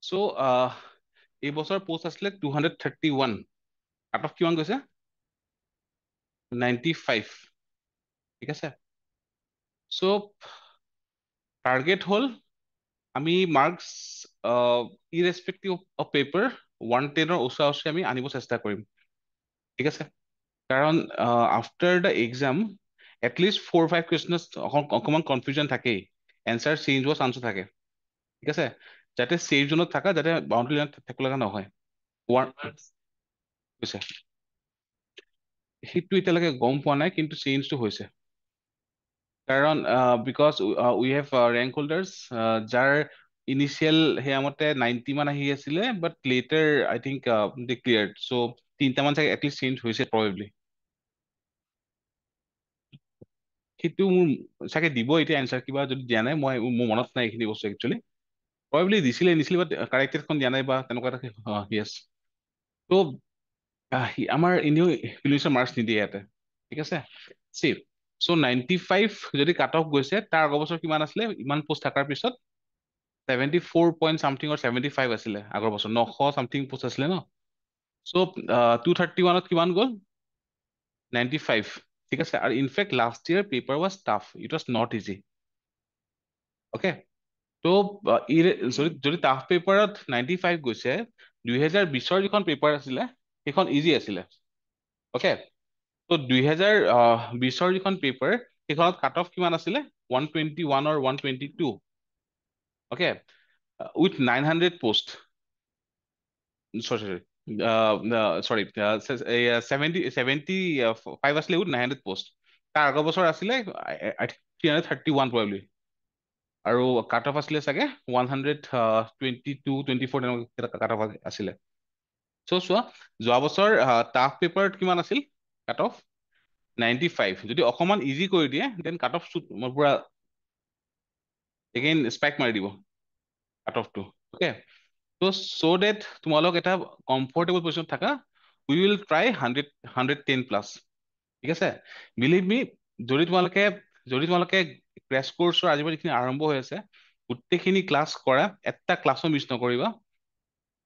চ' এই বছৰ পোষ্ট আছিলে 231, কাট অফ কিমান গৈছে? 95, ঠিক আছে। চ' টাৰ্গেট হ'ল আমি মাৰ্কছ ইৰেচপেক্টিভ অফ পেপাৰ 110ৰ ওচৰা আমি আনিব চেষ্টা কৰিম, ঠিক আছে। কাৰণ আফটাৰ দ্য এক্সাম এটলিষ্ট 4-5 কুৱেশ্যনত অকণমান কনফিউজন থাকেই, এনচাৰ চেঞ্জ হোৱা চান্সো থাকে, ঠিক আছে। যাতে ছেফ জোনত থাকা, যাতে বাউণ্ডাৰী লাইনত থাকিব লগা নহয়। ওৱান হৈছে সেইটো এতিয়ালৈকে গম পোৱা নাই, কিন্তু চেঞ্জটো হৈছে। কাৰণ because we have rank holders যাৰ ইনিচিয়েল সেয়া মতে 90 মান আহি আছিলে, বাট letter I think they cleared. চ' 3টামান চাগে এটলিষ্ট চেঞ্জ হৈছে প্ৰবেবলি। সেইটো মোৰ চাগে দিব এতিয়া এনচাৰ, কিবা যদি দিয়া নাই, মোৰ মনত নাই এইখিনি বস্তু একচুৱেলি। প্ৰবেবলি নিছিলে বাট কাৰেক্টেডখন দিয়া নাই বা তেনেকুৱা এটা য়েছ। ত' আমাৰ এনেও প্ৰিলিমছৰ মাৰ্কছ নিদিয়ে ইয়াতে, ঠিক আছে। চেফ। চ' 95 যদি কাট অফ গৈছে, তাৰ আগৰ বছৰ কিমান আছিলে ইমান পোষ্ট থকাৰ পিছত? 74 পইণ্ট চামথিং অৰ 75 আছিলে আগৰ বছৰ, 900 চামথিং পোষ্ট আছিলে ন। চ' 231ত কিমান গ'ল? 95, ঠিক আছে। আৰু in fact last year paper was tough, it was not easy. Okay, ত' যদি টাফ পেপাৰত 95 গৈছে, 2020ৰ যিখন পেপাৰ আছিলে সেইখন ইজি আছিলে, অ'কে। ত' 2020ৰ যিখন পেপাৰ সেইখনত কাট অফ কিমান আছিলে? 121 or 122, অ'কে, উইথ 900 পোষ্ট, চৰি চৰি 75 আছিলে উইথ 900 পোষ্ট। তাৰ আগৰ বছৰ আছিলে 331 প্ৰবেবলি, আৰু কাট অফ আছিলে চাগে 122-24 তেনেকুৱা কাট অফ আছিলে। চ' চোৱা, যোৱা বছৰ টাফ পেপাৰত কিমান আছিল কাট অফ? 95। যদি অকমান ইজি কৰি দিয়ে দেন কাট অফ মই পুৰা এগেইন স্পাইক মাৰি দিব কাট অফটো, অ'কে। চ' ডেট তোমালোক এটা কমফৰ্টেবল পজিশ্যনত থাকা, উই উইল ট্ৰাই 110 প্লাছ, ঠিক আছে। বিলিভ মি, যদি তোমালোকে ক্ৰেছ কৰ্চৰ আজিৰ পৰা যিখিনি আৰম্ভ হৈ আছে গোটেইখিনি ক্লাছ কৰা, এটা ক্লাছো মিছ নকৰিবা।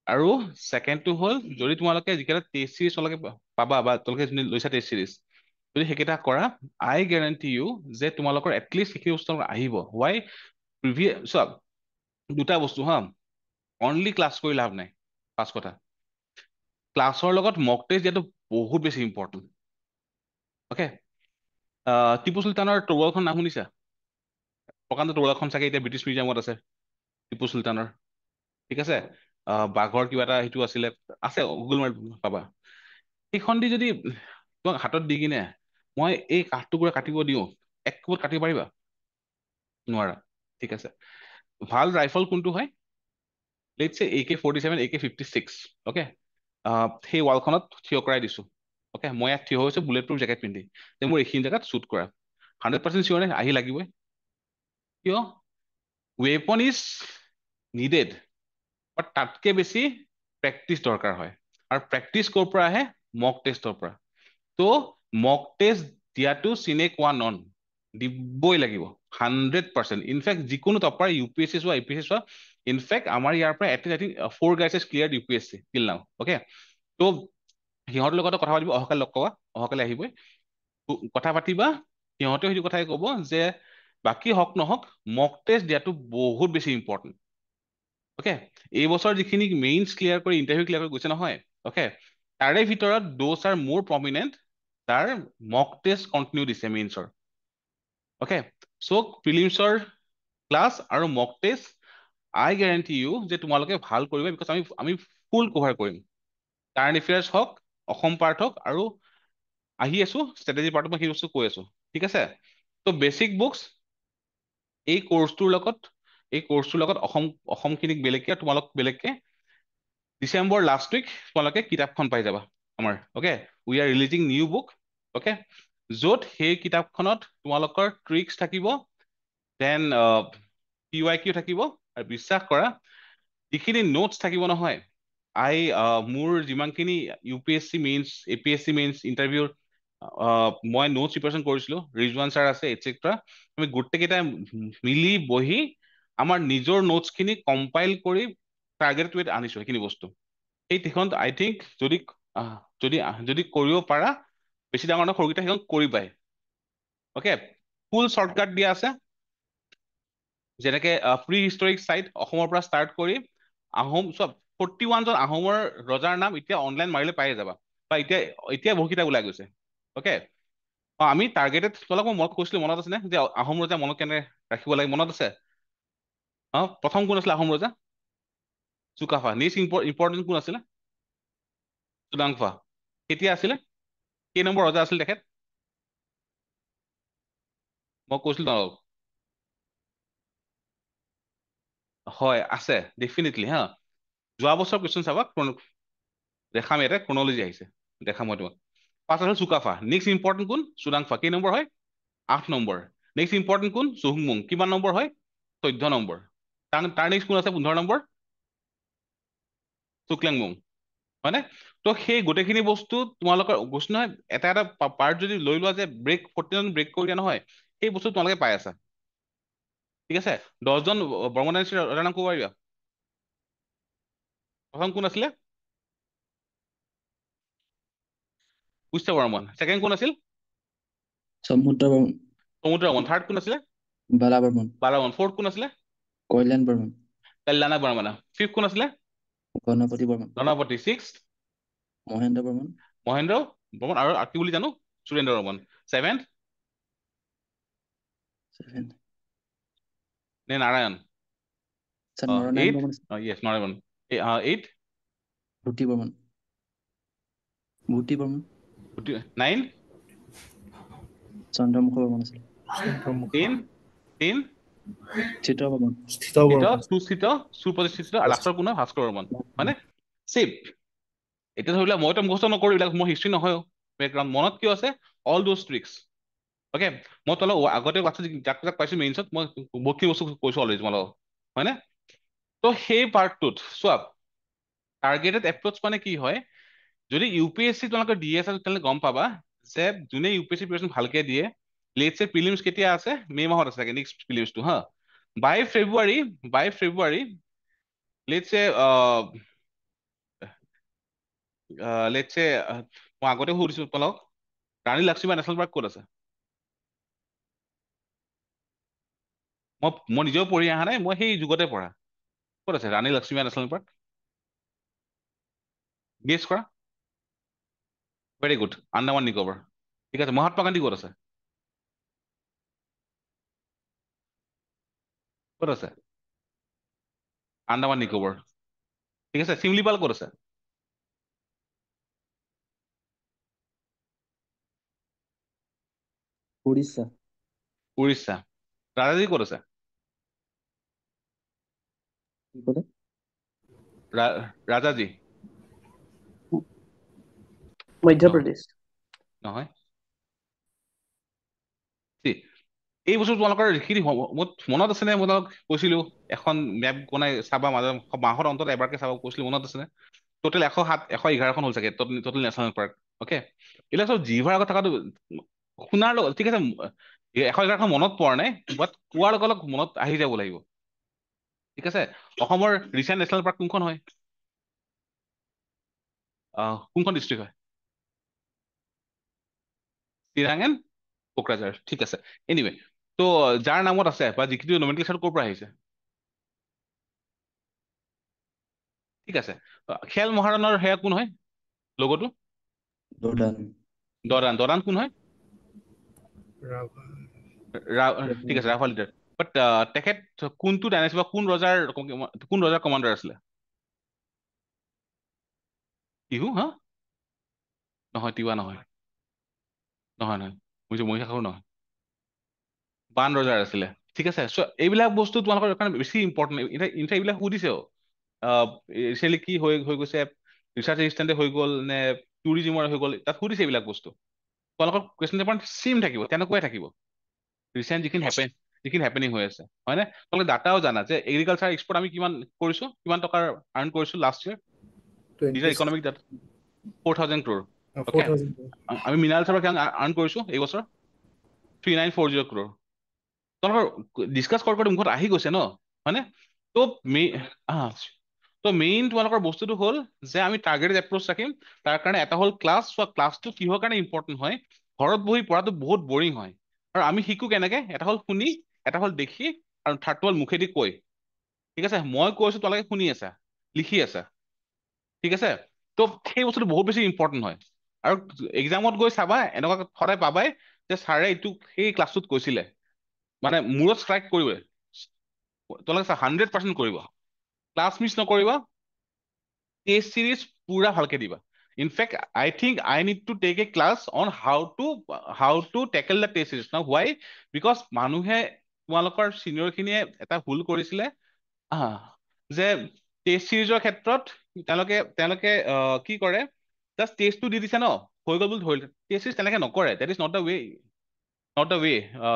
আৰু ছেকেণ্ডটো হ'ল, যদি তোমালোকে যিকেইটা টেষ্ট চিৰিজ তোমালোকে পাবা বা তোমালোকে যোনে লৈছা টেষ্ট চিৰিজ, যদি সেইকেইটা কৰা, আই গেৰাণ্টি ইউ যে তোমালোকৰ এটলিষ্ট সেইখিনি বস্তু আহিব। ৱাই? চোৱা, দুটা বস্তু হা, অনলি ক্লাছ কৰি লাভ নাই। ফাৰ্ষ্ট কথা, ক্লাছৰ লগত মক টেষ্ট দিয়াটো বহুত বেছি ইম্পৰ্টেণ্ট, অ'কে। টিপু চুলতানৰ তৰোৱালখন নাম শুনিছা? প্ৰকাণ্ড তৰোৱালখন চাগে এতিয়া ব্ৰিটিছ মিউজিয়ামত আছে, টিপু চুলতানৰ, ঠিক আছে। বাঘৰ কিবা এটা সেইটো আছিলে, আছে গুগল মাৰি পাবা। সেইখন দি যদি তোমাক হাতত দি কিনে মই এই কাঠটুকুৰা কাটিব দিওঁ, এক কোবত কাটিব পাৰিবা? নোৱাৰা, ঠিক আছে। ভাল ৰাইফল কোনটো হয়? লেটছ চে AK-47, AK-56, অ'কে। সেই ৱালখনত থিয় কৰাই দিছো, অ'কে। মই ইয়াত থিয় হৈছো বুলেট প্ৰুফ জেকেট পিন্ধি, যে মোৰ এইখিনি জেগাত শ্বুট কৰা, 100% চিয়ৰ নে আহি লাগিবই? কিয়? ৱেপন ইজ নিডেড, বাট তাতকে বেছি প্ৰেক্টিচ দৰকাৰ হয়। আৰু প্ৰেক্টিচ ক'ৰ পৰা আহে? মক টেষ্টৰ পৰা। ত' মক টেষ্ট দিয়াটো চিনে qua নন, দিবই লাগিব 100%। ইনফেক্ট যিকোনো টপাৰ, UPSC চোৱা APSC চোৱা, ইনফেক্ট আমাৰ ইয়াৰ পৰা at least I think 4 guys clear UPSC till নাও, অ'কে। ত' সিহঁতৰ লগতে কথা পাতিব, অহাকালি লগ পাবা, অহাকালি আহিবই, কথা পাতিবা, সিহঁতেও সেইটো কথাই ক'ব যে বাকী হওক নহওক মক টেষ্ট দিয়াটো বহুত বেছি ইম্পৰ্টেণ্ট, অ'কে। এইবছৰ যিখিনি মেইনছ ক্লিয়াৰ কৰি ইণ্টাৰভিউ ক্লিয়াৰ কৰি গৈছে নহয়, অ'কে, তাৰে ভিতৰত দ'জ আৰ মোৰ প্ৰমিনেণ্ট তাৰ মক টেষ্ট কণ্টিনিউ দিছে মেইনছৰ, অ'কে। চ' প্ৰিলিমছৰ ক্লাছ আৰু মক টেষ্ট আই গেৰাণ্টি ইউ যে তোমালোকে ভাল কৰিবা, বিকজ আমি ফুল কভাৰ কৰিম। কাৰেণ্ট এফেয়াৰ্ছ হওক, অসম পাৰ্ট হওক, আৰু আহি আছো ষ্ট্ৰেটেজি পাৰ্টত মই সেই বস্তু কৈ আছো, ঠিক আছে। ত' বেচিক বুকছ এই কোৰ্চটোৰ লগত অসমখিনিক বেলেগকে, তোমালোক বেলেগকে ডিচেম্বৰ লাষ্ট উইক তোমালোকে কিতাপখন পাই যাবা আমাৰ, okay. We are releasing new book, okay, য'ত সেই কিতাপখনত তোমালোকৰ ট্ৰিক্স থাকিব, দেন PYQ থাকিব, আৰু বিশ্বাস কৰা যিখিনি নোটছ থাকিব নহয়, মোৰ যিমানখিনি UPSC মেইনছ, APSC মেইনছ ইণ্টাৰভিউৰ মই নোটছ প্ৰিপাৰেশ্যন কৰিছিলো, ৰিজৱান ছাৰ আছে এটচেট্ৰা, আমি গোটেইকেইটাই মিলি বহি আমাৰ নিজৰ নোটছখিনি কম্পাইল কৰি টাৰ্গেট ৱেট আনিছো সেইখিনি বস্তু সেইখন আই থিংক যদি যদি যদি কৰিব পাৰা বেছি ডাঙৰ ডাঙৰ সৰুকেইটা সেইখন কৰিবাই অ'কে ফুল শ্বৰ্টকাট দিয়া আছে যেনেকে প্ৰি হিষ্টৰিক চাইট অসমৰ পৰা ষ্টাৰ্ট কৰি আহোম চব 41 জন আহোমৰ ৰজাৰ নাম এতিয়া অনলাইন মাৰিলে পায়ে যাবা বা এতিয়া বহুকেইটা ওলাই গৈছে অ'কে আমি টাৰ্গেটেড তোমালোক মই কৈছিলো মনত আছে নে যে আহোম ৰজা মনত কেনে ৰাখিব লাগে মনত আছে প্ৰথম কোন আছিলে আহোম ৰজা চুকাফা নেক্সট ইম্পৰ্টেণ্ট কোন আছিলে চুডাংফা কেতিয়া আছিলে কেই নম্বৰ ৰজা আছিল তেখেত মই কৈছিলো তোমালোক হয় আছে ডেফিনেটলি হা যোৱা বছৰ কুৱেশ্যন চাবা দেখাম ইয়াতে ক্ৰনলজি আহিছে দেখাম মই তোমাক পাঁচ আছিল চুকাফা নেক্সট ইম্পৰ্টেণ্ট কোন চুডাংফা কেই নম্বৰ হয় 8 নম্বৰ নেক্সট ইম্পৰ্টেণ্ট কোন চুহুংমুং কিমান নম্বৰ হয় 14 নম্বৰ তাৰ নেক্সট কোন আছে 15 নম্বৰ চুক্লেংমুং হয়নে তো সেই গোটেইখিনি বস্তু তোমালোকৰ বস্তু নহয় এটা এটা পাৰ্ট যদি লৈ লোৱা যে ব্ৰেক 14 ব্ৰেক কৰি দিয়া নহয় সেই বস্তু তোমালোকে পাই আছা ঠিক আছে 10জন বৰ্মন ৰজাৰ নাম ক'ব পাৰিবা প্ৰথম কোন আছিলে পুষ্য বৰ্মন ছেকেণ্ড কোন আছিল সমুদ্ৰ বৰ্মন সমুদ্ৰ বৰ্মন থাৰ্ড কোন আছিলে বালা বৰ্মন বালাবৰ্মন ফ'ৰ্থ কোন আছিলে কল্যাণ বৰ্মন কল্যাণ বৰ্মন ফিফ্থ কোন আছিলে গণপতি বৰ্মন গণপতি ছিক্স মহেন্দ্ৰ বৰ্মন মহেন্দ্ৰ বৰ্মন আৰু কি বুলি জানো সুৰেন্দ্ৰ বৰ্মন ছেভেন্থ নে নাৰায়ণ নৰনাৰায়ণ এইট বৰ্মন য়েছ নাৰায়ণ এইট ভূতি বৰ্মন ভূতি বৰ্মন 9 চন্দ্ৰমুখ বৰ্মন আছিল 10 10 চিত্ৰ বৰ্মন সুস্থিত সুপ্ৰতিষ্ঠিত আৰু লাষ্টৰ কোন হয় ভাস্কৰ বৰ্মন হয়নে চেভ এতিয়া ধৰি লোৱা মইতো মুখস্থ নকৰো এইবিলাক মোৰ হিষ্ট্ৰী নহয় বেকগ্ৰাউণ্ড মনত কিয় আছে অল দোজ ট্ৰিক্স অ'কে মই তোমালোক আগতে যাক যাক পাইছো মেইনছত মই বহুতখিনি বস্তু কৈছো অলৰেডি তোমালোকক হয়নে তো সেই পাৰ্টটোত চোৱা টাৰ্গেটেড এপ্ৰ'চ মানে কি হয় যদি ইউ পি এছ চি তোমালোকে দি আছা তেতিয়াহ'লে গম পাবা যে যোনে U P S C preparation ভালকে দিয়ে লেটছ এ প্ৰিলিমছ কেতিয়া আছে মে' মাহত আছে নেক্সট প্ৰিলিমছটো হা বাই ফেব্ৰুৱাৰী লেটছ এ লেটছে মই আগতে সুধিছো তোমালোক ৰাণী লক্ষ্মীবাই নেশ্যনেল পাৰ্ক ক'ত আছে মই নিজেও পঢ়ি অহা নাই মই সেই যুগতে পঢ়া ক'ত আছে ৰাণী লক্ষ্মীবাই নেশ্যনেল পাৰ্ক গেছ কৰা ভেৰি গুড আন্দামান নিকোবৰ ঠিক আছে মহাত্মা গান্ধী ক'ত আছে ক'ত আছে আন্দামান নিকোবৰ ঠিক আছে চিমলিপাল ক'ত আছে উৰিষ্যা ৰাজাজী ক'ত আছে ৰাজাজী মধ্যপ্ৰদেশ নহয় এই বস্তু তোমালোকৰ যিখিনি মনত আছেনে মই তোমালোক কৈছিলো এখন মেপ বনাই চাবা মাহৰ অন্তত এবাৰকে চাব কৈছিলো মনত আছেনে টোটেল 111খন হ'ল চাগে টোটেল নেশ্যনেল পাৰ্ক অ'কে এইবিলাক চব জিভাৰ আগত থকাটো শুনাৰ লগত ঠিক আছে 111খন মনত পৰা নাই বাট কোৱাৰ লগে লগে মনত আহি যাব লাগিব ঠিক আছে অসমৰ ৰিচেণ্ট নেশ্যনেল পাৰ্ক কোনখন হয় কোনখন ডিষ্ট্ৰিক্ট হয় চিৰাং এণ্ড কোকৰাঝাৰ ঠিক আছে এনিৱে তো যাৰ নামত আছে বা যিখিনি নমিনেশ্যন ক'ৰ পৰা আহিছে ঠিক আছে খেল মহাৰণৰ সেয়া কোন হয় লগতো দৰান কোন হয় ঠিক আছে ৰাভা লিডাৰ বাট তেখেত কোনটো ডাইনেষ্টি বা কোন ৰজাৰ কমাণ্ডাৰ আছিলে টিহু হা নহয় তিৱা নহয় মহিষাসুৰ নহয় বান ৰজাৰ আছিলে ঠিক আছে চ' এইবিলাক বস্তু তোমালোকৰ কাৰণে বেছি ইম্পৰ্টেণ্ট ইনফেক্ট এইবিলাক সুধিছেও ৰিচেণ্টলি কি হৈ গৈছে ৰিচাৰ্চ এচিষ্টেণ্টে হৈ গ'ল নে টুৰিজিমৰ হৈ গ'ল তাত সুধিছে এইবিলাক বস্তু তোমালোকৰ কুৱেশ্যন পেপাৰ চেম থাকিব তেনেকুৱাই থাকিব ৰিচেণ্ট যিখিনি হেপেনিং হৈ আছে হয়নে তোমালোকে ডাটাও জানা যে এগ্ৰিকালচাৰ এক্সপৰ্ট আমি কিমান টকাৰ আৰ্ণ কৰিছো লাষ্ট ইয়াৰ নিজৰ ইকনমিক ডাটা 4,000 crore অ'কে আমি মিনাৰেলছৰ পৰা কিমান আৰ্ণ কৰিছো এই বছৰ 3,940 crore তোমালোকৰ ডিছকাছ কৰোঁতে মুখত আহি গৈছে ন হয়নে তো তো মেইন তোমালোকৰ বস্তুটো হ'ল যে আমি টাৰ্গেটেড এপ্ৰ'চ ৰাখিম। তাৰ কাৰণে এটা হ'ল ক্লাছ, চোৱা ক্লাছটো কিহৰ কাৰণে ইম্পৰ্টেণ্ট হয়, ঘৰত বহি পঢ়াটো বহুত বৰিং হয়, আৰু আমি শিকো কেনেকে, এটা হ'ল শুনি, এটা হ'ল দেখি, আৰু থাৰ্ডটো হ'ল মুখেদি কৈ। ঠিক আছে, মই কৈছো তোমালোকে শুনি আছা, লিখি আছা। ঠিক আছে, তো সেই বস্তুটো বহুত বেছি ইম্পৰ্টেণ্ট হয়। আৰু এক্সামত গৈ চাবা এনেকুৱা সদায় পাবাই যে ছাৰে এইটো সেই ক্লাছটোত কৈছিলে, মানে মূৰত ষ্ট্ৰাইক কৰিবই, তোমালোকে 100% কৰিব। ক্লাছ মিছ নকৰিবা, টেষ্ট চিৰিজ পুৰা ভালকে দিবা। In fact I think I need to take a class on how to tackle the test series. Now why, because মানুহে তোমালোকৰ চিনিয়ৰ খিনিয়ে এটা ভুল কৰিছিলে, যে টেষ্ট চিৰিজৰ ক্ষেত্ৰত তেওঁলোকে কি কৰে, জাষ্ট টেষ্টটো দি দিছে ন, হৈ গ'ল বুলি ধৰিলে। টেষ্ট চিৰিজ তেনেকে নকৰে, that is not the way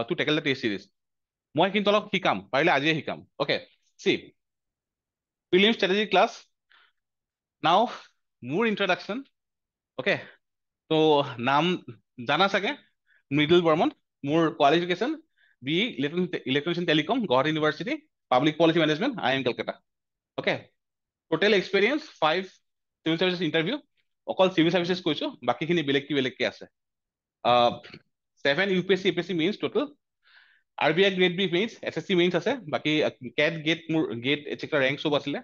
to tackle the test series. মই কিন্তু অলপ শিকাম, পাৰিলে আজিয়ে শিকাম। Okay, see prelim strategy class now, মোৰ ইন্ট্ৰডাকশ্যন। অ'কে, তো নাম জানা চাগে, মৃদুল বৰ্মন। মোৰ qualification B electronics and telecom, Guwahati university, public policy management, IIM Kolkata. Okay, total experience 5 civil services interview, অকল চিভিল চাৰ্ভিচেছ কৈছো, বাকীখিনি বেলেগকে আছে। 7 UPSC APSC mains total, RBI grade B mains, SSC mains আছে, বাকী কেট গেট মোৰ গেট এটচেট্ৰা ৰেংক চব আছিলে।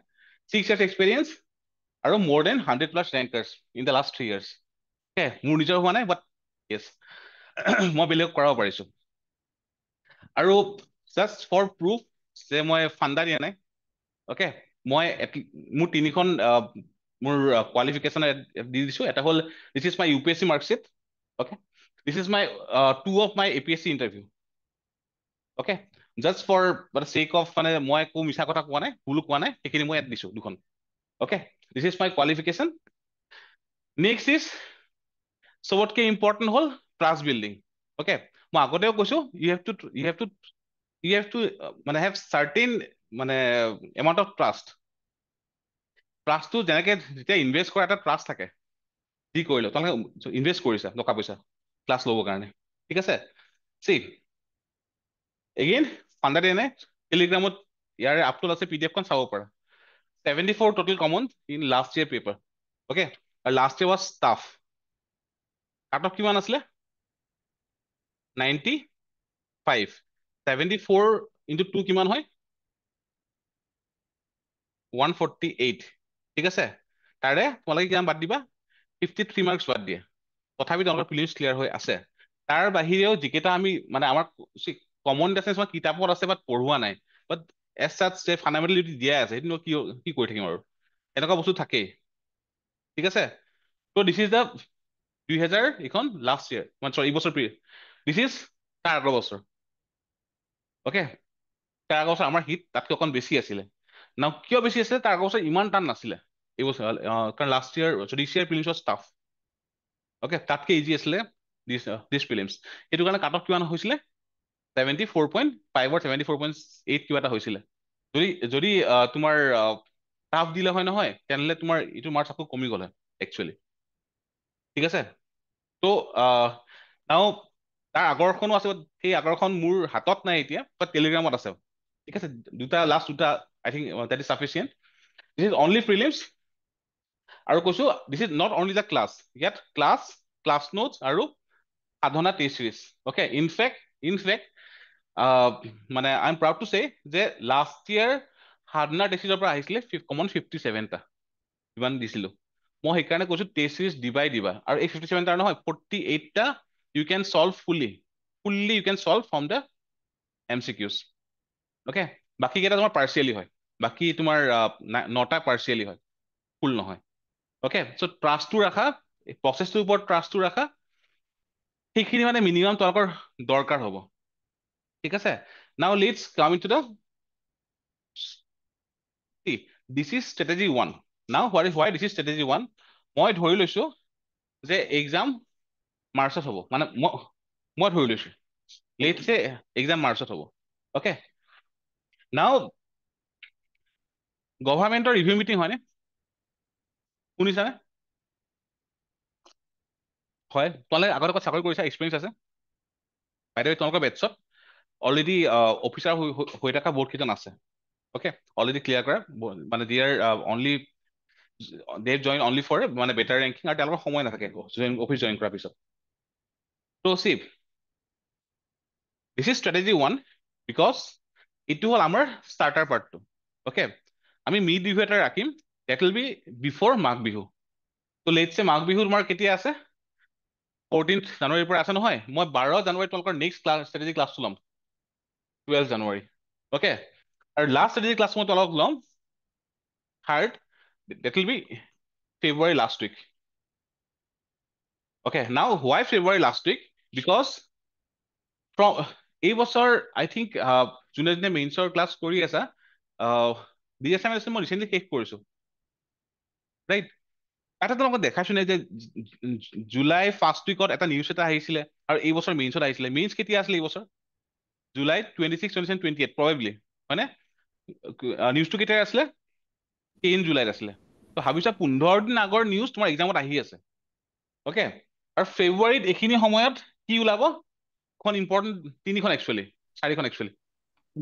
6 years এক্সপিৰিয়েঞ্চ আৰু more than 100+ rankers in the last 3 years. Okay, মোৰ নিজৰ হোৱা নাই, বাট য়েছ মই বেলেগ কৰাব পাৰিছো। আৰু জাষ্ট ফৰ প্ৰুফ যে মই ফাণ্ডা দিয়া নাই, অ'কে, মই মোৰ 3খন মোৰ কোৱালিফিকেশ্যন দি দিছো। এটা হ'ল this is my UPSC marksheet, okay, this is my 2 of my APSC interview. Okay, just for check of, মানে মই একো মিছা কথা কোৱা নাই, ভুলো কোৱা নাই, সেইখিনি মই ইয়াত দিছো 2খন। Okay, this is my qualification. Next is চবতকে ইম্পৰ্টেণ্ট হ'ল ট্ৰাষ্ট বিল্ডিং। অ'কে, মই আগতেও কৈছো, ইউ হেভ টু মানে হেভ চাৰ্টেইন মানে এমাউণ্ট অফ ট্ৰাষ্ট। ট্ৰাষ্টটো যেনেকে যেতিয়া ইনভেষ্ট কৰা এটা ট্ৰাষ্ট থাকে, যি কৰিলে তোমালোকে ইনভেষ্ট কৰিছা টকা পইচা ক্লাছ ল'বৰ কাৰণে। ঠিক আছে, চি এগেইন ফাণ্ডা দিয়া নাই, টেলিগ্ৰামত ইয়াৰে আপলোড আছে, PDF খন চাব পাৰা। 74 total common in last year paper. Okay, and last year was tough. Cut off কিমান আছিলে? 95. 74 into 2 কিমান হয়? 148. ঠিক আছে, তাৰে তোমালোকে কিমান বাদ দিবা? 53 marks বাদ দিয়ে। তথাপি তোমালোকৰ প্ৰিলিমছ ক্লিয়াৰ হৈ আছে। তাৰ বাহিৰেও যিকেইটা আমি মানে আমাৰ কমন ডিফাৰেঞ্চ আমাৰ কিতাপত আছে বাট পঢ়োৱা নাই, বাট এজ চাচ যে ফাণ্ডামেণ্টেল যদি দিয়াই আছে, সেইটো কি কৰি থাকিম আৰু, এনেকুৱা বস্তু থাকেই। ঠিক আছে, তো দিছ ইজ দ্য 2000 এইখন লাষ্ট ইয়েৰ, মানে চৰি এইবছৰ দিছ ইজ তাৰ আগৰ বছৰ। অ'কে, তাৰ আগৰ বছৰ আমাৰ হিট তাতকৈ অকণ বেছি আছিলে। নাও কিয় বেছি আছিলে, তাৰ আগৰ বছৰ ইমান টান নাছিলে এইবছৰ, কাৰণ last year this year prelims was tough. Okay, তাতকে ইজি আছিলে দিছ প্ৰিলিমছ। সেইটো কাৰণে কাট অফ কিমান হৈছিলে? 74.5 or 74.8 কিবা এটা হৈছিলে। যদি তোমাৰ টাফ দিলে হয় নহয়, তেনেহ'লে তোমাৰ এইটো মাৰ্কছ আকৌ কমি গ'ল হয় একচুৱেলি। ঠিক আছে, তো নাও তাৰ আগৰখনো আছে, সেই আগৰখন মোৰ হাতত নাই এতিয়া, বাট টেলিগ্ৰামত আছে। ঠিক আছে, লাষ্ট দুটা I think that is sufficient. This is only prelims. আৰু কৈছো this is not only the class, ইয়াত ক্লাছ নোটছ আৰু Sadhana test series. Okay, in fact মানে আই এম প্ৰাউড টু চে যে লাষ্ট ইয়েৰ সাধনা টেষ্ট চিৰিজৰ পৰা আহিছিলে কমন 57টা, ইমান দিছিলো। মই সেইকাৰণে কৈছো টেষ্ট চিৰিজ দিবা, আৰু এই 57টা নহয়, 48টা you can solve fully you can solve from the MCQs। Okay, বাকী কেইটা তোমাৰ পাৰ্চিয়েলি হয়, বাকী তোমাৰ 9টা পাৰ্চিয়েলি হয়, ফুল নহয়। অ'কে, চ' ট্ৰাষ্টটো ৰাখা, প্ৰচেছটোৰ ওপৰত ট্ৰাষ্টটো ৰাখা, সেইখিনি মানে মিনিমাম তোমালোকৰ দৰকাৰ হ'ব। ঠিক আছে, নাও লেটছ কাম into the this is strategy 1। নাও হোৱাই দিছ ইজ ষ্ট্ৰেটেজি 1। মই ধৰি লৈছো যে এক্সাম মাৰ্চত হ'ব, মানে মই ধৰি লৈছো লেটছ চে এক্সাম মাৰ্চত হ'ব। অ'কে, নাও গভৰ্ণমেণ্টৰ ৰিভিউ মিটিং হয়নে? শুনিছানে? হয়, তোমালোকে আগতে চাকৰি কৰিছা, এক্সপিৰিয়েঞ্চ আছে। বাইদেউ তোমালোকৰ বেটছত অলৰেডি অফিচাৰ হৈ থকা বহুত কেইজন আছে। Okay, already clear কৰা মানে they are only they join only for মানে better ranking আৰু তেওঁলোকৰ সময় নাথাকে অফিচ জইন কৰাৰ পিছত তো see this is strategy 1 because এইটো হ'ল আমাৰ starter part টো okay আমি মিড বিহু এটা ৰাখিম that will be before Magh Bihu তো let's say মাঘ বিহু তোমাৰ কেতিয়া আছে 14th জানুৱাৰীৰ পৰা আছে নহয় মই 12 জানুৱাৰী তোমালোকৰ নেক্সট ক্লাছ strategy ক্লাছটো ল'ম 12 জানুৱাৰী okay আৰু লাষ্ট strategy ক্লাছ মই তোমালোকক ল'ম 3rd that will be February last week okay now why February last week because from এই বছৰ I think যোনে যোনে মেইনছৰ ক্লাছ কৰি আছা DSMS মই ৰিচেণ্টলি শেষ কৰিছো ৰাইট তাতে তোমালোকক দেখাইছো নে যে জুলাই ফাৰ্ষ্ট উইকত এটা নিউজ এটা আহিছিলে আৰু এই বছৰ মেইনছত আহিছিলে মেইনছ কেতিয়া আছিলে এই বছৰ জুলাই 26, 27, 28 probably হয়নে নিউজটো কেতিয়া আছিলে 10 জুলাইত আছিলে তো ভাবিছা 15 দিন আগৰ নিউজ তোমাৰ এক্সামত আহি আছে অকে আৰু ফেব্ৰুৱাৰীত এইখিনি সময়ত কি ওলাব এখন ইম্পৰ্টেণ্ট তিনিখন একচুৱেলি চাৰিখন একচুৱেলি এখন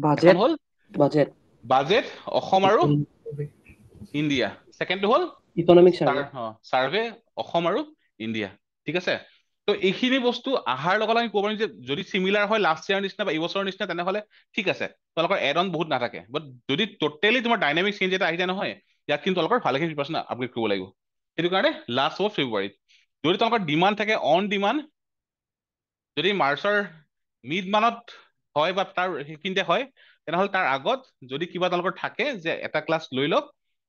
Budget. হ'ল Budget. বাজেট অসম আৰু ইণ্ডিয়া ছেকেণ্ডটো হ'ল Economic survey. চাৰ্ভে অসম আৰু ইণ্ডিয়া ঠিক আছে তো এইখিনি বস্তু অহাৰ লগত আমি ক'ব পাৰিম যে যদি চিমিলাৰ হয় লাষ্ট ইয়াৰ নিচিনা বা এই বছৰৰ নিচিনা তেনেহ'লে ঠিক আছে তোমালোকৰ এড অন বহুত নাথাকে বাট যদি টোটেলি তোমাৰ ডাইনামিক চেঞ্জ এটা আহি যায় নহয় ইয়াত কিন্তু তোমালোকৰ ভালেখিনি প্ৰিপাৰেশ্যন আপগ্ৰেড কৰিব লাগিব সেইটো কাৰণে লাষ্ট হ'ব ফেব্ৰুৱাৰীত যদি তোমালোকৰ ডিমাণ্ড থাকে অন ডিমাণ্ড যদি মাৰ্চৰ মিড মানত হয় বা তাৰ সেইখিনিতে হয় তেনেহ'লে তাৰ আগত যদি কিবা তোমালোকৰ থাকে যে এটা ক্লাছ লৈ লওক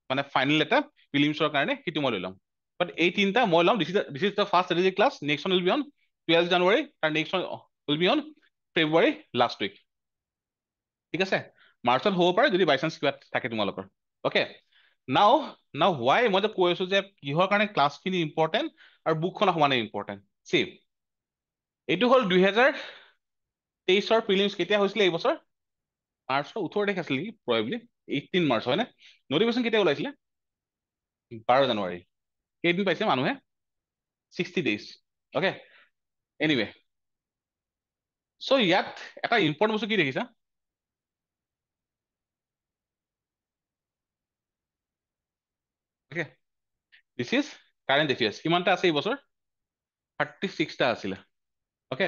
মানে ফাইনেল এটা প্ৰিলিমছৰ কাৰণে সেইটো মই লৈ ল'ম বাট এই তিনিটা মই ল'ম this is the first strategy class next will be on 12 January আৰু next will be on February last week ঠিক আছে মাৰ্চত হ'ব পাৰে যদি বাই চান্স কিবা থাকে তোমালোকৰ অ'কে নাও নাও হোৱাই মই যে কৈ আছো যে কিহৰ কাৰণে ক্লাছখিনি ইম্পৰ্টেণ্ট আৰু বুকখন সমানে ইম্পৰ্টেণ্ট চি এইটো হ'ল 2023ৰ প্ৰিলিমছ কেতিয়া হৈছিলে এই বছৰ মাৰ্চৰ 18 তাৰিখ আছিল নেকি প্ৰবেবলি 18 মাৰ্চ হয়নে নটিফিকেশ্যন কেতিয়া ওলাইছিলে 12 জানুৱাৰী কেইদিন পাইছে মানুহে 60 days অ'কে এনিৱে চ' ইয়াত এটা ইম্পৰ্টেণ্ট বস্তু কি দেখিছা okay this is current affairs কিমানটা আছে এই বছৰ 36টা আছিলে অ'কে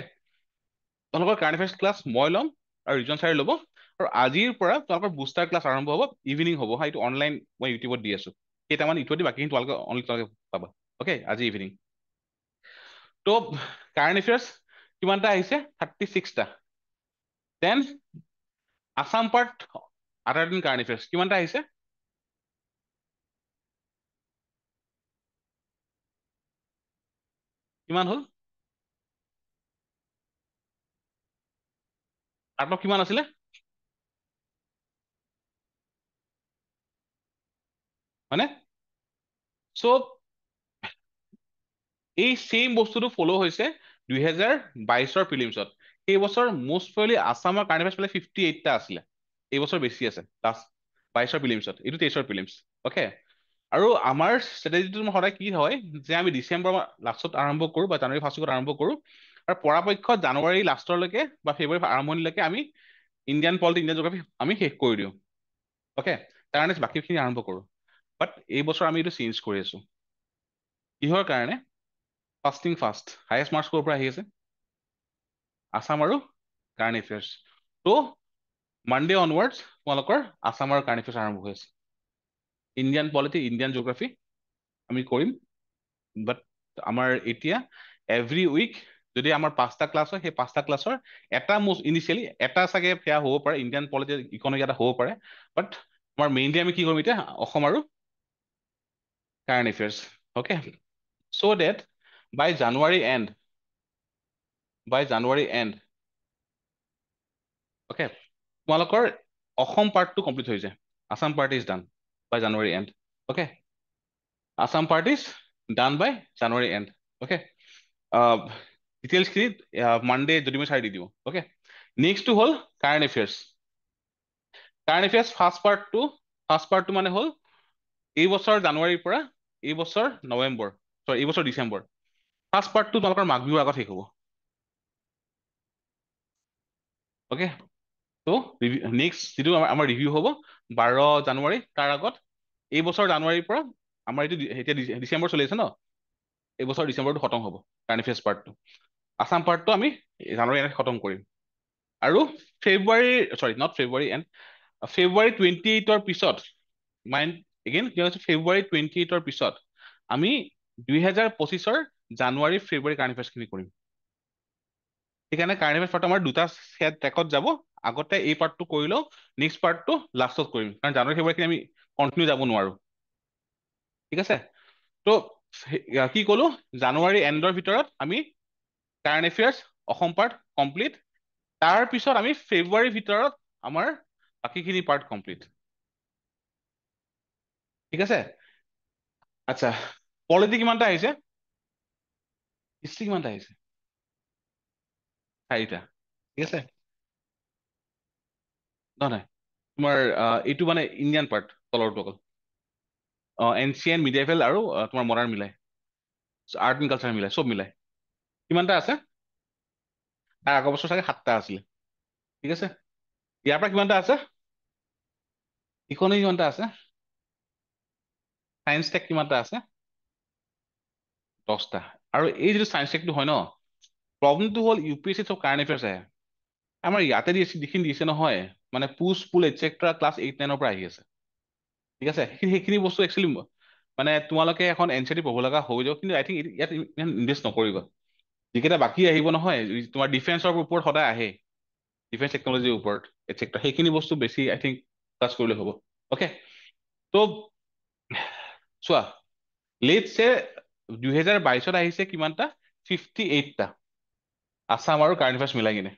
তোমালোকৰ কাৰেণ্ট এফেয়াৰ্ছ ক্লাছ মই ল'ম আৰু ৰিজন ছাৰে ল'ব আৰু আজিৰ পৰা তোমালোকৰ বুষ্টাৰ ক্লাছ আৰম্ভ হ'ব ইভিনিং হ'ব হা এইটো অনলাইন মই ইউটিউবত দি আছো কেইটামান ইউটিউবত দি বাকীখিনি তোমালোকে অনলি তোমালোকে পাবা অ'কে আজি ইভিনিং তো কাৰেণ্ট এফেয়াৰ্ছ কিমানটা আহিছে 36টা দেন আছাম পাৰ্ট আদাৰ দেন কাৰেণ্ট এফেয়াৰ্ছ কিমানটা আহিছে কিমান হ'ল কাট অফ কিমান আছিলে হয়নে চ' এই চেম বস্তুটো ফ'ল' হৈছে 2022ৰ প্ৰিলিমছত সেই বছৰ মষ্ট প্ৰবেবলি আছামৰ কাৰেণ্ট এফেয়াৰ্ছ 58টা আছিলে এই বছৰ বেছি আছে লাষ্ট 22ৰ প্ৰিলিমছত এইটো 23ৰ প্ৰিলিমছ অ'কে আৰু আমাৰ ষ্ট্ৰেটেজিটো সদায় কি হয় যে আমি ডিচেম্বৰ লাষ্টত আৰম্ভ কৰোঁ বা জানুৱাৰী ফাৰ্ষ্ট উইকত আৰম্ভ কৰোঁ আৰু পৰাপক্ষত জানুৱাৰী লাষ্টলৈকে বা ফেব্ৰুৱাৰী আৰম্ভণিলৈকে আমি ইণ্ডিয়ান পলিটি ইণ্ডিয়ান জিঅ'গ্ৰাফী আমি শেষ কৰি দিওঁ অ'কে তাৰ কাৰণে বাকীখিনি আৰম্ভ কৰোঁ বাট এই বছৰ আমি এইটো চেঞ্জ কৰি আছো কিহৰ কাৰণে ফাষ্টিং ফাষ্ট হায়েষ্ট মাৰ্কছ ক'ৰ পৰা আহি আছে আছাম আৰু কাৰেণ্ট এফেয়াৰ্ছ তো মানডে অনৱাৰ্ডছ তোমালোকৰ আছাম আৰু কাৰেণ্ট এফেয়াৰ্ছ আৰম্ভ হৈ আছে ইণ্ডিয়ান পলিটি ইণ্ডিয়ান জিঅ'গ্ৰাফী আমি কৰিম বাট আমাৰ এতিয়া এভৰি উইক যদি আমাৰ 5টা ক্লাছ হয় সেই 5টা ক্লাছৰ এটা most ইনিচিয়েলি এটা চাগে সেয়া হ'ব পাৰে ইণ্ডিয়ান পলিটি ইকনমি এটা হ'ব পাৰে বাট আমাৰ মেইনলি আমি কি কৰিম এতিয়া অসম আৰু current affairs okay so that by January end okay তোমালোকৰ অসম পাৰ্টটো কমপ্লিট হৈ যায় Assam part is done by January end okay Assam part is done by January end okay ডিটেইলছখিনি মানডে যদি মই চাই দি দিওঁ অ'কে নেক্সটটো হ'ল কাৰেণ্ট এফেয়াৰ্ছ ফাৰ্ষ্ট পাৰ্টটো মানে হ'ল এই বছৰ জানুৱাৰীৰ পৰা এই বছৰ নৱেম্বৰ চৰি এই বছৰ ডিচেম্বৰ ফাৰ্ষ্ট পাৰ্টটো তোমালোকৰ মাঘ বিহুৰ আগত শেষ হ'ব অ'কে তো নেক্সট যিটো আমাৰ ৰিভিউ হ'ব 12 জানুৱাৰী, তাৰ আগত এই বছৰ জানুৱাৰীৰ পৰা আমাৰ এইটো এতিয়া ডিচেম্বৰ চলি আছে ন, এই বছৰ ডিচেম্বৰটো খতম হ'ব কাৰেণ্ট এফেয়াৰ্ছ পাৰ্টটো। আছাম পাৰ্টটো আমি জানুৱাৰী এণ্ড খতম কৰিম। আৰু ফেব্ৰুৱাৰী নট ফেব্ৰুৱাৰী এণ্ড ফেব্ৰুৱাৰী 28ৰ পিছত মাইণ্ড এগেইন কি হৈছে, ফেব্ৰুৱাৰী 28ৰ পিছত আমি 2025ৰ জানুৱাৰী ফেব্ৰুৱাৰী কাৰেণ্ট এফেয়াৰ্ছখিনি কৰিম। সেইকাৰণে কাৰেণ্ট এফেয়াৰ্ছ পাৰ্টটো আমাৰ দুটা ট্ৰেকত যাব। আগতে এই পাৰ্টটো কৰি লওঁ, নেক্সট পাৰ্টটো লাষ্টত কৰিম, কাৰণ জানুৱাৰী ফেব্ৰুৱাৰীখিনি আমি কণ্টিনিউ যাব নোৱাৰো। ঠিক আছে, তো কি ক'লো, জানুৱাৰী এণ্ডৰ ভিতৰত আমি current affairs Assam part complete. তাৰ পিছত আমি ফেব্ৰুৱাৰীৰ ভিতৰত আমাৰ বাকীখিনি পাৰ্ট কমপ্লিট। ঠিক আছে, আচ্ছা পলিটি কিমানটা আহিছে, হিষ্ট্ৰী কিমানটা আহিছে? 4টা। ঠিক আছে, নহয় তোমাৰ এইটো মানে ইণ্ডিয়ান পাৰ্ট তলৰটো অকল, এনচিয়েণ্ট মিডিয়েভেল আৰু তোমাৰ মডাৰ্ণ মিলাই, আৰ্ট এণ্ড কালচাৰ মিলাই, চব মিলাই কিমানটা আছে? তাৰ আগৰ বছৰ চাগে 7টা আছিলে। ঠিক আছে, ইয়াৰ পৰা কিমানটা আছে? ইকনমি কিমানটা আছে? চায়েন্স টেক কিমানটা আছে? 10টা। আৰু এই যিটো চায়েন্স টেকটো হয় ন, প্ৰব্লেমটো হ'ল UPSC চব কাৰেণ্ট এফেয়াৰ্ছ আহে। আমাৰ ইয়াতে যিখিনি দিছে নহয়, মানে পুছ পুল এটচেট্ৰা ক্লাছ 8-9ৰ পৰা আহি আছে। ঠিক আছে, সেইখিনি বস্তু একচুৱেলি মানে তোমালোকে এখন NCERT পঢ়িব লগা হৈ যাব, কিন্তু আই থিংক ইয়াত ইমান ইনভেষ্ট নকৰিবা। যিকেইটা বাকী আহিব নহয়, তোমাৰ ডিফেন্সৰ ওপৰত সদায় আহে, ডিফেন্স টেকনলজিৰ ওপৰত এটচেট্ৰা, সেইখিনি বস্তু বেছি আই থিংক ক্লাছ কৰিলে হ'ব। অ'কে, তো চোৱা, লেটছ চে 2022ত আহিছে কিমানটা? 58টা আছাম আৰু কাৰেণ্ট এফেয়াৰ্ছ মিলাই কিনে,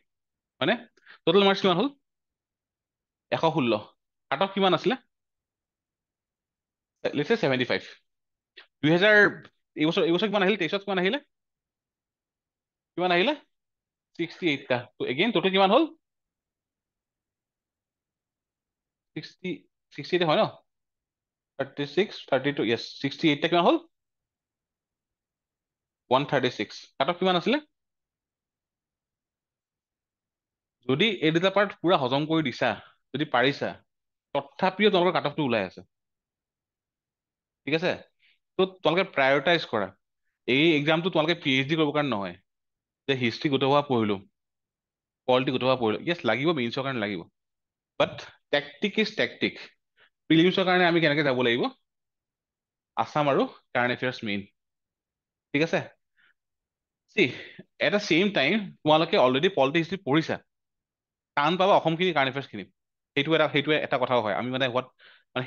হয়নে? টোটেল মাৰ্কছ কিমান হ'ল? 116। কাট অফ কিমান আছিলে? লেটছ চে 75। 2000 এইবছৰ কিমান আহিলে? 23ত কিমান আহিলে? কিমান আহিলে? 68টা। তো এগেইন টোটেল কিমান হ'ল? 68 হয় ন, 36 32 য়েছ, 68টা কিমান হ'ল? 136। কাট অফ কিমান আছিলে? যদি এই দুটা পাৰ্ট পুৰা হজম কৰি দিছা, যদি পাৰিছা, তথাপিও তোমালোকৰ কাট অফটো ওলাই আছে। ঠিক আছে, তো তোমালোকে প্ৰায়ৰিটাইজ কৰা। এই এক্সামটো তোমালোকে PhD কৰিবৰ কাৰণে নহয়, যে হিষ্ট্ৰী গোটেই হোৱা পঢ়িলো, পলিটি গোটেই হোৱা পঢ়িলো, য়েছ লাগিব, মেইনছৰ কাৰণে লাগিব, বাট টেকটিক ইজ টেকটিক। প্ৰিলিমছৰ কাৰণে আমি কেনেকে যাব লাগিব? আছাম আৰু কাৰেণ্ট এফেয়াৰ্ছ মেইন। ঠিক আছে, এট দ্য চেম টাইম তোমালোকে অলৰেডি পলিটি হিষ্ট্ৰী পঢ়িছা, টান পাবা অসমখিনি কাৰেণ্ট এফেয়াৰ্ছখিনি, সেইটোৱে এটা কথাও হয়। আমি মানে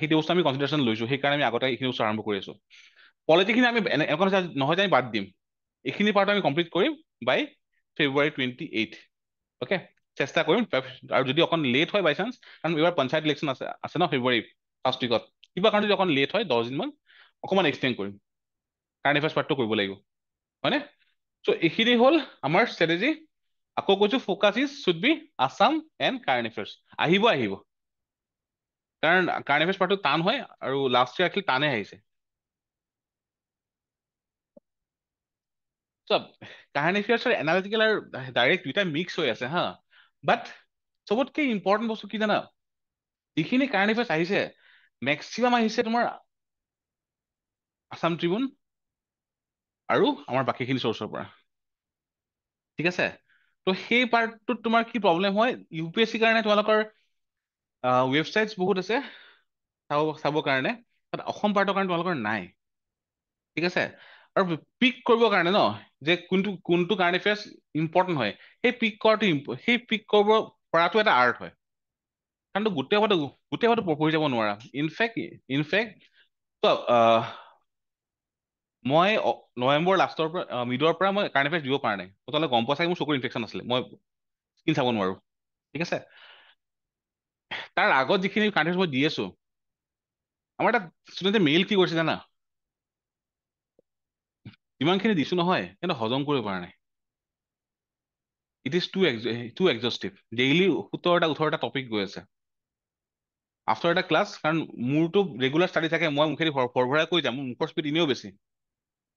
সেইটো বস্তু আমি কনচিডাৰেশ্যন লৈছো, সেইকাৰণে আমি আগতে এইখিনি বস্তু আৰম্ভ কৰি আছো। পলিটিখিনি আমি এনেকুৱা নহয় যে আমি বাদ দিম, এইখিনি পাৰ্ট আমি কমপ্লিট কৰিম বাই ফেব্ৰুৱাৰী 28। অ'কে, চেষ্টা কৰিম। আৰু যদি অকণ লেট হয় বাই চান্স, কাৰণ এইবাৰ পঞ্চায়ত ইলেকশ্যন আছে ন ফেব্ৰুৱাৰী ফাৰ্ষ্ট উইকত, কিবা কাৰণে যদি অকণ লেট হয় 10 দিনমান, অকণমান এক্সটেণ্ড কৰিম, কাৰেণ্ট এফেয়াৰ্ছ পাৰ্টটো কৰিব লাগিব, হয়নে? চ' এইখিনি হ'ল আমাৰ ষ্ট্ৰেটেজি। আকৌ কৈছো, focus should be Assam and current affairs. আহিব, কাৰণ কাৰেণ্ট এফেয়াৰ্ছ পাৰ্টটো টান হয়, আৰু লাষ্ট ইয়াৰ একচুৱেলি টানে আহিছে। চব কাৰেণ্ট এফেয়াৰ্ছৰ এনালিটিকেল আৰু ডাইৰেক্ট দুইটা মিক্স হৈ আছে হা, বাট চবতকে ইম্পৰ্টেণ্ট বস্তু কি জানা? যিখিনি কাৰেণ্ট এফেয়াৰ্ছ আহিছে, মেক্সিমাম আহিছে তোমাৰ আছাম ট্ৰিবিউন আৰু আমাৰ বাকীখিনি চ'ৰ্চৰ পৰা। ঠিক আছে, তো সেই পাৰ্টটোত তোমাৰ কি প্ৰব্লেম হয়, UPSC কাৰণে তোমালোকৰ ৱেবছাইটছ বহুত আছে চাবৰ কাৰণে, বাট অসম পাৰ্টৰ কাৰণে তোমালোকৰ নাই। ঠিক আছে, আৰু পিক কৰিবৰ কাৰণে ন, যে কোনটো কাৰেণ্ট এফেয়াৰ্ছ ইম্পৰ্টেণ্ট হয়, সেই পিক কৰিব পৰাটো এটা আৰ্ট হয়, কাৰণ গোটেই হয়তো পঢ়ি যাব নোৱাৰা। ইনফেক্ট মই নৱেম্বৰ লাষ্টৰ পৰা মিডৰ পৰা মই কাৰেণ্ট এফেয়াৰ্ছ দিব পৰা নাই। তোমালোকে গম পোৱা চাগে, মোৰ চকুৰ ইনফেকশ্যন আছিলে, মই স্কিন চাব নোৱাৰো। ঠিক আছে, তাৰ আগত যিখিনি কাৰেণ্ট এফেয়াৰ্ছ মই দি আছো, আমাৰ এটা ষ্টুডেণ্টে মেইল কি কৰিছে জানা? ইমানখিনি দিছো নহয়, কিন্তু হজম কৰিব পৰা নাই। It is too exhaustive. Daily 17টা-18টা টপিক গৈ আছে আফটাৰ এটা ক্লাছ, কাৰণ মোৰতো ৰেগুলাৰ ষ্টাডি থাকে, মই মুখেদি ভৰাই কৈ যাম, মোৰ মুখৰ স্পীড এনেও বেছি,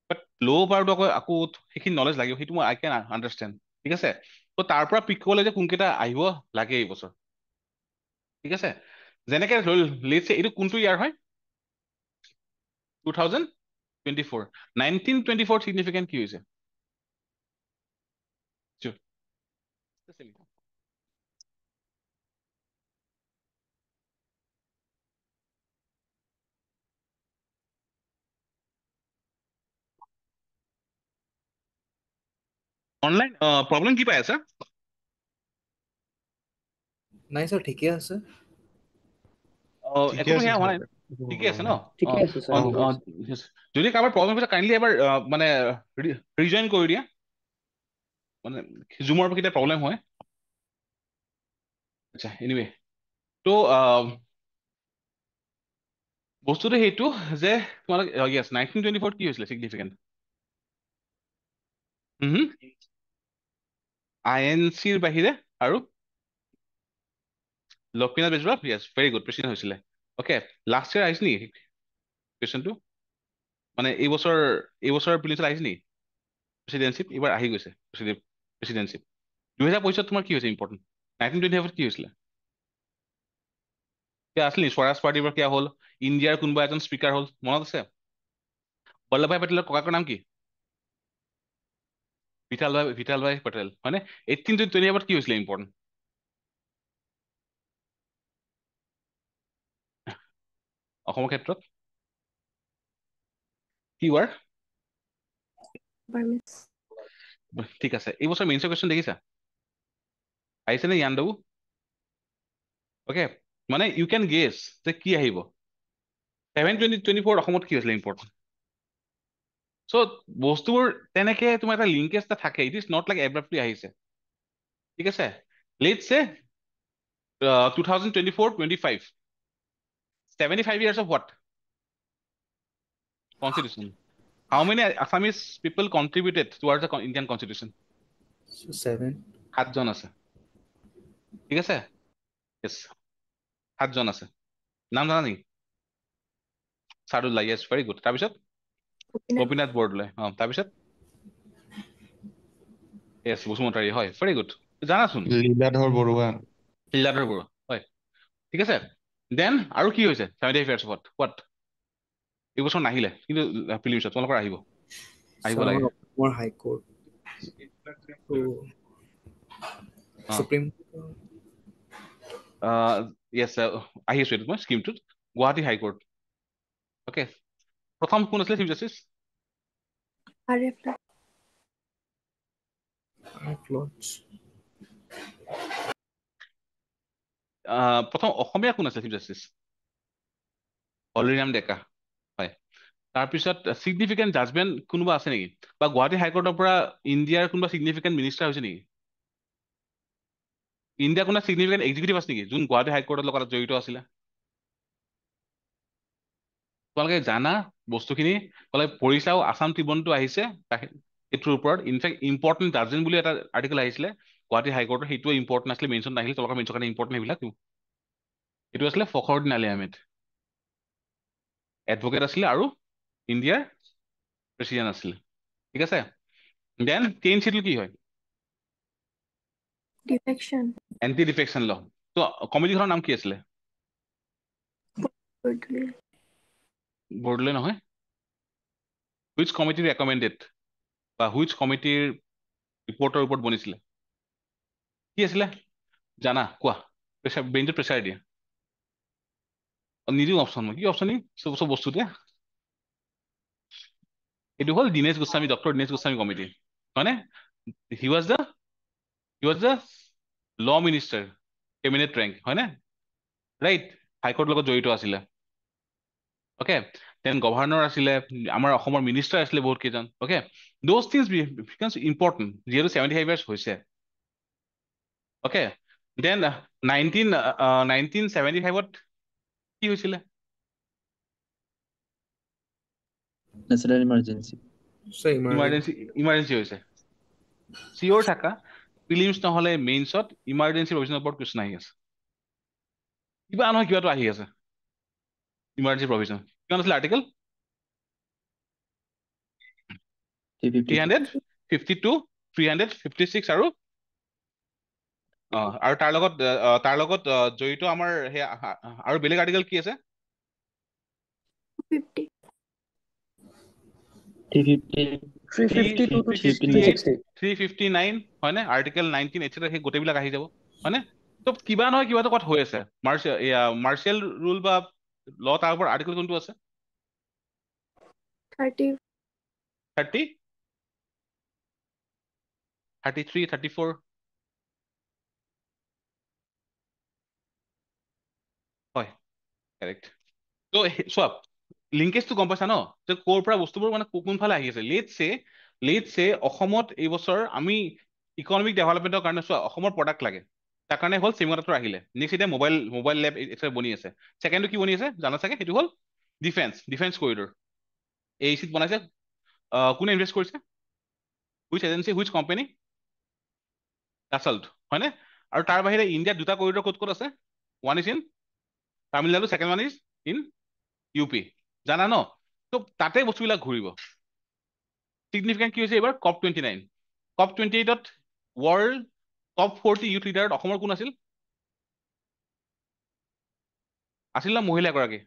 বাট ল' পাৰটো আকৌ সেইখিনি নলেজ লাগিব, সেইটো মই আই কেন আণ্ডাৰষ্টেণ্ড। ঠিক আছে, তো তাৰ পৰা পিক কৰিবলৈ যে কোনকেইটা আহিব লাগে এই বছৰ, ঠিক আছে যেনেকে লেটছ এইটো কোনটো ইয়াৰ হয় 2024 1924 সিগনিফিকেন্ট কি হৈছে Sure. অনলাইন প্ৰব্লেম কি পাই আছা নাই স্যাৰ ঠিকে আছে একো সেয়া হোৱা নাই ঠিকে আছে ন ঠিকে আছে অ, ছাৰ ঠিকে অ, আছে yes. যদি কাৰোবাৰ প্ৰব্লেম হৈছে কাইণ্ডলি এবাৰ মানে ৰিজইন কৰি দিয়া মানে জুমৰ পৰা কেতিয়া প্ৰব্লেম হয় আচ্ছা এনিৱে তো বস্তুটো সেইটো যে তোমালোক য়েছ 1924 কি হৈছিলে চিগনিফিকেণ্ট INCৰ বাহিৰে আৰু লক্ষ্মীনাথ বেজবৰুৱা য়েছ ভেৰি গুড প্ৰেচিডেণ্ট হৈছিলে অ'কে লাষ্ট ইয়াৰ আহিছে নেকি কুৱেশ্যনটো মানে এইবছৰ প্ৰিলিমছত আহিছে নেকি প্ৰেচিডেঞ্চিপ এইবাৰ আহি গৈছে প্ৰেচিডেঞ্চিপ 2025 তোমাৰ কি হৈছে ইম্পৰ্টেণ্ট 1924 কি হৈছিলে কিয় আছিল স্বৰাজ পাৰ্টিৰ পৰা কিয় হ'ল ইণ্ডিয়াৰ কোনোবা এজন স্পীকাৰ হ'ল মনত আছে বল্লভভাই পেটেলৰ ককাকৰ নাম কি ভিঠালভাই পেটেল হয়নে 1824 কি হৈছিলে ইম্পৰ্টেণ্ট অসমৰ ক্ষেত্ৰত কি ৱাৰ ঠিক আছে এই বছৰ মেইনছৰ কুৱেশ্যন দেখিছা আহিছে নে ইয়াণ্ডাবু অ'কে মানে ইউ কেন গেছ যে কি আহিব 7/2024 অসমত কি হৈছিলে ইম্পৰ্টেণ্ট চ' বস্তুবোৰ তেনেকে তোমাৰ এটা লিংকেজ এটা থাকে ইট ইজ নট লাইক এব্ৰাপ্টলি আহিছে ঠিক আছে লেটছ চে 2024-25 75 years of what constitution how many Assamese people contributed towards the Indian constitution 7 7জন আছে ঠিক আছে yes 7জন আছে নাম জানা নেকি চাৰুল্লা yes very good তাৰপিছত গোপীনাথ বৰদলৈ তাৰপিছত yes বসুমতাৰী হয় very good জানাচোন লীলাধৰ বৰুৱা লীলাধৰ বৰুৱা হয় ঠিক আছে দেন আৰু কি হৈছে 75 years of what এইবছৰ নাহিলে কিন্তু প্ৰিলিমছত তোমালোকৰ আহিব স্যাৰ লাগে আমাৰ অসমৰ হাইকোৰ্ট সুপ্ৰিম য়েছ আহি আছো এইটো মই স্কিমটোত গুৱাহাটী হাইকোৰ্ট অ'কে প্ৰথম কোন আছিলে চিফ জাষ্টিচ প্ৰথম অসমীয়া কোন আছিলে চিফ জাষ্টিচ হলিৰাম ডেকা হয় তাৰপিছত চিগনিফিকেণ্ট জাজমেণ্ট কোনোবা আছে নেকি বা গুৱাহাটী হাইকোৰ্টৰ পৰা ইণ্ডিয়াৰ কোনোবা চিগনিফিকেণ্ট মিনিষ্টাৰ হৈছে নেকি ইণ্ডিয়া কোনোবা চিগনিফিকেণ্ট এক্সিকিউটিভ আছে নেকি যোন গুৱাহাটী হাইকোৰ্টৰ লগত জড়িত আছিলে তোমালোকে জানা বস্তুখিনি তোমালোকে পঢ়িছাও আছাম ট্ৰিবিউনটো আহিছে এইটোৰ ওপৰত ইনফেক্ট ইম্পৰ্টেণ্ট জাজমেণ্ট বুলি এটা আৰ্টিকেল আহিছিলে গুৱাহাটী হাইকোৰ্টৰ সেইটোৱে ইম্পৰ্টেণ্ট আছিলে মেনশ্যন নাহিলে তোমালোকৰ মেনশ্যন কাৰণে ইম্পৰ্টেণ্ট সেইবিলাক এইটো আছিলে ফখৰুদ্দিন আলি আহমেদ এডভকেট আছিলে আৰু ইণ্ডিয়াৰ প্ৰেচিডেণ্ট আছিলে ঠিক আছে দেন কেইন চিটল কি হয় এণ্টি ডিফেকশ্যন ল তো কমিটিখনৰ নাম কি আছিলে বৰ্ডলৈ নহয় হুইচ কমিটি ৰেকমেণ্ডেড বা হুইচ কমিটিৰ ৰিপৰ্টৰ ওপৰত বনিছিলে কি আছিলে জানা কোৱা প্ৰেচাৰ ব্ৰেইনটোত প্ৰেচাৰ দিয়া নিদিওঁ অপশ্যন মই কি অপশ্যন দিম চব বস্তুতে এইটো হ'ল দীনেশ গোস্বামী ডক্টৰ দীনেশ গোস্বামী কমিটি হয়নে he was the law minister cabinet rank হয়নে ৰাইট হাইকোৰ্টৰ লগত জড়িত আছিলে অ'কে দেন গভৰ্ণৰ আছিলে আমাৰ অসমৰ মিনিষ্টাৰ আছিলে বহুত কেইজন okay those things becomes important যিহেতু 75 years হৈছে অ'কে দেন 1975 কি হৈছিলে নেশ্যনেল ইমাৰ্জেঞ্চি ইমাৰ্জেঞ্চি হৈছে চিঅ'ৰ থাকা প্ৰিলিমছ নহলে মেইনছত ইমাৰ্জেঞ্চি প্ৰভিজনৰ ওপৰত কুৱেশ্যন আহি আছে কিবা নহয় কিবাটো আহি আছে ইমাৰ্জেঞ্চি প্ৰভিজন কিমান আছিলে আৰ্টিকেল 352 356 আৰু আৰু তাৰ লগত জড়িত আমাৰ সেই আৰু বেলেগ আৰ্টিকেল কি আছে? 50. 350, 352 to 358 360. 359 হয়নে? Article 19 etc. সেই গোটেইবিলাক আহি যাব হয়নে? তো কিবা নহয় কিবাটো ক'ত হৈ আছে। মাৰ্চিয়েল ৰুল বা ল তাৰ ওপৰত আৰ্টিকেল কোনটো আছে? 30. 30, 33, 34? হয়, কাৰেক্ট। তো চোৱা, লিংকেজটো গম পাইছা ন, যে ক'ৰ পৰা বস্তুবোৰ মানে কোনফালে আহি আছে। লেটছে অসমত এইবছৰ আমি ইকনমিক ডেভেলপমেণ্টৰ কাৰণে চোৱা অসমৰ প্ৰডাক্ট লাগে, তাৰ কাৰণে হ'ল ছেমিকণ্ডাক্টৰ আহিলে। নেক্সট এতিয়া মোবাইল লেব etc. বনি আছে। ছেকেণ্ডটো কি বনি আছে জানা চাগে, সেইটো হ'ল ডিফেন্স কৰিডৰ। AEC বনাইছে, কোনে ইনভেষ্ট কৰিছে? Which agency, which company? Dassault হয়নে? আৰু তাৰ বাহিৰে ইণ্ডিয়াত দুটা কৰিডৰ ক'ত ক'ত আছে? One is in Tamil Nadu, second one is in UP, জানা ন? তো তাতে বস্তুবিলাক ঘূৰিব। চিগনিফিকেণ্ট কি হৈছে এইবাৰ? COP29, COP28ত ৱৰ্ল্ড টপ 40 ইউথ লিডাৰত অসমৰ কোন আছিল? আছিল না মহিলা এগৰাকী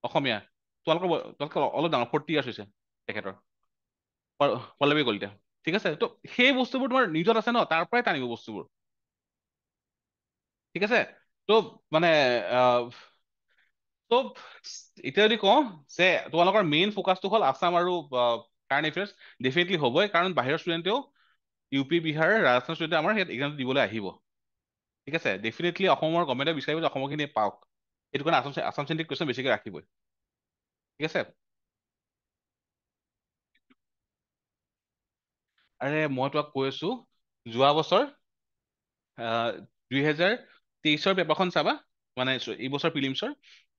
অসমীয়া? তোমালোকৰ অলপ ডাঙৰ, 40 ইয়াৰ্ছ হৈছে তেখেতৰ, পল্লৱী কলিতা। ঠিক আছে, তো সেই বস্তুবোৰ তোমাৰ নিউজত আছে ন, তাৰ পৰাই টানিব বস্তুবোৰ। ঠিক আছে, তো মানে তো এতিয়া যদি কওঁ যে তোমালোকৰ মেইন ফ'কাছটো হ'ল আছাম আৰু কাৰেণ্ট এফেয়াৰ্ছ, ডেফিনেটলি হ'বই, কাৰণ বাহিৰৰ ষ্টুডেণ্টেও UP, বিহাৰ, ৰাজস্থান ষ্টুডেণ্টে আমাৰ ইয়াত এক্সাম দিবলৈ আহিব। ঠিক আছে, ডেফিনেটলি অসমৰ গভৰ্ণমেণ্টে বিচাৰিব যে অসমৰখিনি পাওক, সেইটো কাৰণে আছাম চেণ্ট্ৰিক কুৱেশ্যন বেছিকৈ ৰাখিবই। ঠিক আছে, আৰে মই তোমাক কৈ আছো, যোৱা বছৰ 2023ৰ পেপাৰখন চাবা, মানে এই বছৰ প্ৰিলিমছৰ,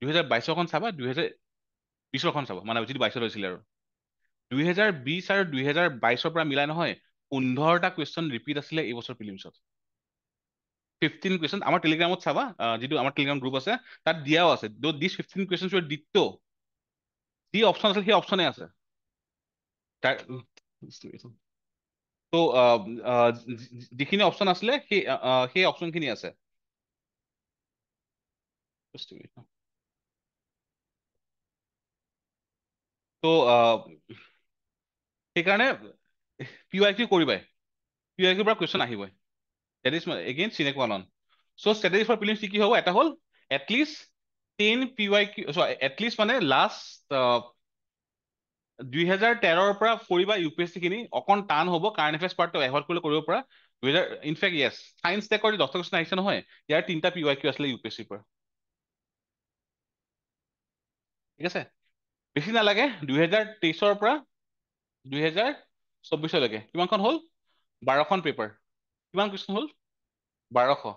2022খন চাবা, 2020খন চাবা, মানে যিটো 22ত হৈছিলে। আৰু 2020 আৰু 2022ৰ পৰা মিলাই নহয় 15টা কুৱেশ্যন ৰিপিট আছিলে এই বছৰ প্ৰিলিমছত। 15 কুৱেশ্যন আমাৰ টেলিগ্ৰামত চাবা, যিটো আমাৰ টেলিগ্ৰাম গ্ৰুপ আছে তাত দিয়াও আছে। দিছ 15 কুৱেশ্যনছ ৱৰ ডিট্টো, যি অপশ্যন আছে সেই অপশ্যনে আছে তাৰ। তো যিখিনি অপশ্যন আছিলে সেই অপশ্যনখিনি আছে। Just a minute. তো সেইকাৰণে PYQ কৰিবাই, PYQ পৰা কুৱেশ্যন আহিবই। That is again sine qua non. So strategy for prelims কি হ'ব? এটা হ'ল এটলিষ্ট 10 PYQ, এটলিষ্ট মানে লাষ্ট 2013ৰ পৰা কৰিবা UPSC খিনি, অকণ টান হ'ব, কাৰেণ্ট এফেয়াৰ্ছ পাৰ্টটো এভইড কৰিলে কৰিব পৰা। ইনফেক্ট য়েছ, চায়েন্স টেকৰ 10টা কুৱেশ্যন আহিছে নহয়, ইয়াৰ 3টা PYQ আছিলে UPSCৰ পৰা। ঠিক আছে, বেছি নালাগে, 2023ৰ পৰা 2024লৈকে কিমানখন হ'ল? 12খন পেপাৰ। কিমান কুৱেশ্যন হ'ল? 1200,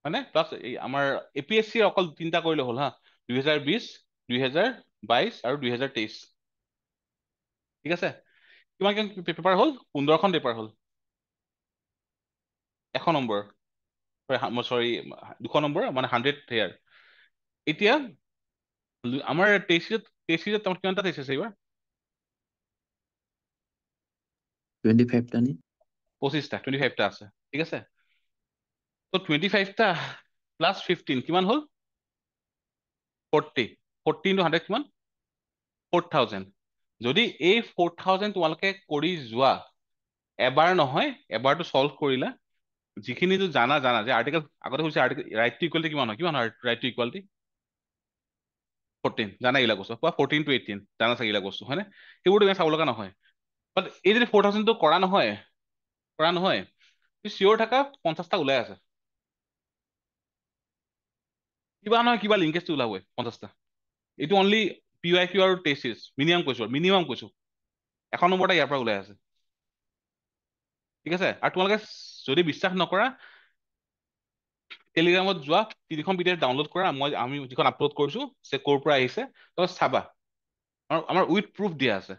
মানে প্লাছ আমাৰ APSCৰ অকল 3টা কৰিলে হ'ল হা, 2020, 2022 আৰু 2023। ঠিক আছে, কিমান পেপাৰ হ'ল? 15খন পেপাৰ হ'ল, 100 নম্বৰ, চৰি 200 নম্বৰ, মানে 100 হেয়াৰ। এতিয়া আমাৰ টেষ্ট তোমাৰ কিমানটা টেষ্ট আছে এইবাৰ? 25টা নি? 25টা আছে। ঠিক আছে, তো 25টা প্লাছ 15 কিমান হ'ল? 40 into 100 কিমান? 4000। যদি এই 4000 তোমালোকে কৰি যোৱা, এবাৰ নহয়, এবাৰটো চল্ভ কৰিলা, যিখিনি জানা যে আৰ্টিকেল আগতে হৈছে, আৰ্টিকেল ৰাইট টু ইকুৱেলিটি কিমান হয় ৰাইট টু ইকুৱেলিটি? 14, জানা এইবিলাক বস্তু, 14 to 18 জানা চাগে এইবিলাক বস্তু হয়নে? সেইবোৰ তুমি চাব লগা নহয়। বাট এই যদি 4000টো কৰা নহয়, চিয়ৰ থাকা 50টা ওলাই আছে, কিবা নহয় কিবা লিংকেজটো ওলাবই 50টা। এইটো অনলি PYQ আৰু টেষ্ট চিৰিজ, মিনিমাম কৈছো 100 নম্বৰ এটা ইয়াৰ পৰা ওলাই আছে। ঠিক আছে, আৰু তোমালোকে যদি বিশ্বাস নকৰা, টেলিগ্ৰামত যোৱা, 3খন PDF ডাউনলোড কৰা, আমি যিখন আপলোড কৰিছো যে ক'ৰ পৰা আহিছে, তই চাবা, আমাৰ উইথ প্ৰুফ দিয়া আছে,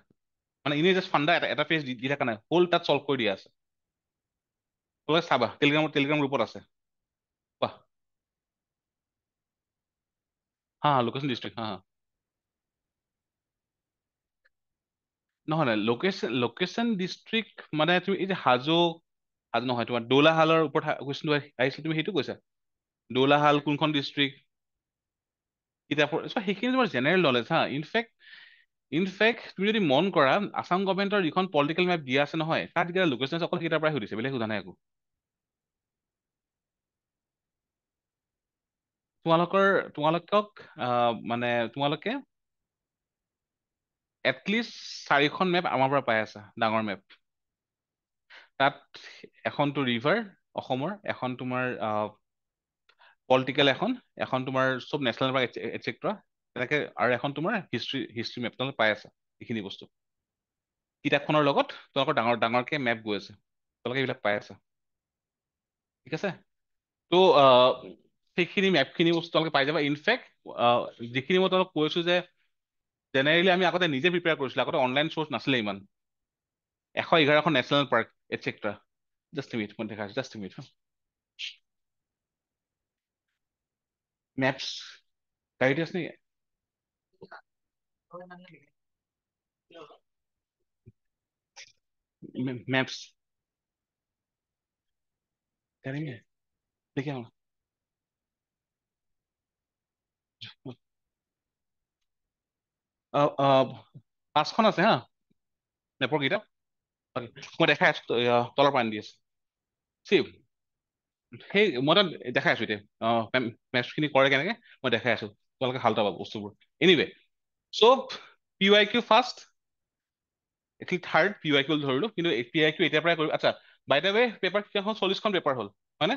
মানে এনেই জাষ্ট ফাণ্ডা এটা পেজ দি থকা নাই, হোল তাত চল্ভ কৰি দিয়া আছে। তোমালোকে চাবা, টেলিগ্ৰাম গ্ৰুপত আছে। কোৱা। হা লোকেশ্যন ডিষ্ট্ৰিক্ট, হা নহয় লোকেশ্যন ডিষ্ট্ৰিক্ট মানে তুমি এই যে হাজো আজি নহয় তোমাৰ দৌলাহালৰ ওপৰত কুৱেশ্যনটো আহিছিল, তুমি সেইটো কৈছা। দৌলাহাল কোনখন ডিষ্ট্ৰিক্ট, কিতাপৰ সেইখিনি তোমাৰ জেনেৰেল নলেজ হা। ইনফেক্ট তুমি যদি মন কৰা আছাম গভৰ্ণমেণ্টৰ যিখন পলিটিকেল মেপ দিয়া আছে নহয়, তাত এতিয়া লোকেশ্যন অকল সেইকেইটাৰ পৰাই সুধিছে, বেলেগ সোধা নাই একো। তোমালোকক মানে তোমালোকে এটলিষ্ট 4খন মেপ আমাৰ পৰা পাই আছা, ডাঙৰ মেপ। তাত এখনটো ৰিভাৰ অসমৰ, এখন তোমাৰ পলিটিকেল, এখন তোমাৰ চব নেশ্যনেল পাৰ্ক এটচেট্ৰা তেনেকে, আৰু এখন তোমাৰ হিষ্ট্ৰী মেপ তোমালোকে পাই আছা। এইখিনি বস্তু কিতাপখনৰ লগত তোমালোকৰ ডাঙৰ ডাঙৰকে মেপ গৈ আছে, তোমালোকে এইবিলাক পাই আছা। ঠিক আছে, তো সেইখিনি মেপখিনি বস্তু তোমালোকে পাই যাবা। ইনফেক্ট যিখিনি মই তোমালোক কৈছো যে জেনেৰেলি আমি আগতে নিজে প্ৰিপেয়াৰ কৰিছিলো, আগতে অনলাইন চ'ৰ্চ নাছিলে ইমান। 111খন national park etcetera. Just minute, মই দেখাইছো, জাষ্ট মিনিট। মেপছ গাড়ীতে আছে নেকি? मैप्स करेंगे, देखिए हम 5খন আছে হা মেপৰ কিতাপ। মই দেখাই আছো, তলৰ পৰা আনি দি আছো। চিপ সেই মই তাত দেখাই আছো এতিয়া মেপছ খিনি কৰে কেনেকে, মই দেখাই আছো, তোমালোকে ভাল পাবা বস্তুবোৰ। এনিৱে চ' PYQ ফাৰ্ষ্ট, এতিয়া থাৰ্ড PYQ ধৰিলো, কিন্তু PYQ এতিয়াৰ পৰাই কৰিম। আচ্ছা, বাই দ্য ৱে পেপাৰ কেইখন 40খন পেপাৰ হ'ল হয়নে?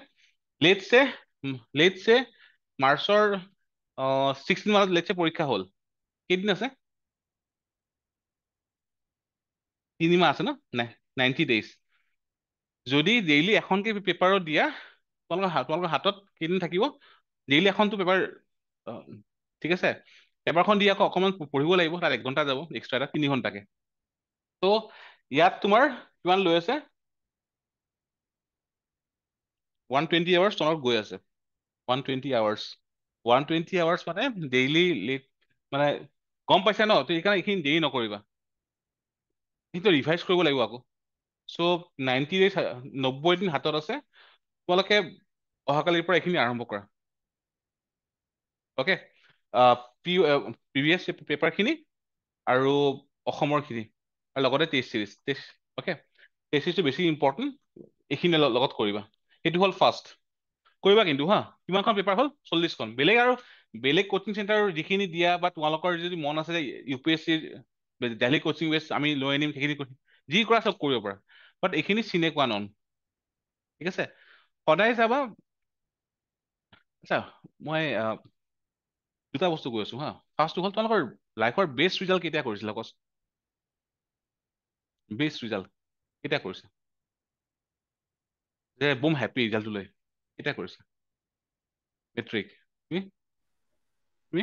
লেটছে মাৰ্চৰ 16 মানত লেটছে পৰীক্ষা হ'ল। কেইদিন আছে? 3 মাহ আছে ন, 90 days। যদি ডেইলি এখনকে পেপাৰত দিয়া, তোমালোকৰ হাতত কেইদিন থাকিব? ডেইলি এখনটো পেপাৰ, ঠিক আছে, পেপাৰখন দি আকৌ অকণমান পঢ়িব লাগিব, তাত 1 ঘণ্টা যাব এক্সট্ৰা, এটা 3 ঘণ্টাকে। তো ইয়াত তোমাৰ কিমান লৈ আছে? 120 আৱাৰ্ছ তোমালোক গৈ আছে, 120 আৱাৰ্ছ। 120 আৱাৰ্ছ মানে ডেইলি মানে গম পাইছা ন, তো সেইকাৰণে এইখিনি দেৰি নকৰিবা, কিন্তু ৰিভাইজ কৰিব লাগিব আকৌ। চ' 90 days, 90 দিন হাতত আছে, তোমালোকে অহাকালিৰ পৰা এইখিনি আৰম্ভ কৰা। অ'কে, প্ৰিভিয়াছ পেপাৰখিনি আৰু অসমৰখিনি, আৰু লগতে টেষ্ট চিৰিজ। অ'কে, টেষ্ট চিৰিজটো বেছি ইম্পৰ্টেণ্ট, এইখিনি লগত কৰিবা। সেইটো হ'ল ফাৰ্ষ্ট কৰিবা কিন্তু হা। কিমানখন পেপাৰ হ'ল? 40খন। বেলেগ কচিং চেণ্টাৰৰ যিখিনি দিয়া, বা তোমালোকৰ যদি মন আছে যে UPSC দিল্লী কচিং বেছ আমি লৈ আনিম, সেইখিনি যি কৰা চব কৰিব পাৰা, বাট এইখিনি চিনে qua নন। ঠিক আছে, সদায় চাবা। আচ্ছা, মই দুটা বস্তু কৈ আছো হা। ফাৰ্ষ্টটো হ'ল তোমালোকৰ লাইফৰ বেষ্ট ৰিজাল্ট কেতিয়া কৰিছিলা? কচ বেষ্ট ৰিজাল্ট কেতিয়া কৰিছা? যে বুম হেপী ৰিজাল্টটো লৈ কেতিয়া কৰিছা? মেট্ৰিক। তুমি তুমি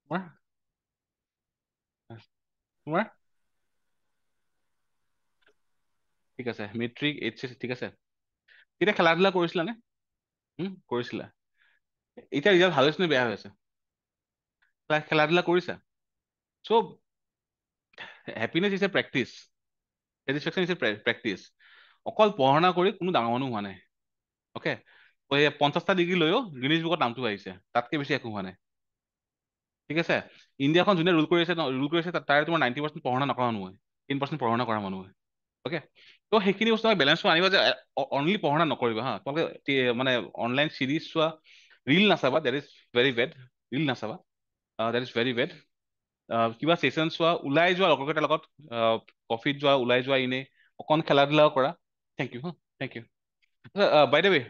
তোমাৰ তোমাৰ ঠিক আছে, মেট্ৰিক, HSC, ঠিক আছে। তেতিয়া খেলা ধূলা কৰিছিলানে? কৰিছিলা। এতিয়া ৰিজাল্ট ভাল হৈছে নে বেয়া হৈছে? খেলা ধূলা কৰিছা? So' happiness is a practice, satisfaction is a practice. অকল পঢ়া শুনা কৰি কোনো ডাঙৰ মানুহ হোৱা নাই। অ'কে, 50টা ডিগ্ৰী লৈও গিনিজ বুকত নামটো আহিছে, তাতকে বেছি একো হোৱা নাই। ঠিক আছে, ইণ্ডিয়াখন যোনে ৰুল কৰি আছে তাৰে তোমাৰ 90% পঢ়া শুনা নকৰা মানুহ হয়, 10% পঢ়া শুনা কৰা মানুহ হয়। অ'কে, তো সেইখিনি বস্তু বেলেঞ্চটো আনিবা, যে অনলি পঢ়া শুনা নকৰিবা হা। তোমালোকে মানে অনলাইন চিৰিজ চোৱা, ৰিল নাচাবা, that is very bad. Reel নাচাবা, দেট ইজ ভেৰি বেড। কিবা ছেশ্যন চোৱা, ওলাই যোৱা লগৰকেইটাৰ লগত, কফিত যোৱা, ওলাই যোৱা, এনেই অকণ খেলা ধূলাও কৰা। থেংক ইউ হা, thank you. By the way,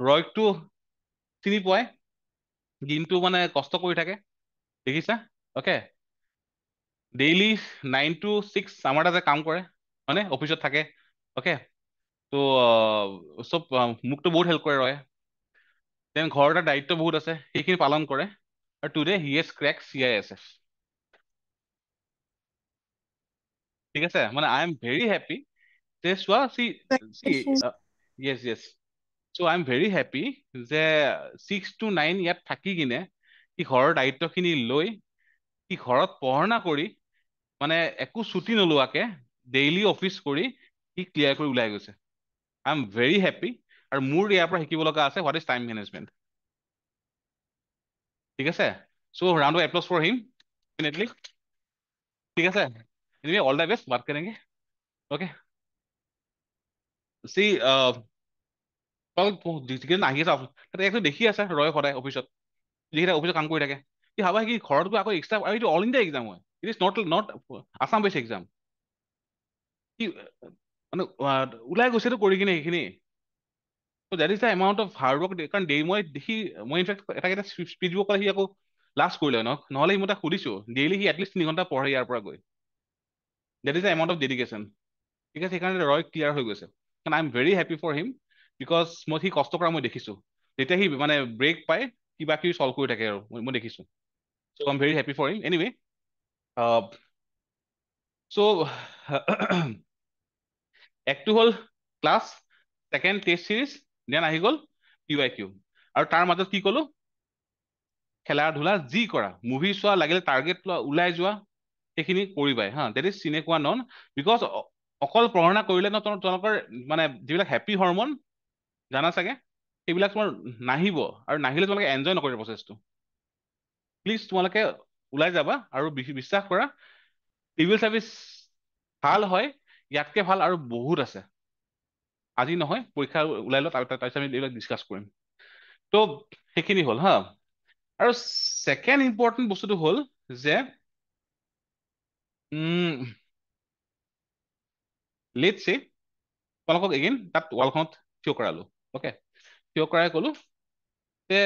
ৰয়কটো চিনি পোৱাই, দিনটো মানে কষ্ট কৰি থাকে, দেখিছা? অ'কে, ডেইলি 9 to 6 আমাৰ তাতে কাম কৰে হয়নে, অফিচত থাকে। অ'কে, তো চব মোকতো বহুত হেল্প কৰে ৰয়। দেন ঘৰৰ এটা দায়িত্ব বহুত আছে, সেইখিনি পালন কৰে। আৰু today he has crack CISF। ঠিক আছে, মানে আই এম ভেৰি হেপী যে চোৱা, য়েছ য়েছ, চ' আই এম ভেৰি হেপী যে 6 to 9 ইয়াত থাকি কিনে সি ঘৰৰ দায়িত্বখিনি লৈ, সি ঘৰত পঢ়া শুনা কৰি মানে একো ছুটি নোলোৱাকে ডেইলি অফিচ কৰি সি ক্লিয়াৰ কৰি ওলাই গৈছে। আই এম ভেৰি হেপী। আৰু মোৰ ইয়াৰ পৰা শিকিব লগা আছে হোৱাট ইজ টাইম মেনেজমেণ্ট। ঠিক আছে, so' round of applause for him definitely. ঠিক আছে, এনিৱে অল দ্য বেষ্ট, বাত কৰেংগে। অ'কে, চি যিকেইদিন আহি আছে তাতে একদম দেখি আছে ৰয় সদায় অফিচত, যিকেইটা অফিচত কাম কৰি থাকে। সি ভাবা কি ঘৰত গৈ আকৌ এক্সট্ৰা, আৰু এইটো অল ইণ্ডিয়া এক্সাম হয়, ইট ইজ নট আছাম বেছ এক্সাম। সি মানে ওলাই গৈছেতো কৰি কিনে সেইখিনি। So that is the amount of hard work কাৰণ মই ইনফেক্ট এটা স্পীচ দিব ক'লে সি আকৌ লাষ্ট কৰিলে নহ'লে সি মই তাক সুধিছো ডেইলি সি এটলিষ্ট 3 ঘণ্টা পঢ়ে ইয়াৰ পৰা গৈ। That is the amount of dedication. ঠিক আছে, সেইকাৰণে ৰয় ক্লিয়াৰ হৈ গৈছে। কাৰণ I am very happy for him because সি কষ্ট কৰা মই দেখিছো। যেতিয়া সি মানে ব্ৰেক পাই কিবা কিবি চল্ভ কৰি থাকে আৰু মই দেখিছো। So' I am very happy for him. Anyway so' একটো হ'ল class, second test series, then আহি গ'ল PYQ। আৰু তাৰ মাজত কি ক'লো, খেলা ধূলা যি কৰা, মুভি চোৱা, লাগিলে টাৰ্গেট লোৱা, ওলাই যোৱা, সেইখিনি কৰিবাই হা। That is cine qua non. Because অকল পঢ়া কৰিলে ন তোমালোকৰ মানে যিবিলাক হেপী হৰমন জানা চাগে সেইবিলাক তোমাৰ নাহিব, আৰু নাহিলে তোমালোকে এনজয় নকৰিবা প্ৰচেছটো। প্লিজ তোমালোকে ওলাই যাবা আৰু বিশ্বাস কৰা চিভিল চাৰ্ভিচ ভাল হয়, ইয়াতকে ভাল আৰু বহুত আছে। আজি নহয়, পৰীক্ষা ওলাই লওক, তাৰপিছত আমি এইবিলাক ডিছকাছ কৰিম। তো সেইখিনি হ'ল হা। আৰু ছেকেণ্ড ইম্পৰ্টেণ্ট বস্তুটো হ'ল যে লেটছ চে তোমালোকক এগেইন তাত ৱালখনত থিয় কৰালো। অ'কে, থিয় কৰাই ক'লো যে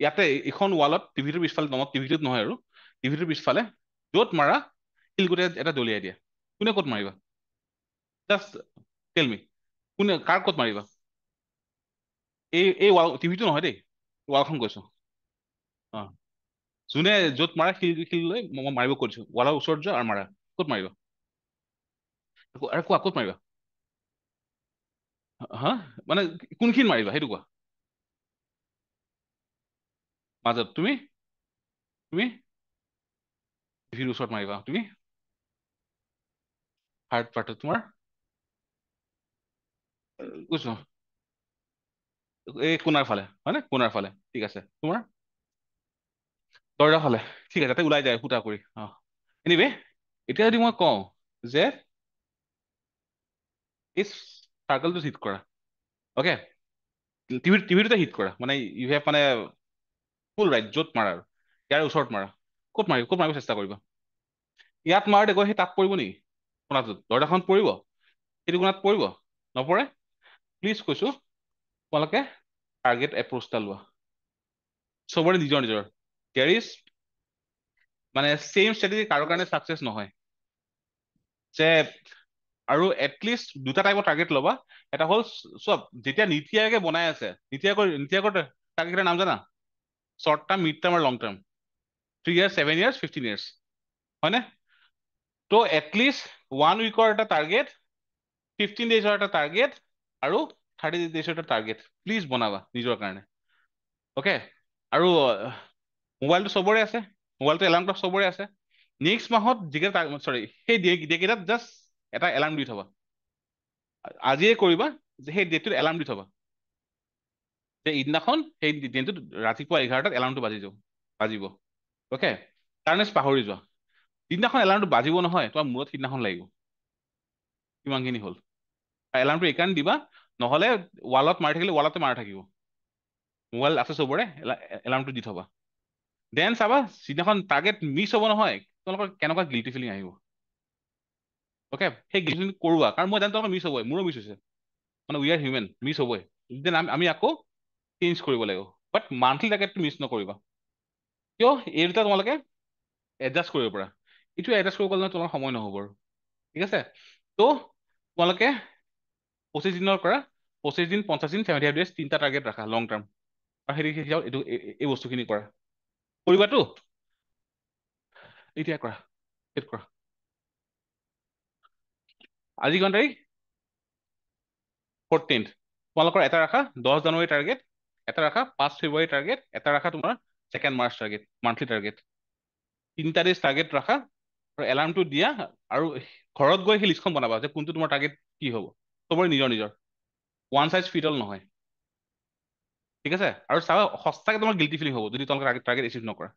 ইয়াতে এইখন ৱালত টিভিটোৰ পিছফালে, টিভিটোত নহয় আৰু টিভিটোৰ পিছফালে য'ত মাৰা শিলগুটি এটা দলিয়াই দিয়া। কোনে ক'ত মাৰিবা? জাষ্ট টেল মি, কোনে কাৰ ক'ত মাৰিবা? এই ৱাল, টিভিটো নহয় দেই, ৱালখন কৈছো। যোনে য'ত মাৰা শিল লৈ মই মাৰিব কৈছো, ৱালৰ ওচৰত যোৱা আৰু মাৰা। ক'ত মাৰিবা? আৰু কোৱা ক'ত মাৰিবা? হা, মানে কোনখিনি মাৰিবা সেইটো কোৱা। মাজত। তুমি টিভিৰ ওচৰত মাৰিবা। তুমি হাৰ্ড পাৰ্টত তোমাৰ কৈছো এই কোণাৰ ফালে, হয় নে? কোণাৰ ফালে। ঠিক আছে, তোমাৰ দৰ্জা ফালে। ঠিক আছে, তাতে ওলাই যায় ফুটা কৰি। এনিৱে এতিয়া যদি মই কওঁ যে এই চাৰ্কলটো হিট কৰা, অ'কে, টিভিটোতে হিট কৰা, মানে ইউ হেভ মানে ফুল ৰাইট য'ত মাৰা আৰু ইয়াৰ ওচৰত মাৰা। ক'ত মাৰিব চেষ্টা কৰিবা? ইয়াত মাৰোতে গৈ সেই তাত পৰিব নেকি? কোণাটোত দৰ্জাখন পৰিব, সেইটো কোণাত পৰিব নপৰে? প্লিজ কৈছো তোমালোকে টাৰ্গেট এপ্ৰ'চটা লোৱা। চবৰে নিজৰ নিজৰ। দেয়াৰ ইজ মানে চেম ষ্ট্ৰেটেজি কাৰো কাৰণে ছাকচেছ নহয়। যে আৰু এটলিষ্ট দুটা টাইপৰ টাৰ্গেট ল'বা। এটা হ'ল চব যেতিয়া নীতি আয়োগে বনাই আছে, নীতি আয়োগৰ টাৰ্গেটৰ নাম জানা? শ্বৰ্ট টাৰ্ম, মিড টাৰ্ম আৰু লং টাৰ্ম। 3 years, 7 years, 15 years, হয়নে? তো এটলিষ্ট 1 উইকৰ এটা টাৰ্গেট, 15 ডেইজৰ এটা টাৰ্গেট আৰু 30 ডেইজৰ এটা টাৰ্গেট প্লিজ বনাবা নিজৰ কাৰণে। অ'কে, আৰু মোবাইলটো চবৰে আছে, মোবাইলটো এলাৰ্ম ক্লক চবৰে আছে। নেক্সট মাহত যিকেইটা সেই ডেকেইটাত জাষ্ট এটা এলাৰ্ম দি থবা। আজিয়ে কৰিবা যে সেই ডেটটোত এলাৰ্ম দি থবা যে ইদিনাখন সেই দিনটোত ৰাতিপুৱা 11টাত এলাৰ্মটো বাজিব। অ'কে, তাৰ নেক্সট পাহৰি যোৱা। যিদিনাখন এলাৰ্মটো বাজিব নহয়, তোমাৰ মূৰত সিদিনাখন লাগিব। কিমানখিনি হ'ল? এলাৰ্মটো এইকাৰণে দিবা, নহ'লে ৱালত মাৰি থাকিলে ৱালতে মাৰা থাকিব। মোবাইল আছে চবৰে, এলাৰ্মটো দি থবা। দেন চাবা যিদিনাখন টাৰ্গেট মিছ হ'ব নহয়, তোমালোকৰ কেনেকুৱা গিল্টি ফিলিং আহিব। অ'কে, সেই গিল্টি ফিলিং কৰোৱা, কাৰণ মই জানো তোমালোকৰ মিছ হ'বই, মোৰো মিছ হৈছে। মানে উই আৰ হিউমেন, মিছ হ'বই। দেন আমি আকৌ চেঞ্জ কৰিব লাগিব। বাট মান্থলি টাৰ্গেটটো মিছ নকৰিবা। কিয়? এই দুটা তোমালোকে এডজাষ্ট কৰিব পাৰা। এইটো এডজাষ্ট কৰিব গ'লে তোমাৰ সময় নহ'ব আৰু। ঠিক আছে, তো তোমালোকে 25 দিনৰ কৰা, 25 দিন, 50 দিন, 75 days, 3টা টাৰ্গেট ৰাখা লং টাৰ্ম। আৰু সেইটো এই বস্তুখিনি কৰা। কৰিবাতো? এতিয়া কৰা, চেট কৰা। আজি কিমান তাৰিখ? 14th। তোমালোকৰ এটা ৰাখা 10 জানুৱাৰী টাৰ্গেট, এটা ৰাখা 5 ফেব্ৰুৱাৰী টাৰ্গেট, এটা ৰাখা তোমাৰ 2 মাৰ্চ টাৰ্গেট, মান্থলি টাৰ্গেট। 3টা ডেজ টাৰ্গেট ৰাখা আৰু এলাৰ্মটো দিয়া আৰু ঘৰত গৈ সেই লিষ্টখন বনাবা যে কোনটো তোমাৰ টাৰ্গেট কি হ'ব চবৰে নিজৰ নিজৰ ওৱান চাইজ ফিট অল নহয় ঠিক আছে আৰু চাবা সঁচাকে তোমাৰ গিল্টি ফিলিং হ'ব যদি তোমালোকে টাৰ্গেট এচিভ নকৰা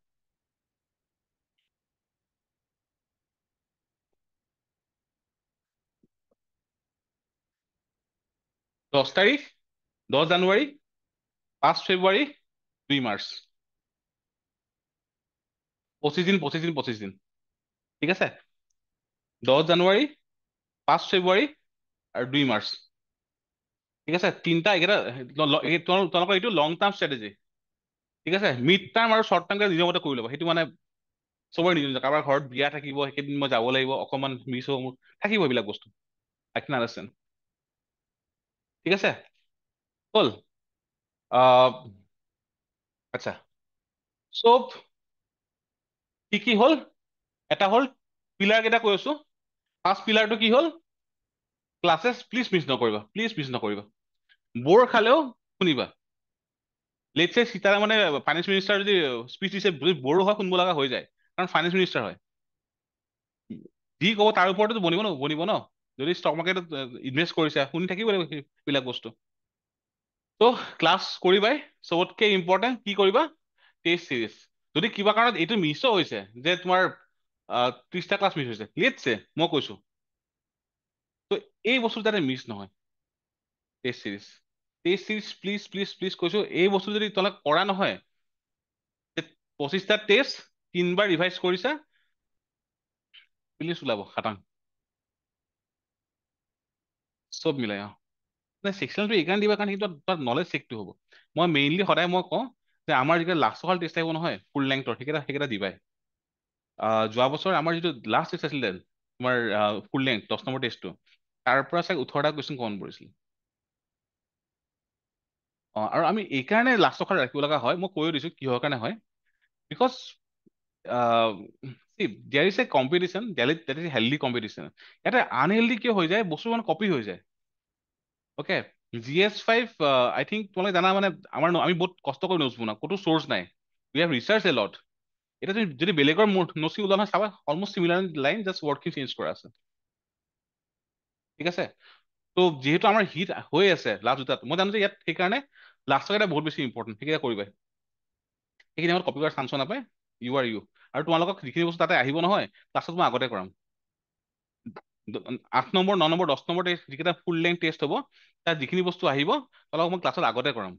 10 তাৰিখ 10 জানুৱাৰী 5 ফেব্ৰুৱাৰী 2 মাৰ্চ 25 দিন ঠিক আছে 10 জানুৱাৰী 5 ফেব্ৰুৱাৰী আৰু 2 মাৰ্চ ঠিক আছে তিনিটা এইকেইটা তোমালোকৰ এইটো লং টাৰ্ম ষ্ট্ৰেটেজি ঠিক আছে মিড টাৰ্ম আৰু শ্বৰ্ট টাৰ্ম নিজৰ মতে কৰি ল'ব সেইটো মানে চবৰে নিজৰ নিজৰ কাৰোবাৰ ঘৰত বিয়া থাকিব সেইকেইদিন মই যাব লাগিব অকণমান মিছ হ'ব মোৰ থাকিব এইবিলাক বস্তু আই কেন আণ্ডাৰষ্টেণ্ড ঠিক আছে হ'ল আচ্ছা চব কি কি হ'ল এটা হ'ল পিলাৰ কেইটা কৈ আছো ফাৰ্ষ্ট পিলাৰটো কি হ'ল ক্লাছেছ প্লিজ মিছ নকৰিবা বৰ খালেও শুনিবা লেটছ চে সীতাৰাম মানে ফাইনেন্স মিনিষ্টাৰ যদি স্পীচ দিছে যদি বড়ো হয় শুনিব লগা হৈ যায় কাৰণ ফাইনেন্স মিনিষ্টাৰ হয় যি ক'ব তাৰ ওপৰতো বনিব ন যদি ষ্টক মাৰ্কেটত ইনভেষ্ট কৰিছে শুনি থাকিব লাগিব সেইবিলাক বস্তু ত' ক্লাছ কৰিবাই চবতকে ইম্পৰ্টেণ্ট কি কৰিবা টেষ্ট চিৰিজ যদি কিবা কাৰণত এইটো মিছো হৈছে যে তোমাৰ 30টা ক্লাছ মিছ হৈছে লেটছ চে মই কৈছো ত' এই বস্তু যাতে মিছ নহয় টেষ্ট চিৰিজ প্লিজ কৈছো এই বস্তু যদি তোমালোকে কৰা নহয় 25টা টেষ্ট 3 বাৰ ৰিভাইজ কৰিছা প্লিজ ওলাব খাটাং চব মিলাই চেকচনটো এইকাৰণে দিবা কাৰণ সেইটো তাত নলেজ চেকটো হ'ব মই মেইনলি সদায় মই কওঁ যে আমাৰ যেতিয়া লাষ্টৰ টেষ্ট আহিব নহয় ফুল লেংথৰ সেইকেইটা দিবাই যোৱা বছৰ আমাৰ যিটো লাষ্ট টেষ্ট আছিলে তোমাৰ ফুল লেংথ 10 নম্বৰ টেষ্টটো তাৰ পৰা চাগে 18টা কুৱেশ্যন কমন পৰিছিল আৰু আমি এইকাৰণে লাষ্টৰ কাৰণে ৰাখিব লগা হয় মই কৈও দিছো কিহৰ কাৰণে হয় because there is a competition that is healthy competition ইয়াতে আনহেল্ডি কিয় হৈ যায় বস্তু মানে কপি হৈ যায় অ'কে GS5 আই থিংক তোমালোকে জানা মানে আমি বহুত কষ্ট কৰি নোটছ বনাওঁ ক'তো চ'ৰ্চ নাই we have research a lot এতিয়া যদি বেলেগৰ নোটছ ওলোৱা নহয় চাবা অলমষ্ট চিমিলাৰ লাইন জাষ্ট ৱৰ্ডখিনি চেঞ্জ কৰা আছে ঠিক আছে ত' যিহেতু আমাৰ হিট হৈ আছে লাষ্ট দুটাত মই জানো যে ইয়াত সেইকাৰণে লাষ্টৰ এটা বহুত বেছি ইম্পৰ্টেণ্ট সেইকেইটা কৰিবা সেইখিনি সময়ত কপি কৰাৰ চান্স নাপায় ইউ আৰু তোমালোকক যিখিনি বস্তু তাতে আহিব নহয় ক্লাছত মই আগতে কৰাম 8 নম্বৰ 9 নম্বৰ 10 নম্বৰ যিকেইটা ফুল লেংথ টেষ্ট হ'ব তাত যিখিনি বস্তু আহিব তোমালোকক মই ক্লাছত আগতে কৰাম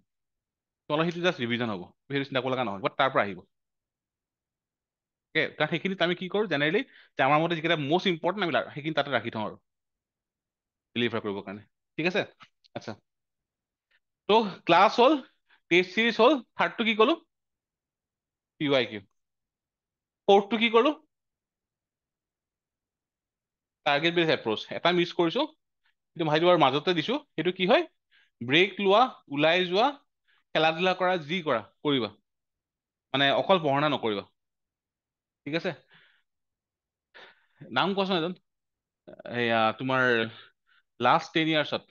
তোমালোক সেইটো জাষ্ট ৰিভিজন হ'ব সেইটো চিন্তা কৰিব লগা নহয় বাট তাৰ পৰা আহিব কাৰণ সেইখিনিত আমি কি কৰোঁ জেনেৰেলি যে আমাৰ মতে যিকেইটা মষ্ট ইম্পৰ্টেণ্ট আমি সেইখিনি তাতে ৰাখি থওঁ আৰু ডেলিভাৰ কৰিবৰ কাৰণে ঠিক আছে আচ্ছা ত' ক্লাছ হ'ল টেষ্ট চিৰিজ হ'ল থাৰ্ডটো কি ক'লো PYQ ফ'ৰ্থটো কি ক'লো টাৰ্গেট বেছ এপ্ৰ'চ এটা মিছ কৰিছো কিন্তু ভাইটো আৰু মাজতে দিছো সেইটো কি হয় ব্ৰেক লোৱা ওলাই যোৱা খেলা ধূলা কৰা যি কৰা কৰিবা মানে অকল পঢ়া নকৰিবা ঠিক আছে নাম কোৱাচোন এজন এয়া তোমাৰ লাষ্ট 10 ইয়াৰ্ছত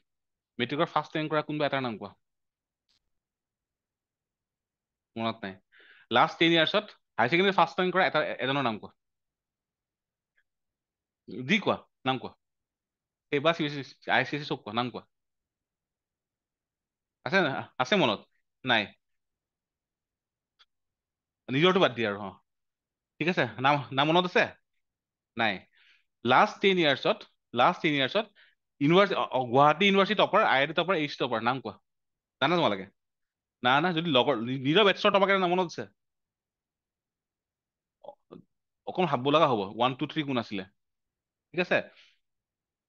মেট্ৰিকৰ ফাৰ্ষ্ট ৰেংক কৰা কোনোবা এটাৰ নাম কোৱা মনত নাই লাষ্ট 10 ইয়াৰ্ছত হায়াৰ ছেকেণ্ডেৰী ফাৰ্ষ্ট ৰেংক কৰা এজনৰ নাম কোৱা যি কোৱা নাম কোৱা এইবাৰ ICSE চব কোৱা নাম কোৱা আছে মনত নাই নিজৰটো বাদ দিয়া আৰু ঠিক আছে নাম মনত আছে নাই লাষ্ট 10 ইয়াৰ্ছত Guwahati university topper IIT topper H topper নাম কোৱা জানা তোমালোকে না যদি লগৰ নিজৰ বেটছৰ টপাৰ নাম মনত আছে অকণমান ভাবিব লগা হ'ব 1 2 3 কোন আছিলে ঠিক আছে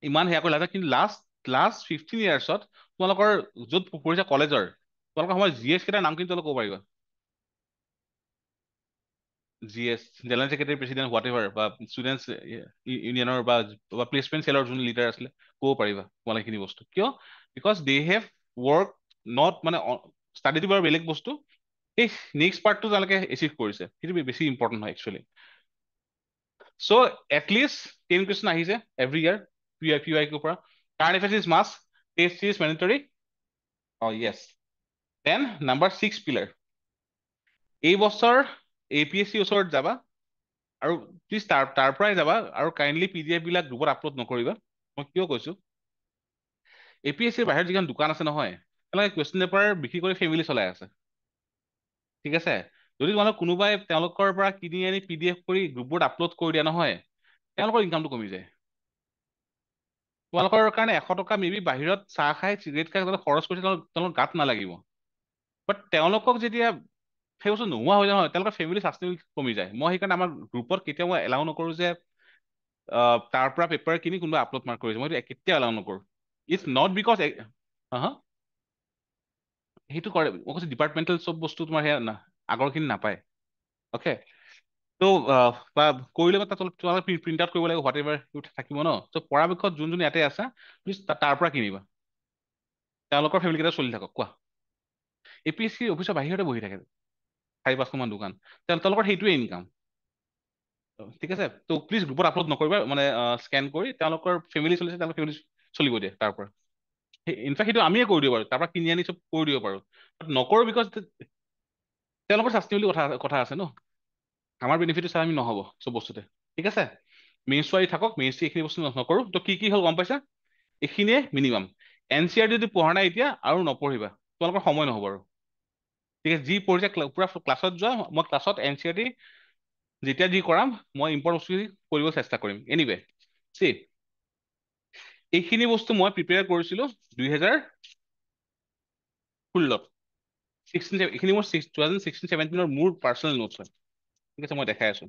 ইমান সেয়া কৰি লাগে কিন্তু লাষ্ট 15 ইয়াৰ্ছত তোমালোকৰ য'ত পঢ়িছা কলেজৰ তোমালোকৰ সময়ত GS কেইটাৰ নাম কিন্তু তোমালোকে ক'ব পাৰিবা GS general secretary president what ever বা ষ্টুডেণ্টছ ইউনিয়নৰ বা প্লেচমেণ্ট চেলৰ যোন লিডাৰ আছিলে ক'ব পাৰিবা তোমালোকে এইখিনি বস্তু কিয় because they have work not মানে ষ্টাডিটো বাৰু বেলেগ বস্তু সেই নেক্সট পাৰ্টটো তেওঁলোকে এচিভ কৰিছে সেইটো বেছি ইম্পৰ্টেণ্ট হয় একচুৱেলি চ' এটলিষ্ট 10 কুৱেশ্যন আহিছে এভৰি ইয়াৰ PYQৰ পৰা current affairs is must test series mandatory yes then number 6 pillar এই বছৰ APSC ওচৰত যাবা আৰু প্লিজ তাৰ পৰাই যাবা আৰু কাইণ্ডলি PDF বিলাক গ্ৰুপত আপলোড নকৰিবা। মই কিয় কৈছো, APSCৰ বাহিৰত যিখন দোকান আছে নহয়, তেওঁলোকে কুৱেশ্যন পেপাৰ বিক্ৰী কৰি ফেমিলি চলাই আছে। ঠিক আছে, যদি তোমালোক কোনোবাই তেওঁলোকৰ পৰা কিনি আনি PDF কৰি গ্ৰুপবোৰত আপলোড কৰি দিয়া নহয়, তেওঁলোকৰ ইনকামটো কমি যায়। তোমালোকৰ কাৰণে 100 টকা মেবি বাহিৰত চাহ খাই চিগাৰেট খাই খৰচ কৰিছে, তেওঁলোকৰ গাত নালাগিব। বাট তেওঁলোকক যেতিয়া সেই বস্তু নোহোৱা হৈ যায় নহয়, তেওঁলোকৰ ফেমিলি ছাষ্টেইনেবিলিটি কমি যায়। মই সেইকাৰণে আমাৰ গ্ৰুপত কেতিয়াও মই এলাউ নকৰোঁ যে তাৰ পৰা পেপাৰ কিনি কোনোবা আপলোড মাৰ্ক কৰিছে, মই কেতিয়াও এলাউ নকৰোঁ। ইটছ নট বিকজ হা সেইটো কৰে, মই কৈছোঁ ডিপাৰ্টমেণ্টেল চব বস্তু তোমাৰ সেয়া আগৰখিনি নাপায়। অ'কে, ত' বা কৰিলে তাত তোমালোকে প্ৰিণ্ট আউট কৰিব লাগিব, হোৱাট এভাৰ থাকিব ন। ত' পৰাপক্ষত যোন ইয়াতে আছে প্লিজ তাৰ পৰা কিনিবা, তেওঁলোকৰ ফেমিলি কেইটা চলি থাকক। কোৱা, APSC অফিচৰ বাহিৰতে বহি থাকে 4-5খন মান দোকান, তেওঁলোকৰ সেইটোৱে ইনকাম। ঠিক আছে, ত' প্লিজ গ্ৰুপত আপলোড নকৰিবা, মানে স্কেন কৰি তেওঁলোকৰ ফেমিলি চলিছে, তেওঁলোকৰ ফেমিলি চলিব দিয়ে তাৰ পৰা। ইনফেক্ট সেইটো আমিয়ে কৰি দিব পাৰোঁ, তাৰ পৰা কিনি আনি চব কৰি দিব পাৰোঁ, বাট নকৰোঁ বিকজ তেওঁলোকৰ ছাষ্টেইনেবিলিটি কথা আছে ন। আমাৰ বেনিফিটটো চাই আমি নহ'ব চব বস্তুতে। ঠিক আছে, মেইনষ্ট্ৰি থাকক, মেইনষ্ট্ৰি এইখিনি বস্তু নকৰোঁ। তো কি হ'ল গম পাইছা, এইখিনিয়ে মিনিমাম। NCERT যদি পঢ়া নাই এতিয়া আৰু নপঢ়িবা, তোমালোকৰ সময় নহ'ব আৰু। ঠিক আছে, যি পঢ়িছে পুৰা ক্লাছত যোৱা, মই ক্লাছত NCERT যেতিয়া যি কৰাম মই ইম্পৰ্টেণ্ট বস্তু কৰিব চেষ্টা কৰিম। এনিৱে চি, এইখিনি বস্তু মই প্ৰিপেয়াৰ কৰিছিলোঁ 2016। এইখিনি মোৰ 2016-17 মোৰ পাৰ্চনেল নোটছ হয়। ঠিক আছে, মই দেখাই আছো।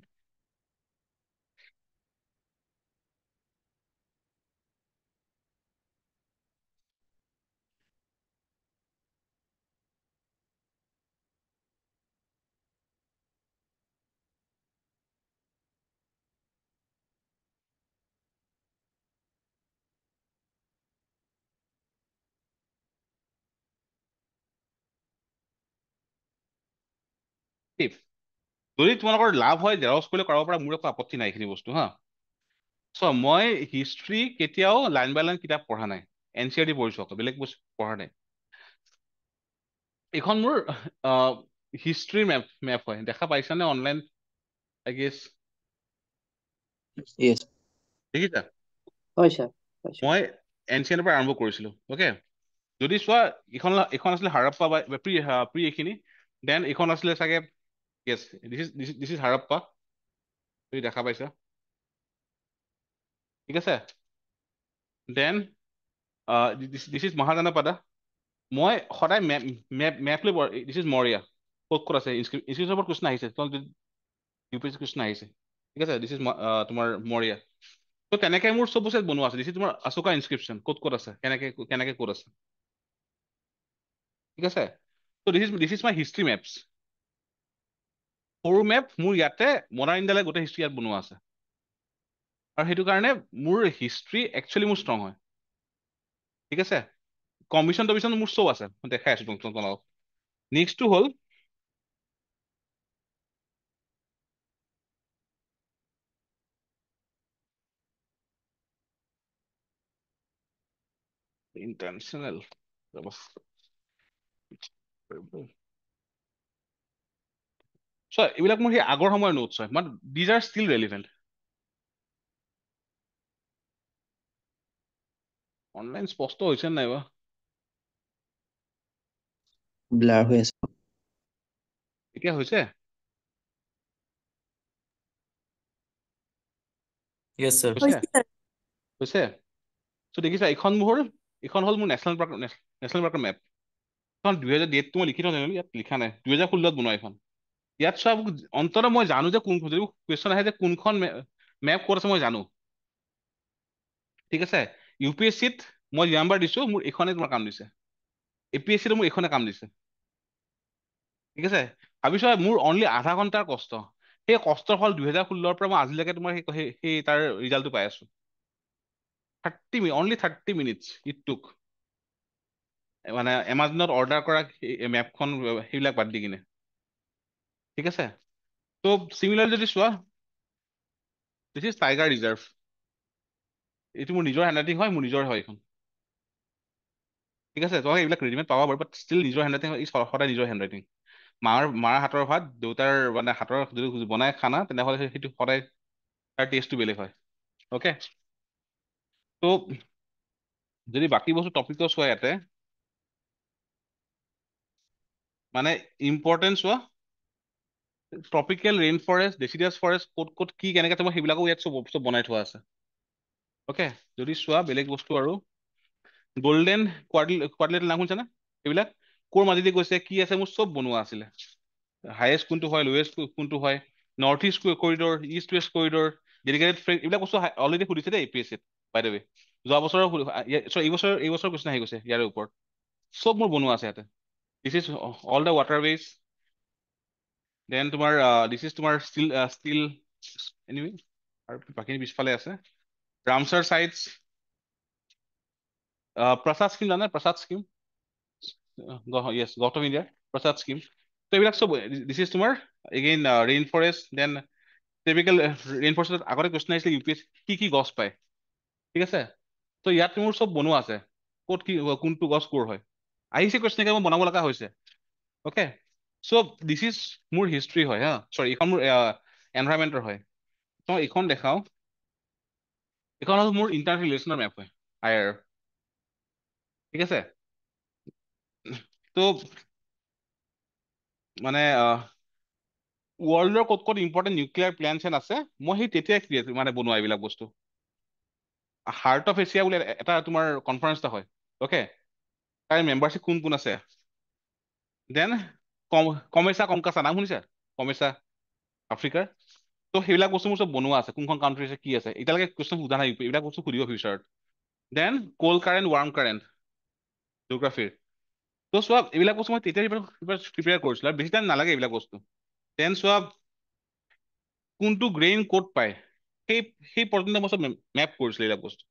যদি তোমালোকৰ লাভ হয় জেৰক্স কৰিলে কৰাব পৰা, মোৰ একো আপত্তি নাই এইখিনি বস্তু হা। চ' মই হিষ্ট্ৰী কেতিয়াও লাইন বাই লাইন কিতাপ পঢ়া নাই, NCERT পঢ়িছো, আকৌ বেলেগ বস্তু পঢ়া নাই। এইখন মোৰ হিষ্ট্ৰীৰ মেপ হয়, দেখা পাইছানে অনলাইন? I guess Yes. দেখিছা? হয় ছাৰ, মই NCERT পৰা আৰম্ভ কৰিছিলো। অ'কে, যদি চোৱা এইখন আছিলে হাৰাপ্পা বা প্ৰি এইখিনি, দেন এইখন আছিলে চাগে য়েছ দিছ ইজ হাৰাপ্পা, তুমি দেখা পাইছা। ঠিক আছে, দেন দিছ ইজ মহাজানাপাদা। মই সদায় মেপ লৈ দিছ ইজ মৰিয়া, ক'ত আছে ইনষ্টিটিউটৰ ওপৰত কুৱেশ্যন আহিছে, UPSC কুৱেশ্যন আহিছে। ঠিক আছে, দিছ ইজ তোমাৰ মৰিয়া। ত' তেনেকে মোৰ চব বস্তু বনোৱা আছে। দিছ ইজ তোমাৰ অশোকা ইনস্ক্ৰিপশ্যন, ক'ত আছে, কেনেকে ক'ত আছে। ঠিক আছে, ত' this is my history maps. সৰু মেপ মোৰ ইয়াতে মডাৰ্ণ ইণ্ডিয়ালৈ গোটেই হিষ্ট্ৰী ইয়াত বনোৱা আছে। আৰু সেইটো কাৰণে মোৰ হিষ্ট্ৰী একচুৱেলি মোৰ ষ্ট্ৰং হয়। ঠিক আছে, কমিশ্যন মোৰ চব আছে, মই দেখাই আছো তোমালোকক। নেক্সটটো হ'ল ইণ্টেনচনেল। এইবিলাক মোৰ সেই আগৰ সময়ৰ নোটছ হয়, but these are still relevant. Online স্পষ্ট হৈছে নাই বা? ব্লাৰ হৈ আছে। এতিয়া হৈছে? Yes, sir. হৈছে হৈছে ছাৰ। হৈছে। চ' দেখিছা, এইখন হ'ল মোৰ নেশ্যনেল পাৰ্কৰ মেপ। এখন 2000 ডেটটো মই লিখি থওঁ, ইয়াত লিখা নাই, 2016 বনোৱা এইখন। ইয়াত চোৱা, অন্ততঃ মই জানো যে যদি কুৱেশ্যন আহে যে কোনখন মেপ ক'ত আছে মই জানো। ঠিক আছে, UPSCত মই যিমানবাৰ দিছো মোৰ এইখনে তোমাৰ কাম দিছে, APSCতো মোৰ এইখনে কাম দিছে। ঠিক আছে, ভাবিছো মোৰ অনলি আধা ঘণ্টাৰ কষ্ট, সেই কষ্টৰ ফল 2016 পৰা মই আজিলৈকে তোমাৰ সেই তাৰ ৰিজাল্টটো পাই আছো। অনলি 30 মিনিটছ ইট টুক, মানে এমাজনত অৰ্ডাৰ কৰা মেপখন সেইবিলাক বাদ দি কিনে। ঠিক আছে, ত' চিমিলাৰ যদি চোৱা, দিছ ইজ টাইগাৰ ৰিজাৰ্ভ। এইটো মোৰ নিজৰ হেণ্ডৰাইটিং হয়, মোৰ নিজৰ হয় এইখন। ঠিক আছে, তোমাক এইবিলাক ৰেডিমেড পাবা বাৰু, বাট ষ্টিল নিজৰ হেণ্ডৰাইটিং, সদায় নিজৰ হেণ্ডৰাইটিং। মাৰ হাতৰ ভাত দেউতাৰ মানে হাতৰ যদি বনাই খানা তেনেহ'লে সেইটো সদায় তাৰ টেষ্টটো বেলেগ হয়। অ'কে, ত' যদি বাকী বস্তু টপিকটো চোৱা ইয়াতে মানে ইম্পৰ্টেঞ্চ চোৱা, ট্ৰপিকেল ৰেইন ফৰেষ্ট, ডেচিডাছ ফৰেষ্ট, ক'ত ক'ত কি কেনেকে তোমাৰ সেইবিলাকো ইয়াত চব বনাই থোৱা আছে। অ'কে, যদি চোৱা বেলেগ বস্তু আৰু গল্ডেন কোৱাড্ৰিলেটাৰেল নাম শুনিছানে? এইবিলাক ক'ৰ মাজেদি গৈছে কি আছে মোৰ চব বনোৱা আছিলে। হায়েষ্ট কোনটো হয়, লোৱেষ্ট কোনটো হয়, north east corridor, east west corridor, dedicated frame, এইবিলাক বস্তু অলৰেডি সুধিছে দেই APSC-ত বাই দ্য ৱে। যোৱা বছৰৰ এইবছৰ কুৱেশ্যন আহি গৈছে ইয়াৰে ওপৰত, চব মোৰ বনোৱা আছে ইয়াতে। This is all the waterways, then তোমাৰ দিছ ইজ তোমাৰ ষ্টিল এনিৱে, আৰু বাকী পিছফালে আছে ৰামচাৰ চাইটছ, প্ৰসাদ স্কিম জানে? PRASAD scheme, yes, government of ইণ্ডিয়াৰ প্ৰসাদ স্কিম। ত' এইবিলাক চব দিছ ইজ তোমাৰ again rain forest, then typical rain ফৰেষ্টত আগতে কুৱেশ্যন আহিছিলে UPSC কি কি গছ পায়, ঠিক আছে। ত' ইয়াত মোৰ চব বনোৱা আছে, ক'ত কি কোনটো গছ ক'ৰ হয় আহিছে কুৱেশ্যন, মই বনাব লগা হৈছে। অ'কে, চ' দিছ ইজ মোৰ হিষ্ট্ৰী হয় হা, চৰি এইখন মোৰ এনভাইৰমেণ্টৰ হয়। ত' এইখন দেখাওঁ, এইখন হ'ল মোৰ ইণ্টাৰনেশ্যনেল ৰিলেশ্যনৰ মেপ হয় IR, ঠিক আছে। ত' মানে ৱৰ্ল্ডৰ ক'ত ক'ত ইম্পৰ্টেণ্ট নিউক্লিয়াৰ প্লেণ্ট আছে, মই সেই তেতিয়াই মানে বনোৱা এইবিলাক বস্তু। হাৰ্ট অফ এছিয়া বুলি এটা তোমাৰ কনফাৰেন্স এটা হয়, অ'কে, তাৰ মেম্বাৰশ্বিপ কোন কোন আছে, দেন কমেচা কংকাচা নাম শুনিছা? কমেচা আফ্ৰিকাৰ। ত' সেইবিলাক বস্তু মোৰ চব বনোৱা আছে, কোনখন কাউণ্ট্ৰি আছে কি আছে, এতিয়ালৈকে কুৱেশ্যন সোধা নাই, এইবিলাক বস্তু সুধিব ফিউচাৰত। Then cold current, warm current, জিঅ'গ্ৰাফিৰ। ত' চোৱা এইবিলাক বস্তু মই তেতিয়া প্ৰিপেয়াৰ কৰিছিলো, আৰু বেছি টাইম নালাগে এইবিলাক বস্তু। দেন চোৱা কোনটো গ্ৰেইন ক'ত পায়, সেই পৰ্যন্ত মই চব মেপ কৰিছিলো এইবিলাক বস্তু।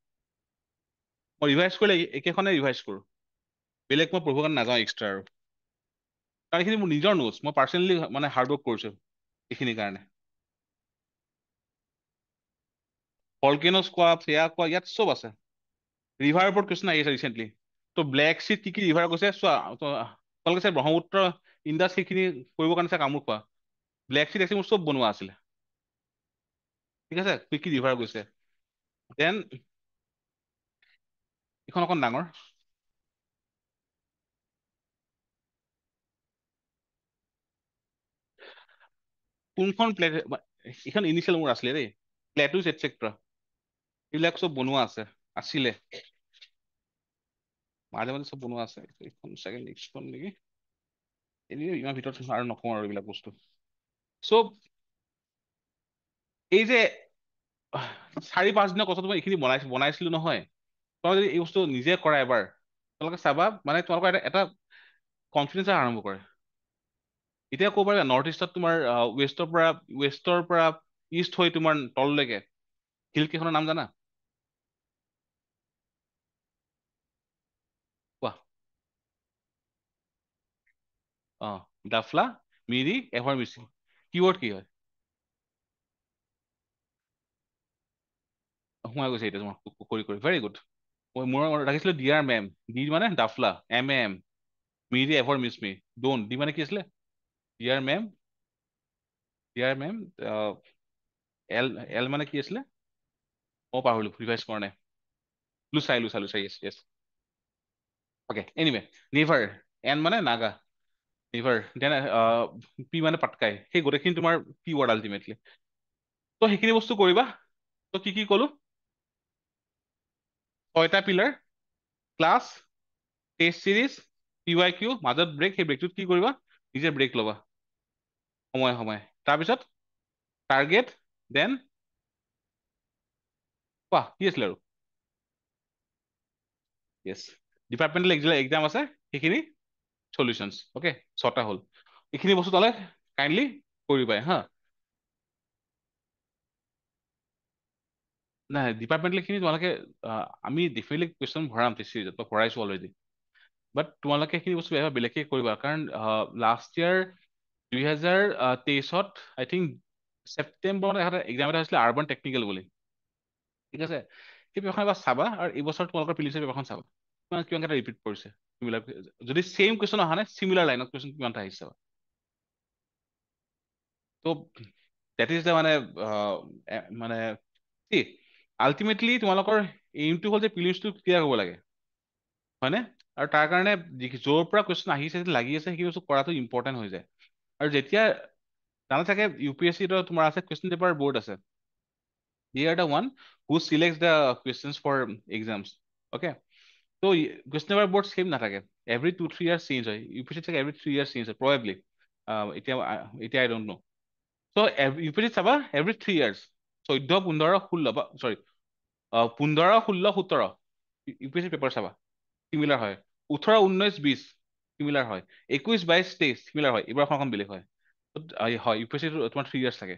মই ৰিভাইজ কৰিলে একেখনে ৰিভাইজ কৰোঁ, বেলেগ মই পঢ়িব কাৰণে নাযাওঁ এক্সট্ৰা আৰু, কাৰণ এইখিনি মোৰ নিজৰ নোটছ, মই পাৰ্চনেলি মানে হাৰ্ডৱৰ্ক কৰিছোঁ এইখিনিৰ কাৰণে। ভলকেনছ কোৱা, সেয়া কোৱা, ইয়াত চব আছে। ৰিভাৰৰ ওপৰত কুৱেশ্যন আহি আছে ৰিচেণ্টলি। ত' ব্লেক চিত কি কি ৰিভাৰ গৈছে চোৱা, তোমালোকে চাই ব্ৰহ্মপুত্ৰ ইণ্ডাছ সেইখিনি কৰিবৰ কাৰণে চাই কামোৰ খোৱা, ব্লেক চিত মোৰ চব বনোৱা আছিলে, ঠিক আছে, কি কি ৰিভাৰ গৈছে। দেন এইখন অকণ ডাঙৰ, কোনখন প্লেট, এইখন ইনিচিয়েল মোৰ আছিলে দেই, প্লেটুছ এটচেট্ৰা, এইবিলাক চব বনোৱা আছিলে, মাজে মাজে চব বনোৱা আছে। এইখন ছেকেণ্ড নেক্সটখন নেকি, এনেই ইমান ভিতৰত আৰু নকওঁ আৰু এইবিলাক বস্তু। চ' এই যে 4-5 দিনৰ কথাটো মই এইখিনি বনাইছিলো নহয়, তোমালোকে যদি এই বস্তু নিজে কৰা এবাৰ, তোমালোকে চাবা মানে তোমালোকৰ এটা কনফিডেন্স আৰম্ভ কৰে। এতিয়া ক'ব পাৰিবা নৰ্থ ইষ্টত তোমাৰ ৱেষ্টৰ পৰা ইষ্ট হৈ তোমাৰ তললৈকে হিল কেইখনৰ নাম জানা? কোৱা। ডাফলা, মিৰি, এভাৰ মিচিং, কিৱৰ্ড কি হয়? সোমাই গৈছে এতিয়া তোমাৰ কৰি ভেৰি গুড। মোৰ ৰাখিছিলো ডিয়াৰ মেম, ডি মানে Dafla, M Miri, ever miss me, don't, D মানে কি আছিলে? ডিয়াৰ মেম, এল এল মানে কি আছিলে? মই পাহৰিলো, ৰিভাইজ কৰা নাই, লুচাই য়েছ। অ'কে, এনিৱে নেভাৰ, এন মানে নাগা, নেভাৰ, দেন পি মানে পাটকাই, সেই গোটেইখিনি তোমাৰ কি ৱৰ্ড আল্টিমেটলি। ত' সেইখিনি বস্তু কৰিবা। ত' কি কি ক'লো? 6টা pillar, class, test series, PYQ, মাজত ব্ৰেক, সেই ব্ৰেকটোত কি কৰিবা? নিজে ব্ৰেক ল'বা সময়ে। তাৰপিছত টাৰ্গেট, দেন কোৱা কি আছিলে আৰু? য়েছ, ডিপাৰ্টমেণ্টেল এক্সাম আছে, সেইখিনি চলিউশ্যনছ। অ'কে, 6টা হ'ল। এইখিনি বস্তু তালে কাইণ্ডলি কৰিবাই হা। নাই ডিপাৰ্টমেণ্টেল খিনি তোমালোকে আমি ডেফিনেটলি কুৱেশ্যন ভৰাম টেষ্ট চিৰিজত, মই ভৰাইছো অলৰেডি, বাট তোমালোকে সেইখিনি বস্তু এবাৰ বেলেগকে কৰিবা, কাৰণ লাষ্ট ইয়াৰ 2023ত আই থিংক ছেপ্টেম্বৰত এটা এক্সাম এটা হৈছিলে আৰ্বান টেকনিকেল বুলি, ঠিক আছে। সেই পেপাৰখন এবাৰ চাবা, আৰু এইবছৰ তোমালোকৰ প্ৰিলিমছ পেপাৰখন চাবা কিমান কেইটা ৰিপিট কৰিছে, যদি ছেইম কুৱেশ্যন অহা নাই চিমিলাৰ লাইনত কুৱেশ্যন কিমানটা আহিছে চাবা। তো that is the মানে see ultimately তোমালোকৰ এইমটো হ'ল যে প্ৰিলিমছটো ক্লিয়াৰ হ'ব লাগে হয়নে আৰু তাৰ কাৰণে য'ৰ পৰা কুৱেশ্যন আহিছে লাগি আছে সেইখিনি বস্তু কৰাটো ইম্পৰ্টেণ্ট হৈ যায় আৰু যেতিয়া জানা চাগে UPSC তোমাৰ আছে কুৱেশ্যন পেপাৰ বৰ্ড আছে they are the one who selects the questions for exams okay so question paper board same নাথাকে every 2-3 years change হয় UPSC চাগে every 3 years change হয় probably এতিয়া I don't know so UPSC চাবা every 3 years 14 15 16 sorry 15 16 17 UPSC paper চাবা সিমিলাৰ হয় 18 19 20 সিমিলাৰ হয় 21 22 23 সিমিলাৰ হয় এইবাৰ এখন বেলেগ হয় হয় UPSC তোমাৰ 3 years থাকে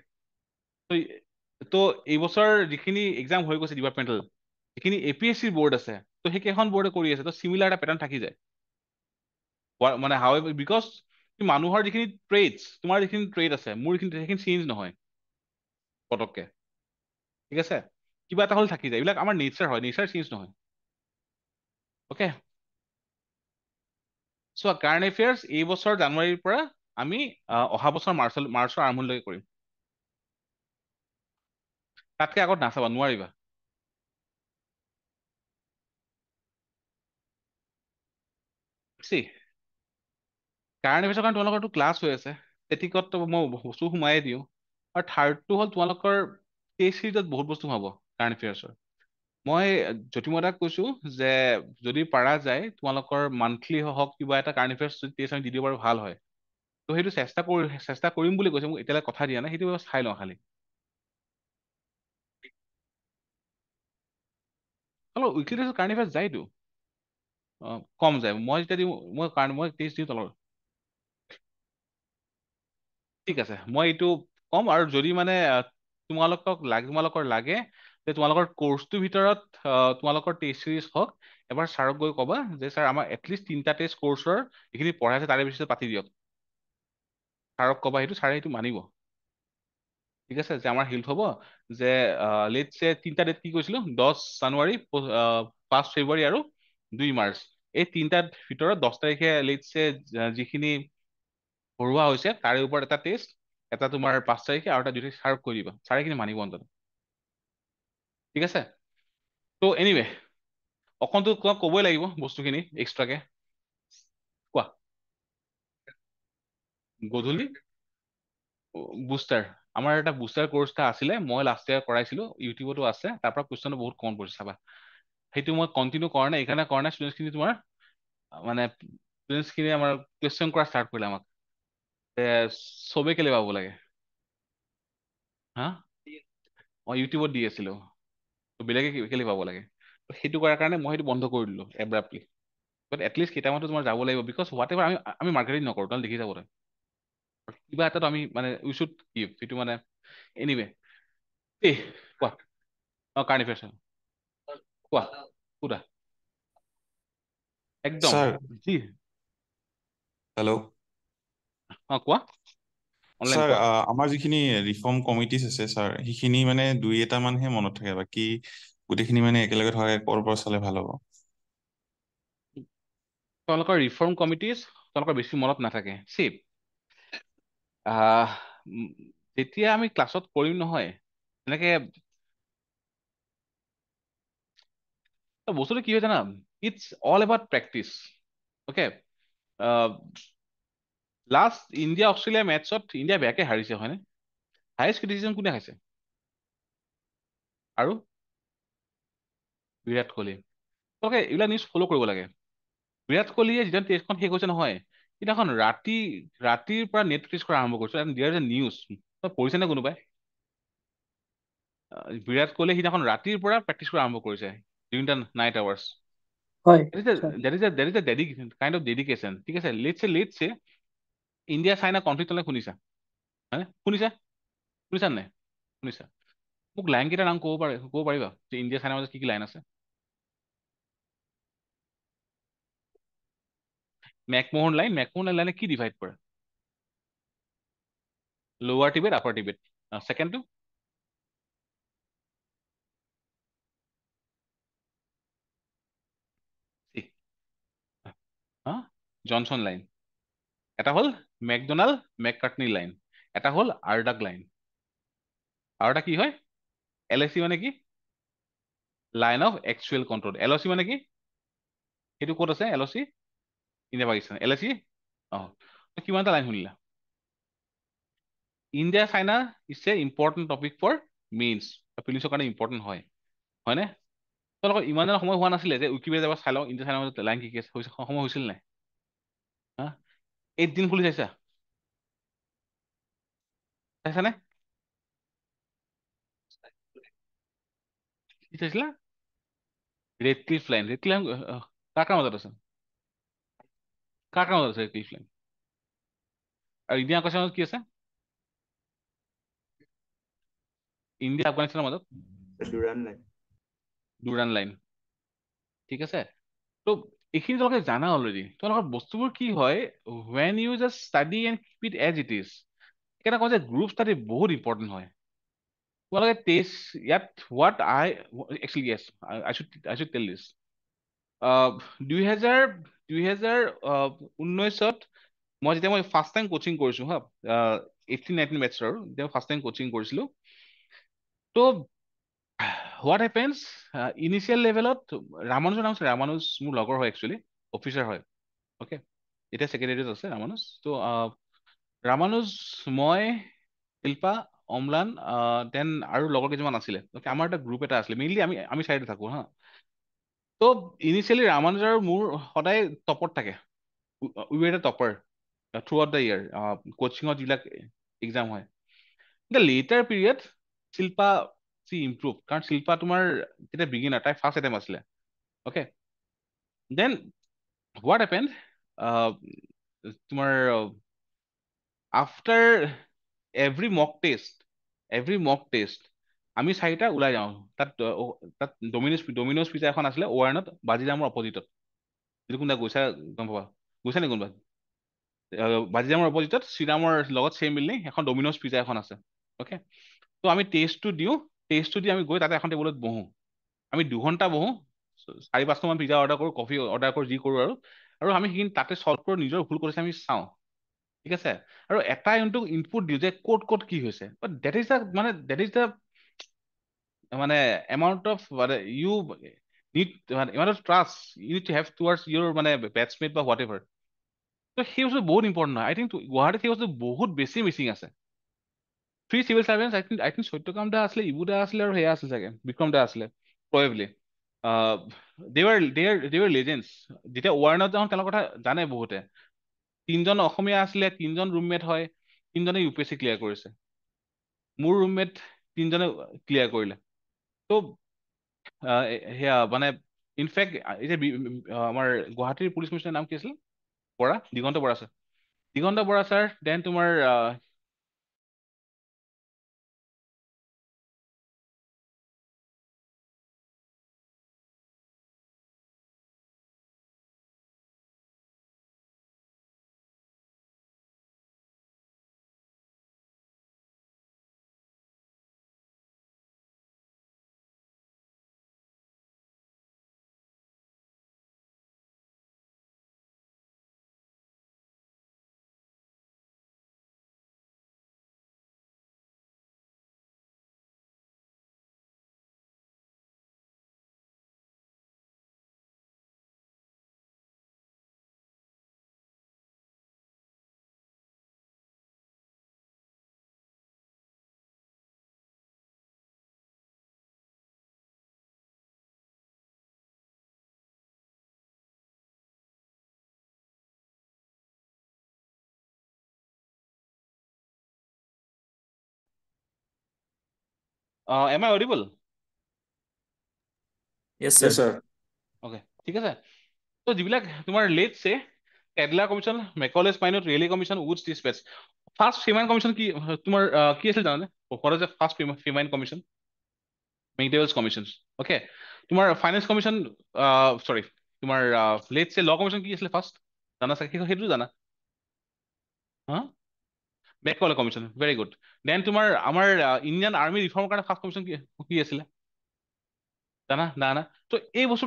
তো তো এইবছৰ যিখিনি এক্সাম হৈ গৈছে ডিপাৰ্টমেণ্টেল যিখিনি APSC বৰ্ড আছে তো সেইকেইখন বৰ্ডে কৰি আছে তো চিমিলাৰ এটা পেটাৰ্ণ থাকি যায় মানে হাউ বিকজ মানুহৰ যিখিনি ট্ৰেডছ তোমাৰ যিখিনি ট্ৰেড আছে মোৰ সেইখিনি চেঞ্জ নহয় পটককে ঠিক আছে কিবা এটা হ'ল থাকি যায় এইবিলাক আমাৰ নেচাৰ হয় নেচাৰ চেঞ্জ নহয় অ'কে চ' কাৰেণ্ট এফেয়াৰ্ছ এই বছৰ জানুৱাৰীৰ পৰা আমি অহা বছৰ মাৰ্চৰ আৰম্ভণিলৈকে কৰিম তাতকে আগত নাচাবা নোৱাৰিবা কাৰেণ্ট এফেয়াৰ্ছৰ কাৰণে তোমালোকৰতো ক্লাছ হৈ আছে এটিকত মই বস্তু সোমাই দিওঁ আৰু থাৰ্ডটো হ'ল তোমালোকৰ টেষ্ট চিৰিজত বহুত বস্তু সোমাব কাৰেণ্ট এফেয়াৰ্ছৰ মই জ্যোতিমদাক কৈছো যে যদি পাৰা যায় তোমালোকৰ মান্থলি হওক কিবা এটা কাৰেণ্ট এফেয়াৰ্ছ টেষ্ট আমি দি দিব পাৰো ভাল হয় তো সেইটো চেষ্টা কৰিম বুলি কৈছে মোক এতিয়ালৈ কথা দিয়া নাই সেইটো চাই লওঁ খালি অলপ উইকলি টেষ্টত কাৰেণ্ট এফেয়াৰ্ছ যায়তো কম যায় মই যেতিয়া দিওঁ মই টেষ্ট দিওঁ তলৰ ঠিক আছে মই এইটো ক'ম আৰু যদি মানে তোমালোকৰ লাগে যে তোমালোকৰ কৰ্চটোৰ ভিতৰত তোমালোকৰ টেষ্ট চিৰিজ হওক এবাৰ ছাৰক গৈ ক'বা যে ছাৰ আমাৰ এটলিষ্ট 3টা টেষ্ট কৰ্চৰ যিখিনি পঢ়াই আছে তাৰে পিছত পাতি দিয়ক ছাৰক ক'বা সেইটো ছাৰে সেইটো মানিব ঠিক আছে যে আমাৰ হেল্প হ'ব যে লেটছে 3টা ডেট কি কৈছিলো 10 জানুৱাৰী 5 ফেব্ৰুৱাৰী আৰু 2 মাৰ্চ এই 3টাৰ ভিতৰত 10 তাৰিখে লেটছে যিখিনি পঢ়োৱা হৈছে তাৰে ওপৰত এটা টেষ্ট এটা তোমাৰ 5 তাৰিখে আৰু এটা 2 তাৰিখে ছাৰক কৈ দিবা ছাৰে খিনি মানিব অন্তত ঠিক আছে তো এনিৱে অকণতো ক'বই লাগিব বস্তুখিনি এক্সট্ৰাকে কোৱা গধূলি বুষ্টাৰ আমাৰ এটা বুষ্টাৰ কৰ্চ এটা আছিলে মই লাষ্ট ইয়াৰ কৰাইছিলো ইউটিউবতো আছে তাৰ পৰা কুৱেশ্যনটো বহুত কম পৰিছে চাবা সেইটো মই কণ্টিনিউ কৰা নাই এইকাৰণে কৰা নাই ষ্টুডেণ্টছখিনি তোমাৰ মানে ষ্টুডেণ্টছখিনি আমাৰ কুৱেশ্যন কৰা ষ্টাৰ্ট কৰিলে আমাক চবেই কেলে পাব লাগে হা মই ইউটিউবত দি আছিলো বেলেগে কেলে পাব লাগে সেইটো কৰাৰ কাৰণে মই সেইটো বন্ধ কৰি দিলো এব্ৰাপ্টলি বাট এটলিষ্ট কেইটামানতো তোমাৰ যাব লাগিব বিকজ হোৱাট এভাৰ আমি মাৰ্কেটিং নকৰোঁ তোমালোকে দেখি যাব কিবা এটাতো আমি মানে উই শুড গিভ সেইটো মানে এনিৱে দেই কোৱা কাৰেণ্ট এফেয়াৰ্ছ কোৱা সুধা একদম স্যাৰ জি হেল্ল' কোৱা অনলাইন স্যাৰ কোৱা আমাৰ যিখিনি ৰিফৰ্ম কমিটিজ আছে ছাৰ সেইখিনি মানে 2-এটা মানহে মনত থাকে বাকী গোটেইখিনি মানে একেলগে থকা ক'ৰ পৰা চালে ভাল হ'ব তোমালোকৰ ৰিফৰ্ম কমিটিজ তোমালোকৰ বেছি মনত নাথাকে চিপ আহ যেতিয়া আমি ক্লাছত কৰিম নহয় এনেকে বস্তুটো কি হয় জানা it's all about practice okay last India Australia মেটছত ইণ্ডিয়া বেয়াকে হাৰিছে হয়নে হায়েষ্ট ক্ৰিটিচিজম কোনে খাইছে আৰু বিৰাট কোহলি তোমালোকে এইবিলাক নিউজ ফ'ল' কৰিব লাগে বিৰাট কোহলিয়ে যেতিয়া টেষ্টখন শেষ হৈছে নহয় সিদিনাখন ৰাতিৰ পৰা নেট টেষ্ট কৰা আৰম্ভ কৰিছো দিয়াৰ যে নিউজ পঢ়িছে নে কোনোবাই বিৰাট কোহলিয়ে সিদিনাখন ৰাতিৰ পৰা প্ৰেক্টিচ কৰা আৰম্ভ কৰিছে ডিউৰিং দ্য নাইট আৱাৰ্ছ হয় sir dedication kind of dedication ঠিক আছে লেটছে ইণ্ডিয়া চাইনা কনফ্লিক্ট শুনিছা হয়নে শুনিছা নাই শুনিছা মোক লাইন কেইটাৰ নাম ক'ব পাৰিবা যে ইণ্ডিয়া চাইনাৰ মাজত কি কি লাইন আছে মেকমোহন লাইনে কি ডিভাইড কৰে লোৱাৰ টিবেট আপাৰ টিবেট ছেকেণ্ডটো জনচন লাইন এটা হ'ল মেকডোনাল্ড মেককাৰ্টনি লাইন এটা হ'ল আৰডাক লাইন, আৰু এটা কি হয় LSC মানে কি line of actual control. LOC মানে কি সেইটো ক'ত আছে LOC ইণ্ডিয়া পাকিস্তান। LSC কিমানটা লাইন শুনিলা? India China is a important topic for mains, পুলিচৰ কাৰণে ইম্পৰ্টেণ্ট হয়, হয়নে? তোমালোকৰ ইমান দিনৰ সময় হোৱা নাছিলে যে উইকিপিডিয়া যাব চাই লওঁ ইণ্ডিয়া চাইনাৰ মাজত লাইন কি কি আছে, সময় হৈছিল নাই? হা 8 দিন খুলি চাইছা? চাইছানে? কি চাইছিলা? Radcliffe line. Radcliffe line কাৰ কাৰ মাজত আছে? কাৰ কাৰ মাজত আছে ৰেড ক্লিফ লাইন? আৰু ইণ্ডিয়া আফগানিস্তানৰ মাজত কি আছে? ইণ্ডিয়া আফগানিস্তানৰ মাজত ডুৰান লাইন, ঠিক আছে? তো এইখিনি তোমালোকে জানা অলৰেডি। তোমালোকৰ বস্তুবোৰ কি হয়, when you just study and keep it as it is, সেইকাৰণে কওঁ যে গ্ৰুপ ষ্টাডি বহুত ইম্পৰ্টেণ্ট হয়। তোমালোকে টেষ্ট ইয়াত what I actually yes I should tell this 2019 মই যেতিয়া মই ফাৰ্ষ্ট টাইম কোচিং কৰিছো হা 18-19 বেটছৰ আৰু যেতিয়া ফাৰ্ষ্ট টাইম কোচিং কৰিছিলো, তো হোৱাট হেপেন্স ইনিচিয়েল লেভেলত ৰামানুজৰ নাম আছে, ৰামানুজ মোৰ লগৰ হয় একচুৱেলি, অফিচাৰ হয়, অ'কে, এতিয়া ছেক্ৰেটাৰীত আছে ৰামানুজ। তো ৰামানুজ, মই, শিল্পা, অম্লান, দেন আৰু লগৰ কেইজনমান আছিলে। আমাৰ এটা গ্ৰুপ এটা আছিলে, মেইনলি আমি চাইডে থাকো হা। তো ইনিচিয়েলি ৰামানুজ আৰু মোৰ সদায় টপত থাকে, we were the topper throughout the year কোচিঙত যিবিলাক এক্সাম হয়। The latter period Shilpa she improve, কাৰণ শিল্পা তোমাৰ যেতিয়া বিগিনাৰ, তাই ফাৰ্ষ্ট এটেম্প আছিলে, অ'কে। দেন হোৱাট হেপেণ্ড তোমাৰ আফটাৰ এভৰি মক টেষ্ট আমি চাৰিটা ওলাই যাওঁ তাত ডমিনজ পিজ্জা এখন আছিলে ৱাৰ্ণত, বাজিৰামৰ অপজিটত। যদি কোনোবা গৈছা গম পাবা, গৈছা নে কোনোবা? বাজিৰামৰ অপজিটত শ্ৰীৰামৰ লগত চেম বিল্ডিং এখন ডমিনজ পিজ্জা এখন আছে, অ'কে। তো আমি টেষ্টটো দি আমি গৈ তাতে এখন টেবুলত বহোঁ। আমি 2 ঘণ্টা বহোঁ, 4-5টা মান পিজ্জা অৰ্ডাৰ কৰোঁ, কফি অৰ্ডাৰ কৰোঁ, যি কৰোঁ আৰু আমি সেইখিনি তাতে চল্ভ কৰোঁ, নিজৰ ভুল কৰিছে আমি চাওঁ, ঠিক আছে? আৰু এটা ইনপুট দিওঁ যে ক'ত কি হৈছে। ডেট ইজ দ্য মানে amount of you need, amount of trust you need to have towards your মানে বেটছমেট বা হোৱাট এভাৰ। তো সেই বস্তু বহুত ইম্পৰ্টেণ্ট হয়। আই থিংক গুৱাহাটীত সেই বস্তু বহুত বেছি মিচিং আছে। 3 চিভিল চাৰ্ভেণ্টছ আই থিংক সত্যকাম দা আছিলে, ইবু দা আছিলে আৰু সেয়া আছিল চাগে বিক্ৰম দা আছিলে প্ৰবেবলি। দেৱাৰ লেজেণ্ডছ। যেতিয়া ৱাৰ্ণত যাওঁ তেওঁলোকৰ কথা জানে বহুতে। 3জন অসমীয়া আছিলে, 3জন ৰুমমেট হয়, 3জনে UPSC ক্লিয়াৰ কৰিছে। মোৰ ৰুমমেট 3জনে ক্লিয়াৰ কৰিলে। তো সেয়া মানে ইনফেক্ট এতিয়া আমাৰ গুৱাহাটীৰ পুলিচ কমিছনাৰ নাম কি আছিল? Bora, Diganta Bora sir. Diganta Bora sir, then তোমাৰ am I audible? Yes, Yes, sir. sir. Okay, ঠিক আছে। তো যিবিলাক তোমাৰ লেট চে কেডলা কমিশ্যন, মেকলেজ মাইনত, Raleigh commission, Woods despatch, first famine commission কি তোমাৰ কি আছিল জানানে? What is the first famine commission? MacDonnell's commission, okay. তোমাৰ ফাইনেন্স কমিশ্যন, চৰি তোমাৰ লেট চে ল কমিশ্যন কি আছিলে ফাৰ্ষ্ট জানা চাগে? সেইটো জানা? হা, Macaulay commission, very good. Then তোমাৰ আমাৰ ইণ্ডিয়ান আৰ্মি ৰিফৰ্মৰ কাৰণে ফাৰ্ষ্ট কমিশ্যন কি আছিলে জানা? তো এই বস্তু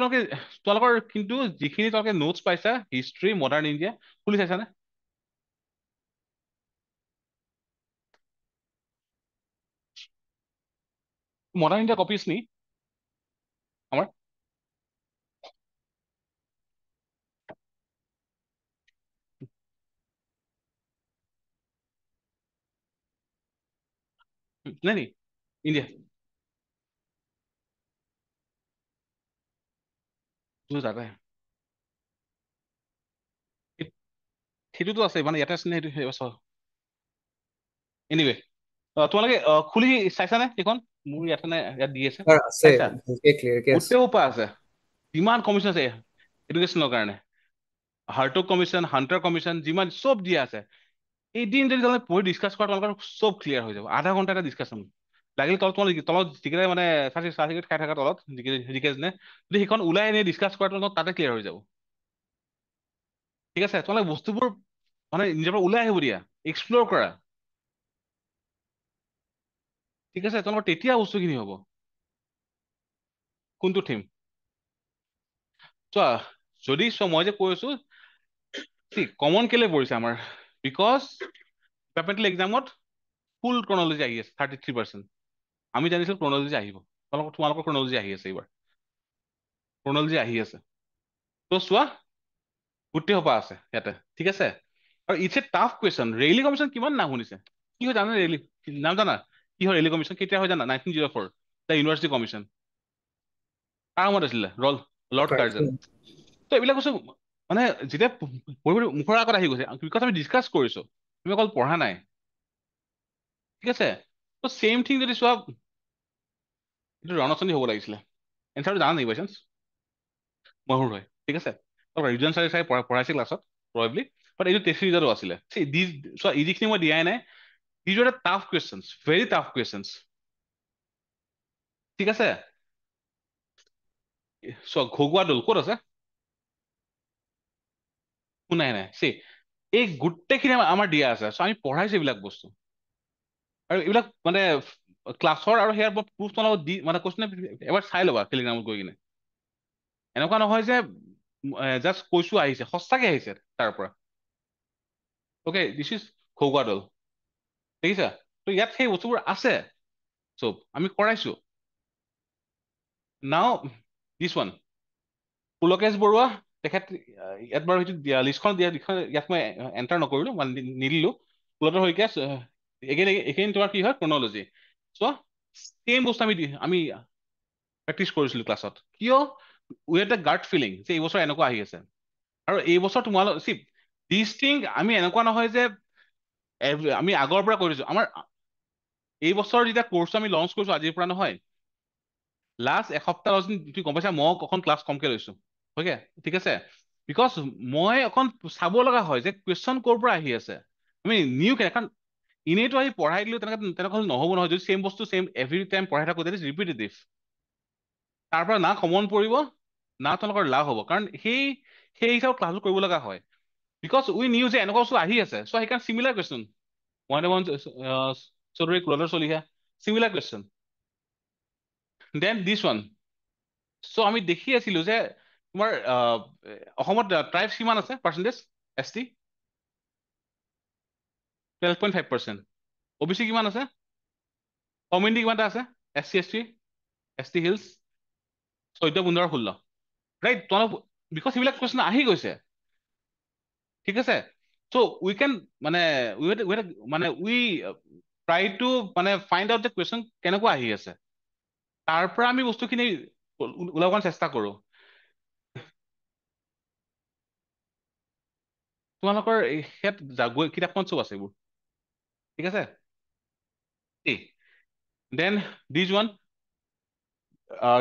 তোমালোকৰ কিন্তু যিখিনি তোমালোকে নোটছ পাইছা হিষ্ট্ৰী মডাৰ্ণ ইণ্ডিয়া খুলি চাইছানে? মডাৰ্ণ ইণ্ডিয়া কপিজ নি আমাৰ নাই নি ইণ্ডিয়া বুঝা যাবে সেইটোতো আছে মানে ইয়াতে আছে নে সেইটো এনিৱে তোমালোকে খুলি চাইছানে সেইখন মোৰ ইয়াতে নে ইয়াত দি আছে ছাৰ আছে চাইছা ভালকে ক্লিয়াৰকে আছে গোটেই সোপা আছে যিমান কমিশ্যন আছে এডুকেশ্যনৰ কাৰণে হাৰ্টক কমিশ্যন হাণ্টাৰ কমিশ্যন যিমান চব দিয়া আছে এদিন যদি তোমালোকে পঢ়ি ডিছকাছ কৰা তোমালোকৰ চব ক্লিয়াৰ হৈ যাব আধা ঘণ্টা এটা ডিছকাশ্যন লাগিলে তলত যিকেইটা মানে চাৰ্টিফিকেট খাই থকা তলত যিকেইজনে যদি সেইখন ওলাই এনে ডিছকাছ কৰা তোমালোকক তাতে ক্লিয়াৰ হৈ যাব ঠিক আছে তোমালোকে বস্তুবোৰ মানে নিজৰ পৰা ওলাই আহিব দিয়া এক্সপ্ল'ৰ কৰা ঠিক আছে তোমালোকৰ তেতিয়া বস্তুখিনি হ'ব কোনটো থিম চোৱা যদি চোৱা মই যে কৈ আছো কমন কেলে পৰিছে আমাৰ বিকজ ডিপাৰ্টমেণ্টেল এক্সামত ফুল ক্ৰনলজি আহি আছে 33%। আমি জানিছিলো ক্ৰনলজি আহিব তোমালোকৰ ক্ৰনলজি আহি আছে এইবাৰ ক্ৰনলজি আহি আছে তো চোৱা গোটেই সোপা আছে ইয়াতে ঠিক আছে আৰু it's a tough question Raleigh commission কিমান নাম শুনিছে কি হয় জানা ৰেইলি নাম জানা কি হয় ৰেইলি কমিশ্যন কেতিয়া হয় জানা 1904 দ্য ইউনিভাৰ্চিটি কমিশ্যন কাৰ সময়ত আছিলে লৰ্ড কাৰ্জন তো এইবিলাক বস্তু মানে যেতিয়া মুখৰ আগত আহি গৈছে বিকজ আমি ডিছকাছ কৰিছো তুমি অকল পঢ়া নাই ঠিক আছে তো চেম থিং যদি চোৱা এইটো ৰণচনী হ'ব লাগিছিলে এনচাৰটো জানা নেকি বাইচান্স মহুৰ হয় ঠিক আছে ৰিজন চাই পঢ়াইছে ক্লাছত প্ৰবেবলি বাট এইটো টেষ্ট ৰিজাল্টো আছিলে চোৱা ইজিখিনি মই দিয়াই নাই these are tough questions very tough questions ঠিক আছে চোৱা ঘগুৱা দৌল ক'ত আছে শুনাই নাই এই গোটেইখিনি আমাৰ দিয়া আছে চ' আমি পঢ়াইছো এইবিলাক বস্তু আৰু এইবিলাক মানে ক্লাছৰ আৰু সেয়াৰ প্ৰুফ তোমালোকক দি মানে কৈছো নে এবাৰ চাই ল'বা টেলিগ্ৰামত গৈ কিনে এনেকুৱা নহয় যে জাষ্ট কৈছো আহিছে সঁচাকে আহিছে তাৰ পৰা অ'কে দিছ ইজ ঘগুৱা দৌল দেখিছা ত' ইয়াত সেই বস্তুবোৰ আছে চব আমি কৰাইছো নাও দিছ ওৱান পুলকেশ বৰুৱা তেখেত ইয়াত বাৰু সেইটো লিষ্টখন দিয়া ইয়াত মই এণ্টাৰ নকৰিলো মানে নিদিলো পুলতৰ শইকীয়া এইখিনি তোমাৰ কি হয় ক্ৰনলজি চোৱা চেম বস্তু আমি প্ৰেক্টিচ কৰিছিলো ক্লাছত কিয় উইথ দ্য গাৰ্ড ফিলিং যে এইবছৰ এনেকুৱা আহি আছে আৰু এইবছৰ তোমালোক দিছ থিং আমি এনেকুৱা নহয় যে আমি আগৰ পৰা কৰি দিছো আমাৰ এইবছৰ যেতিয়া কোৰ্চটো আমি লঞ্চ কৰিছো আজিৰ পৰা নহয় লাষ্ট এসপ্তাহ তুমি গম পাইছা মই অকণ ক্লাছ কমকে লৈছো অ'কে ঠিক আছে বিকজ মই অকণ চাব লগা হয় যে কুৱেশ্যন ক'ৰ পৰা আহি আছে আমি নিউ কাৰণ এনেইতো আহি পঢ়াই দিলো তেনেকুৱা হ'লে নহ'ব নহয় যদি চেম বস্তু চেম এভৰি টাইম পঢ়াই থাকো দেট ইজ ৰিপিটেটিভ তাৰ পৰা না কমন পৰিব না তোমালোকৰ লাভ হ'ব কাৰণ সেই হিচাপত ক্লাছবোৰ কৰিব লগা হয় বিকজ উই নিউ যে এনেকুৱা বস্তু আহি আছে চ' সেইকাৰণে similar question Mahendra Choudhury Kuladhar Chaliha similar question then this one so' আমি দেখি আছিলো যে তোমাৰ অসমত ট্ৰাইবছ কিমান আছে পাৰ্চেণ্টেজ ST 12.5%। OBC কিমান আছে কমিউনিটি কিমান এটা আছে SC হিলছ 14-15-16 ৰাইট তোমালোক বিকজ সেইবিলাক কুৱেশ্যন আহি গৈছে ঠিক আছে চ' উই কেন মানে উই ট্ৰাই টু মানে ফাইণ্ড আউট দ্য কুৱেশ্যন কেনেকুৱা আহি আছে তাৰ পৰা আমি বস্তুখিনি ওলাব চেষ্টা কৰো তোমালোকৰ ইয়াত কিতাপখন চব আছে এইবোৰ ঠিক আছে দেন দিজ ওৱান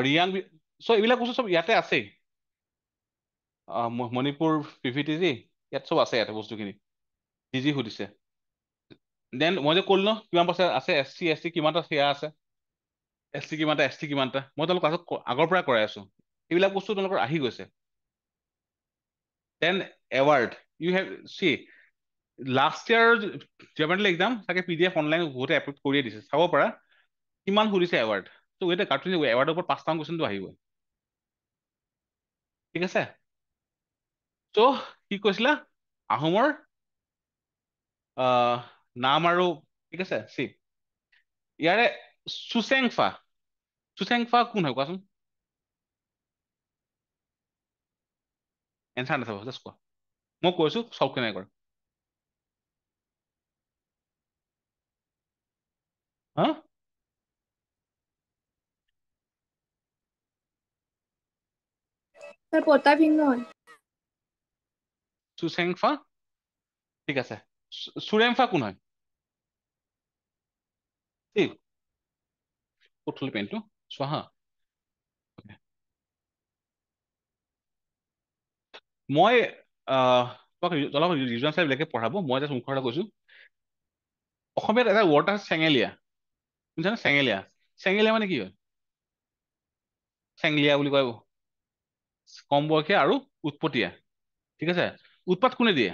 ৰিয়ান চ' এইবিলাক বস্তু চব ইয়াতে আছেই মণিপুৰ PVTG ইয়াত চব আছে ইয়াতে বস্তুখিনি যি সুধিছে দেন মই যে ক'লো ন কিমান পাৰ্চেণ্ট আছে SC ST কিমানটা সেয়া আছে SC কিমানটা ST কিমানটা মই তোমালোক ক্লাছত আগৰ পৰা কৰাই আছো এইবিলাক বস্তু তোমালোকৰ আহি গৈছে then award you have see last year departmental exam চাগে PDF অনলাইন বহুতে এপ্ৰুভ কৰিয়ে দিছে চাব পাৰা কিমান সুধিছে এৱাৰ্ড ত' উইথ কাৰ্টুন এৱাৰ্ডৰ ওপৰত 5টা কুৱেশ্যনটো আহিবই ঠিক আছে ত' কি কৈছিলা আহোমৰ নাম আৰু ঠিক আছে ইয়াৰে চুচেংফা চুচেংফা কোন হয় কোৱাচোন? এনচাৰ নাথাকিব, জাষ্ট কোৱা। মই কৈছো চল্ভ কেনেকৈ কৰে। হা? তাৰ পতা ভিন্ন হয়। চুচেংফা, ঠিক আছে। চুৰেমফা কোন হয়? ঠিক, ক'ত থলি পেনটো চোৱা হা। মই তোমাক ৰিজন চাই বেলেগে পঢ়াব, মই জাষ্ট মুখৰ আগত কৈছো। অসমীয়াত এটা ৱৰ্ড আছে চেঙেলীয়া, বুজিছানে? চেঙেলীয়া, চেঙেলীয়া মানে কি হয়? চেঙলীয়া বুলি কয়, কম বয়সীয়া আৰু উৎপতীয়া, ঠিক আছে। উৎপাত কোনে দিয়ে?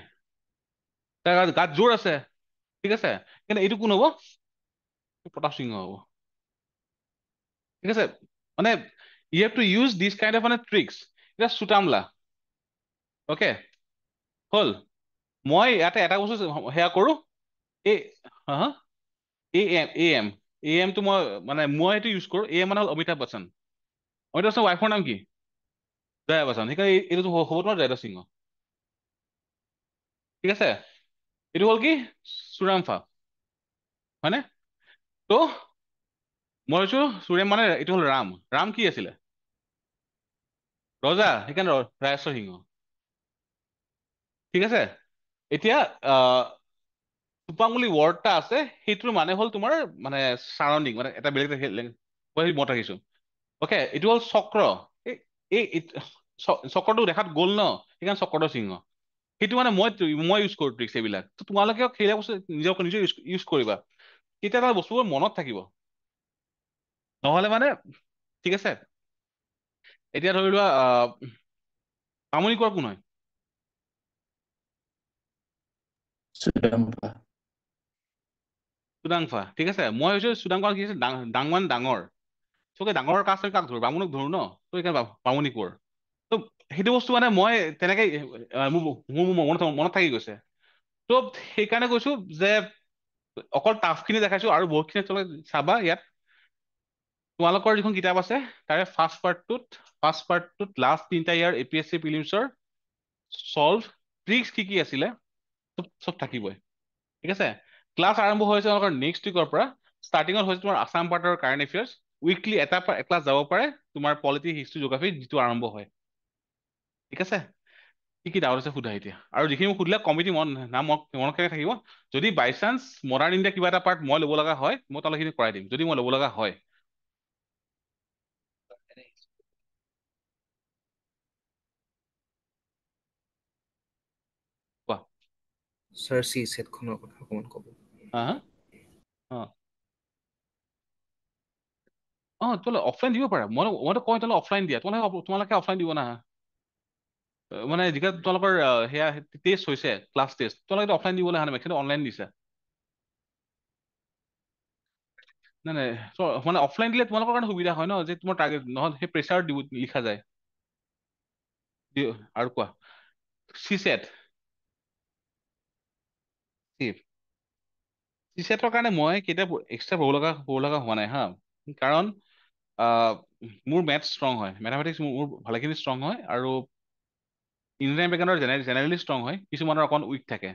তাৰ গাত জোৰ আছে, ঠিক আছে। কিন্তু এইটো কোন হব? প্ৰতাপ সিংহ হব, ঠিক আছে। মানে you have to use this kind of মানে tricks. এতিয়া চুটামলা, অকে, হ'ল। মই ইয়াতে এটা বস্তু সেয়া কৰো, এই হা এ এম টো মই মানে মই এইটো ইউজ কৰো। মানে হ'ল অমিতাভ বচ্চন। অমিতাভ বচ্চন ৱাইফৰ নাম কি? জয়া বচ্চন। সেইকাৰণে এইটো হ'ব তোমাৰ জয়দা সিংহ, ঠিক আছে। এইটো হ'ল কি? চুৰামফা, হয়নে? ত' মই ভাবিছো চুৰেম মানে এইটো হ'ল ৰাম। ৰাম কি আছিলে? ৰজা, সেইকাৰণে ৰাজেশ্বৰ সিংহ, ঠিক আছে। এতিয়া চুপাং বুলি ৱৰ্ড এটা আছে, সেইটোৰ মানে হ'ল তোমাৰ মানে চাৰাউণ্ডিং, মানে এটা বেলেগ মত ৰাখিছো। অকে, এইটো হ'ল চক্ৰ। চক্ৰটো দেখাত গ'ল ন, সেইকাৰণে চক্ৰধৰ সিংহ। সেইটো মানে মই ইউজ কৰো ট্ৰিক্স এইবিলাক। তো তোমালোকেও সেইবিলাক বস্তু নিজে ইউজ কৰিবা, তেতিয়া তাৰ বস্তুবোৰ মনত থাকিব। নহলে মানে, ঠিক আছে। এতিয়া ধৰি লোৱা তামুলী কোৱা কোন হয়? চুদাম্পা। চুডাংফা, ঠিক আছে। মই ভাবিছো চুডাংফা কি আছে, ডাংমান ডাঙৰ। চবে ডাঙৰৰ কাজ কাক ধৰো? বামুণক ধৰো ন, তো সেইকাৰণে বামুণী কোঁৱৰ। তো সেইটো বস্তু মানে মই তেনেকে মোৰ মোৰ মনত থাকি গৈছে। তো সেইকাৰণে কৈছো যে অকল টাফখিনি দেখাইছো, আৰু বহুতখিনি চাবা ইয়াত। তোমালোকৰ যিখন কিতাপ আছে তাৰে ফাৰ্ষ্ট পাৰ্টটোত লাষ্ট 3টা ইয়াৰ APSC প্ৰিলিমছৰ চল্ভ ট্ৰিক্স কি আছিলে চব থাকিবই, ঠিক আছে। ক্লাছ আৰম্ভ হৈছে তোমালোকৰ নেক্সট উইকৰ পৰা। ষ্টাৰ্টিঙত হৈছে তোমাৰ আছাম পাৰ্টৰ কাৰেণ্ট এফেয়াৰ্ছ। উইকলি এটা ক্লাছ যাব পাৰে তোমাৰ পলিটি, হিষ্ট্ৰী, জিঅ'গ্ৰাফী, যিটো আৰম্ভ হয়, ঠিক আছে। কি কি ডাউট আছে সোধা এতিয়া, আৰু যিখিনি মোক সুধিলে কমিটি মনত থাকিব। যদি বাই চান্স মডাৰ্ণ ইণ্ডিয়া কিবা এটা পাৰ্ট মই ল'ব লগা হয়, মই তালৈ সেইখিনি কৰাই দিম, যদি মই ল'ব লগা হয়। কোৱা। ছাৰ চি ছেটখনৰ কথা অকণমান ক'ব। হা হা তোমালোকে অফলাইন দিব পাৰা। মইতো কওঁ তোমালোকে অফলাইন দিয়া, তোমালোকে অফলাইন দিব না। মানে যিবিলাক তোমালোকৰ সেয়া টেষ্ট হৈছে, ক্লাছ টেষ্ট, তোমালোকে অফলাইন দিবলৈ অহা নাই, অনলাইন দিছা। নাই নাই, মানে অফলাইন দিলে তোমালোকৰ কাৰণে সুবিধা হয় ন, যে তোমাৰ টাৰ্গেট নহয়, সেই প্ৰেচাৰ দিব লিখা যায়। আৰু কোৱা, চি ছেটৰ কাৰণে মই কেতিয়াবা এক্সট্ৰা পঢ়িব লগা হোৱা নাই হা। কাৰণ মোৰ মেথছ ষ্ট্ৰং হয়, মেথামেটিক্স মোৰ ভালেখিনি ষ্ট্ৰং হয়, আৰু ইঞ্জিনিয়াৰিং বেকগ্ৰাউণ্ডৰ জেনেৰেলি ষ্ট্ৰং হয়। কিছুমানৰ অকণ উইক থাকে।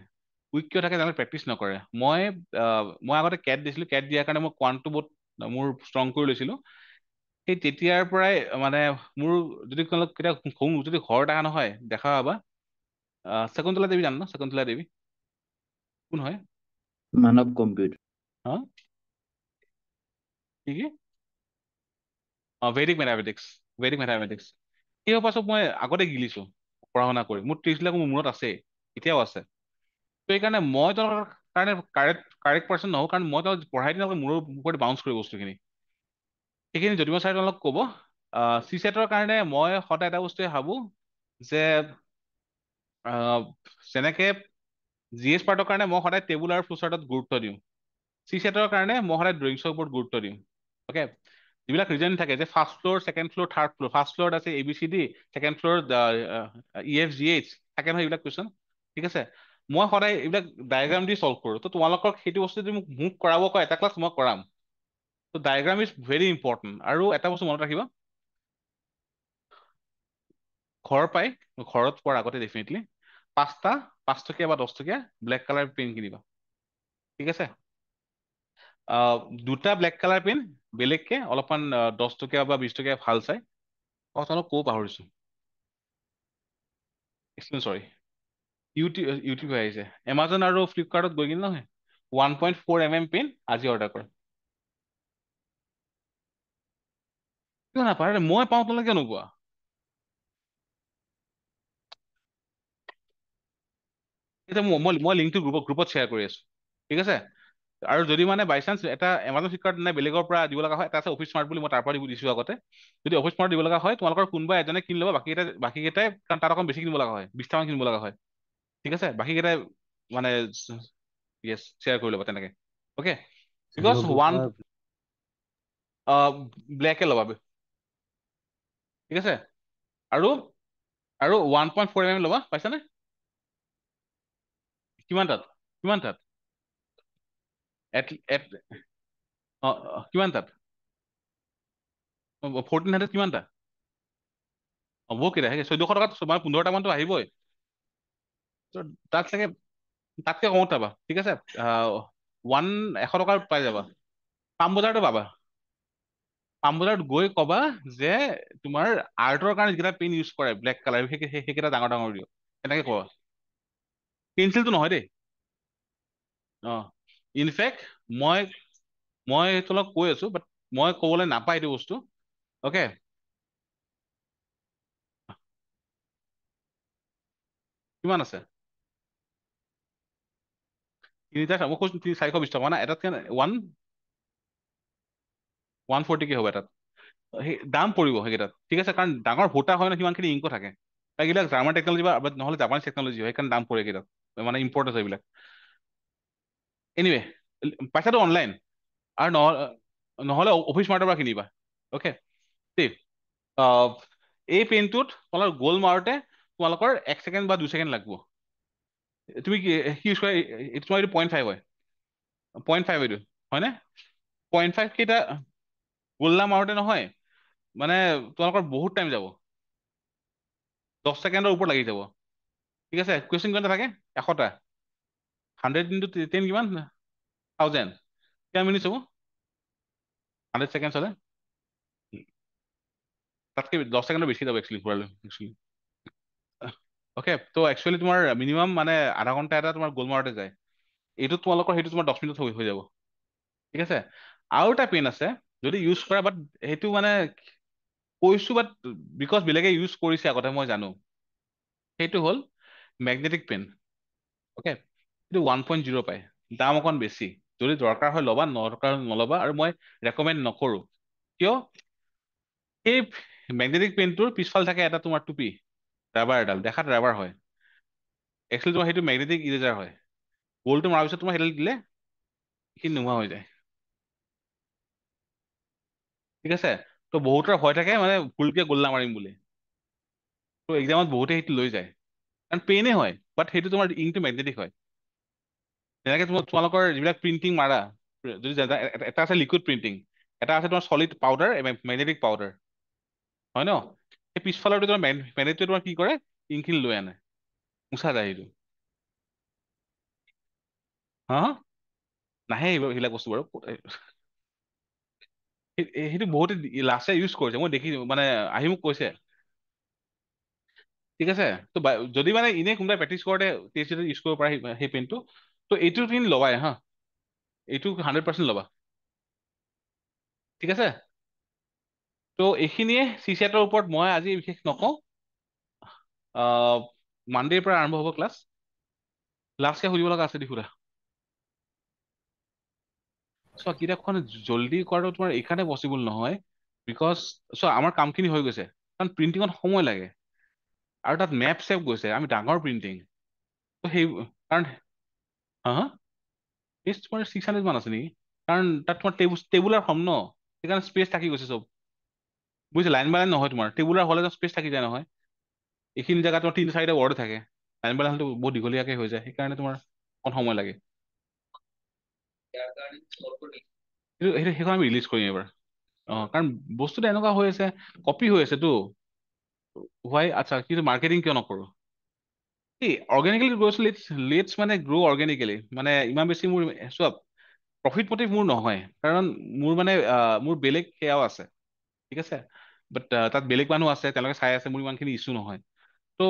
উইক কিয় থাকে? তেওঁলোকে প্ৰেক্টিচ নকৰে। মই আগতে কেট দিছিলোঁ, কেট দিয়াৰ কাৰণে মই কোৱান্টটো বহুত মোৰ ষ্ট্ৰং কৰি লৈছিলোঁ। সেই তেতিয়াৰ পৰাই মানে মোৰ যদি কেতিয়াবা যদি ঘৰত অহা নহয় দেখা পাবা। শকুন্তলা দেৱী জানো ন? শকুন্তলা দেৱী কোন হয়? মানৱ কম্পিউটাৰ। হা কি কি? ভেদিক মেথামেটিক্স এই হোপা চব মই আগতে গিলিছো পঢ়া শুনা কৰি। মোৰ ট্ৰিক্সবিলাক মোৰ মূৰত আছে, এতিয়াও আছে। তো সেইকাৰণে মই তেওঁলোকৰ কাৰণে কাৰেক্ট পাৰ্চন নহওঁ, কাৰণ মই তেওঁলোকক পঢ়াই দিলে মূৰৰ ওপৰত বাউন্স কৰিব বস্তুখিনি। সেইখিনি যদি মই চাই তেওঁলোকক ক'ব। চি ছেটৰ কাৰণে মই সদায় এটা বস্তুৱে ভাবোঁ যে যেনেকে GS পাৰ্টৰ কাৰণে মই সদায় টেবুল আৰু ফ্ল'চাৰ্টত গুৰুত্ব দিওঁ, চি ছেটৰ কাৰণে মই সদায় ড্ৰয়িংছৰ ওপৰত গুৰুত্ব দিওঁ। অ'কে, যিবিলাক ৰিজন থাকে যে first floor, second floor, third floor. First ফ্ল'ৰত আছে ABCD, ছেকেণ্ড ফ্ল'ৰত EFGH থাকে নহয় এইবিলাক কুৱেশ্যন, ঠিক আছে। মই সদায় এইবিলাক ডায়েগ্ৰাম দি চল্ভ কৰোঁ। তো তোমালোকক সেইটো বস্তু যদি মোক কৰাব কয় এটা ক্লাছ, মই কৰাম। So diagram is very important. আৰু এটা বস্তু মনত ৰাখিবা, ঘৰ পাই ঘৰত পোৱাৰ আগতে ডেফিনেটলি 5 টকীয়া বা 10 টকীয়া ব্লেক কালাৰ পেন কিনিবা, ঠিক আছে? দুটা ব্লেক কালাৰ পেন বেলেগকে অলপমান 10 টকীয়া বা 20 টকীয়া ভাল চাই, তোমালোক ক'ব পাহৰিছো, চৰি ইউটিউব আহিছে, এমাজন আৰু ফ্লিপকাৰ্টত গৈ কিনে নহয় 1.4 mm পেন আজি অৰ্ডাৰ কৰা। কিয় নাপাৰে? মই পাওঁ, তোমালোকে কিয় নোপোৱা? এতিয়া মই লিংকটো গ্ৰুপত শ্বেয়াৰ কৰি আছো, ঠিক আছে? আৰু যদি মানে বাই চান্স এটা এমাজন ফ্লিপকাৰ্ট নে বেলেগৰ পৰা দিব লগা হয়, এটা আছে অফিচ স্মাৰ্ট বুলি, মই তাৰ পৰা দিছো আগতে। যদি অফিচ স্মাৰ্ট দিব লগা হয়, তোমালোকৰ কোনোবা এজনে কিনি ল'বা, বাকীকেইটাই, কাৰণ তাত অকণ বেছি কিনিব লগা হয়, 20টামান কিনিব লগা হয়, ঠিক আছে? বাকীকেইটাই মানে য়েছ শ্বেয়াৰ কৰি ল'বা তেনেকে, অ'কে? বিকজ ওৱান ব্লেকে ল'বা, ঠিক আছে? আৰু আৰু 1.4 mm ল'বা, পাইছানে? কিমান তাত? কিমান তাত? কিমান তাত? 1400 কিমানটা? বহুত কেইটা? 1400 টকাত মানে 15টা মানতো আহিবই। তো তাত চাগে তাতকে কমত পাবা, ঠিক আছে? 100 টকাৰ পাই যাবা। পাম বজাৰতো পাবা। পাম বজাৰত গৈ কবা যে তোমাৰ আৰ্টৰ কাৰণে যিকেইটা পেন ইউজ কৰে ব্লেক কালাৰ, সেইকেইটা ডাঙৰ ডাঙৰ দিয়ক, এনেকে কবা। পেঞ্চিলটো নহয় দেই। ইনফেক্ট মই মই তোমাক কৈ আছো, বাট মই ক'বলৈ নাপায় এইটো বস্তু, অ'কে? কিমান আছে? তিনিটা মই কৈছো 420 টকা না, এটাত 140 হ'ব এটাত। সেই দাম পৰিব সেইকেইটাত, ঠিক আছে? কাৰণ ডাঙৰ ভোটা হয় ন, সিমানখিনি ইংকো থাকে, এইবিলাক জাৰ্মান টেকনলজি বা নহ'লে জাপানিজ টেকনলজি হয়, সেইকাৰণে দাম পৰে এইকেইটাত, মানে ইম্পৰ্ট আছে এইবিলাক। এনিৱে পইচাটো অনলাইন, আৰু নহ'লে অফিচ স্মাৰ্টৰ পৰা কিনিবা, অ'কে? এই পেনটোত তোমালোকৰ গ'ল মাৰোতে তোমালোকৰ 1 ছেকেণ্ড বা 2 ছেকেণ্ড লাগিব। তুমি কি ইউজ কৰা? এইটো তোমাৰ এইটো 0.5 হয়, 0.5 এইটো হয়নে? 0.5 কেইটা গোল্লা মাৰোতে নহয়, মানে তোমালোকৰ বহুত টাইম যাব, 10 ছেকেণ্ডৰ ওপৰত লাগি যাব, ঠিক আছে? কুৱেশ্যন কিমানটা থাকে? 100টা, 100 into 10 কিমান? 1000, কিমান মিনিট হ'ব? 100 ছেকেণ্ড হ'লে তাতকে 10 ছেকেণ্ডৰ বেছি যাব একচুৱেলি। অ'কে, তো একচুৱেলি তোমাৰ মিনিমাম মানে আধা ঘণ্টা এটা তোমাৰ গোল মাৰোতে যায়। এইটো তোমালোকৰ সেইটো তোমাৰ 10 মিনিটত হৈ যাব, ঠিক আছে? আৰু এটা পেন আছে, যদি ইউজ কৰা, বাট সেইটো মানে কৈছো, বাট বিকজ বেলেগে ইউজ কৰিছে আগতে মই জানো, সেইটো হ'ল মেগনেটিক পেন, অ'কে? এইটো 1.0 পায়, দাম অকণ বেছি, যদি দৰকাৰ হয় ল'বা, নদৰকাৰ নল'বা, আৰু মই ৰেকমেণ্ড নকৰো। কিয়? সেই মেগনেটিক পেনটোৰ পিছফালে থাকে এটা তোমাৰ টুপি, ৰাবাৰ এডাল, দেখাত ৰাবাৰ হয়, একচুৱেলি তোমাৰ সেইটো মেগনেটিক ইৰেজাৰ হয়। গ'লটো মৰাৰ পিছত তোমাৰ সেইডাল দিলে সেইখিনি নোহোৱা হৈ যায়, ঠিক আছে? তো বহুতৰ ভয় থাকে মানে ভুলকে গোল্লা মাৰিম বুলি, তো এক্সামত বহুতে সেইটো লৈ যায়, কাৰণ পেইনে হয়, বাট সেইটো তোমাৰ ইংটো মেগনেটিক হয়। যেনেকে তোমালোকৰ যিবিলাক প্ৰিণ্টিং মাৰা, যদি এটা আছে লিকুইড প্ৰিণ্টিং, এটা আছে তোমাৰ চলিড পাউডাৰ, মেগনেটিক পাউডাৰ, হয় ন? সেই পিছফালৰটো তোমাৰ মেগনেটটোৱে তোমাৰ কি কৰে, ইংখিনি লৈ আনে, মুচা যায় সেইটো। হা নাহে সেইবিলাক বস্তু বাৰু, সেইটো বহুতে লাষ্টে ইউজ কৰিছে, মই দেখিছো, মানে আহি মোক কৈছে, ঠিক আছে? তো যদি মানে এনেই কোনোবাই প্ৰেক্টিচ কৰোঁতে ইউজ কৰিব পাৰে সেই পেনটো, তো এইটো পেন ল'বাই হা, এইটো 100% ল'বা, ঠিক আছে? তো এইখিনিয়ে চিছেটৰ ওপৰত মই আজি বিশেষ নকওঁ। মানডেৰ পৰা আৰম্ভ হ'ব ক্লাছ। লাষ্টকে সুধিব লগা আছে, সুধা। চোৱা, কিতাপখন জল্দি কৰাটো তোমাৰ এইকাৰণে পচিবল নহয়, বিকজ চোৱা আমাৰ কামখিনি হৈ গৈছে, কাৰণ প্ৰিণ্টিঙত সময় লাগে, আৰু তাত মেপ চেপ গৈছে, আমি ডাঙৰ প্ৰিণ্টিং, তো সেই কাৰণ হা হা পেজ তোমাৰ 600 মান আছে নেকি? কাৰণ তাত তোমাৰ টেবুলাৰ ফৰ্ম ন, সেইকাৰণে স্পেচ থাকি গৈছে চব, বুজিছে? লাইন বাই লাইন নহয়, তোমাৰ টেবুলাৰ হ'লে স্পেচ থাকি যায় নহয়, এইখিনি জেগাত তোমাৰ 3-4টা ৱৰ্ড থাকে, লাইন বাই লাইনটো বহুত দীঘলীয়াকে হৈ যায়, সেইকাৰণে তোমাৰ অকণ সময় লাগে। সেইখন আমি ৰিলিজ কৰিম এবাৰ। কাৰণ বস্তুটো এনেকুৱা হৈ আছে, কপি হৈ আছেতো। হোৱাই আচ্ছা, কিন্তু মাৰ্কেটিং কিয় নকৰোঁ? এই অৰ্গেনিকেলি গ্ৰ'ছ লেটছ মানে গ্ৰ' অৰ্গেনিকেলি, মানে ইমান বেছি মোৰ চোৱা প্ৰফিট মটিভ মোৰ নহয়, কাৰণ মোৰ মানে মোৰ বেলেগ সেয়াও আছে, ঠিক আছে। বাট তাত বেলেগ মানুহ আছে, তেওঁলোকে চাই আছে, মোৰ ইমানখিনি ইছ্যু নহয়। ত'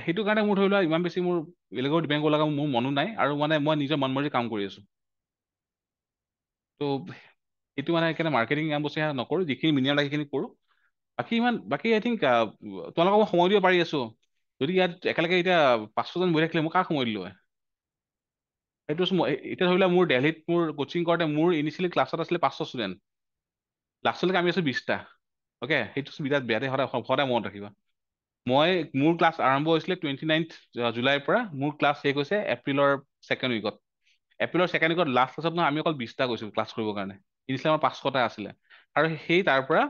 সেইটো কাৰণে মোৰ ধৰি লোৱা ইমান বেছি মোৰ বেলেগৰ ডিপেণ্ড কৰিব লগা মোৰ মনো নাই, আৰু মানে মই নিজৰ মন মৰ্জি কাম কৰি আছো। ত' সেইটো মানে সেইকাৰণে মাৰ্কেটিং ইমান বস্তু নকৰোঁ, যিখিনি মিনিমাম লাগে সেইখিনি কৰোঁ। বাকী আই থিংক তোমালোকক মই সময় দিব পাৰি আছো। যদি ইয়াত একেলগে এতিয়া 500জন বহি থাকিলে মই কাক সময় দিলোঁ হয়? সেইটো এতিয়া ধৰি লোৱা মোৰ দেলহিত মোৰ কোচিং কৰোঁতে মোৰ ইনিচিয়েলি ক্লাছত আছিলে 500 ষ্টুডেণ্ট, লাষ্টলৈকে আমি আছো 20টা। অ'কে, সেইটো বিৰাট বেয়া দেই, সদায় মনত ৰাখিবা। মোৰ ক্লাছ আৰম্ভ হৈছিলে 29 জুলাইৰ পৰা, মোৰ ক্লাছ শেষ হৈছে এপ্ৰিলৰ 2nd উইকত। এপ্ৰিলৰ 2nd উইকত লাষ্ট ক্লাছত নহয়, আমি অকল 20টা গৈছো ক্লাছ কৰিবৰ কাৰণে। ইনিচিয়েলি আমাৰ 500টা আছিলে, আৰু সেই তাৰ পৰা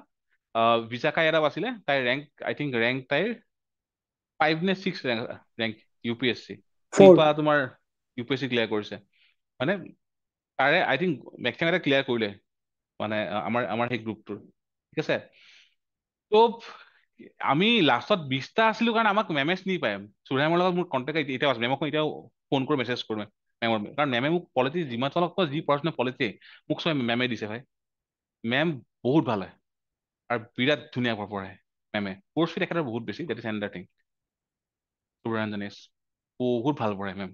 বিশাখা যাদৱ আছিলে, তাইৰ আই থিংক ৰেংক তাইৰ 5 নে 6 ৰেংক UPSC। 4 শিল্পা তোমাৰ UPSC ক্লিয়াৰ কৰিছে, মানে তাৰে আই থিংক মেক্সিমাম এটা ক্লিয়াৰ কৰিলে, মানে আমাৰ সেই গ্ৰুপটোৰ, ঠিক আছে। ত' আমি লাষ্টত 20টা আছিলো কাৰণে আমাক মেমে চিনি পায়। চুৰেমৰ লগত মোৰ কণ্টেক্ট এতিয়াও আছে, মেমক মই এতিয়াও ফোন কৰি মেছেজ কৰোঁ মেমৰ, কাৰণ মেমে মোক পলিটি যিমান চলক যি পঢ়াশুনা পলিটি মোক চব মেমে দিছে ভাই। মেম বহুত ভাল হয় আৰু বিৰাট ধুনীয়া পঢ়ায় মেমে। কোৰ্চ ফি তেখেতৰ বহুত বেছি, দেট ইজ এনাদাৰ থিং। সুব্ৰঞ্জনেশ বহুত ভাল পঢ়ায় মেম।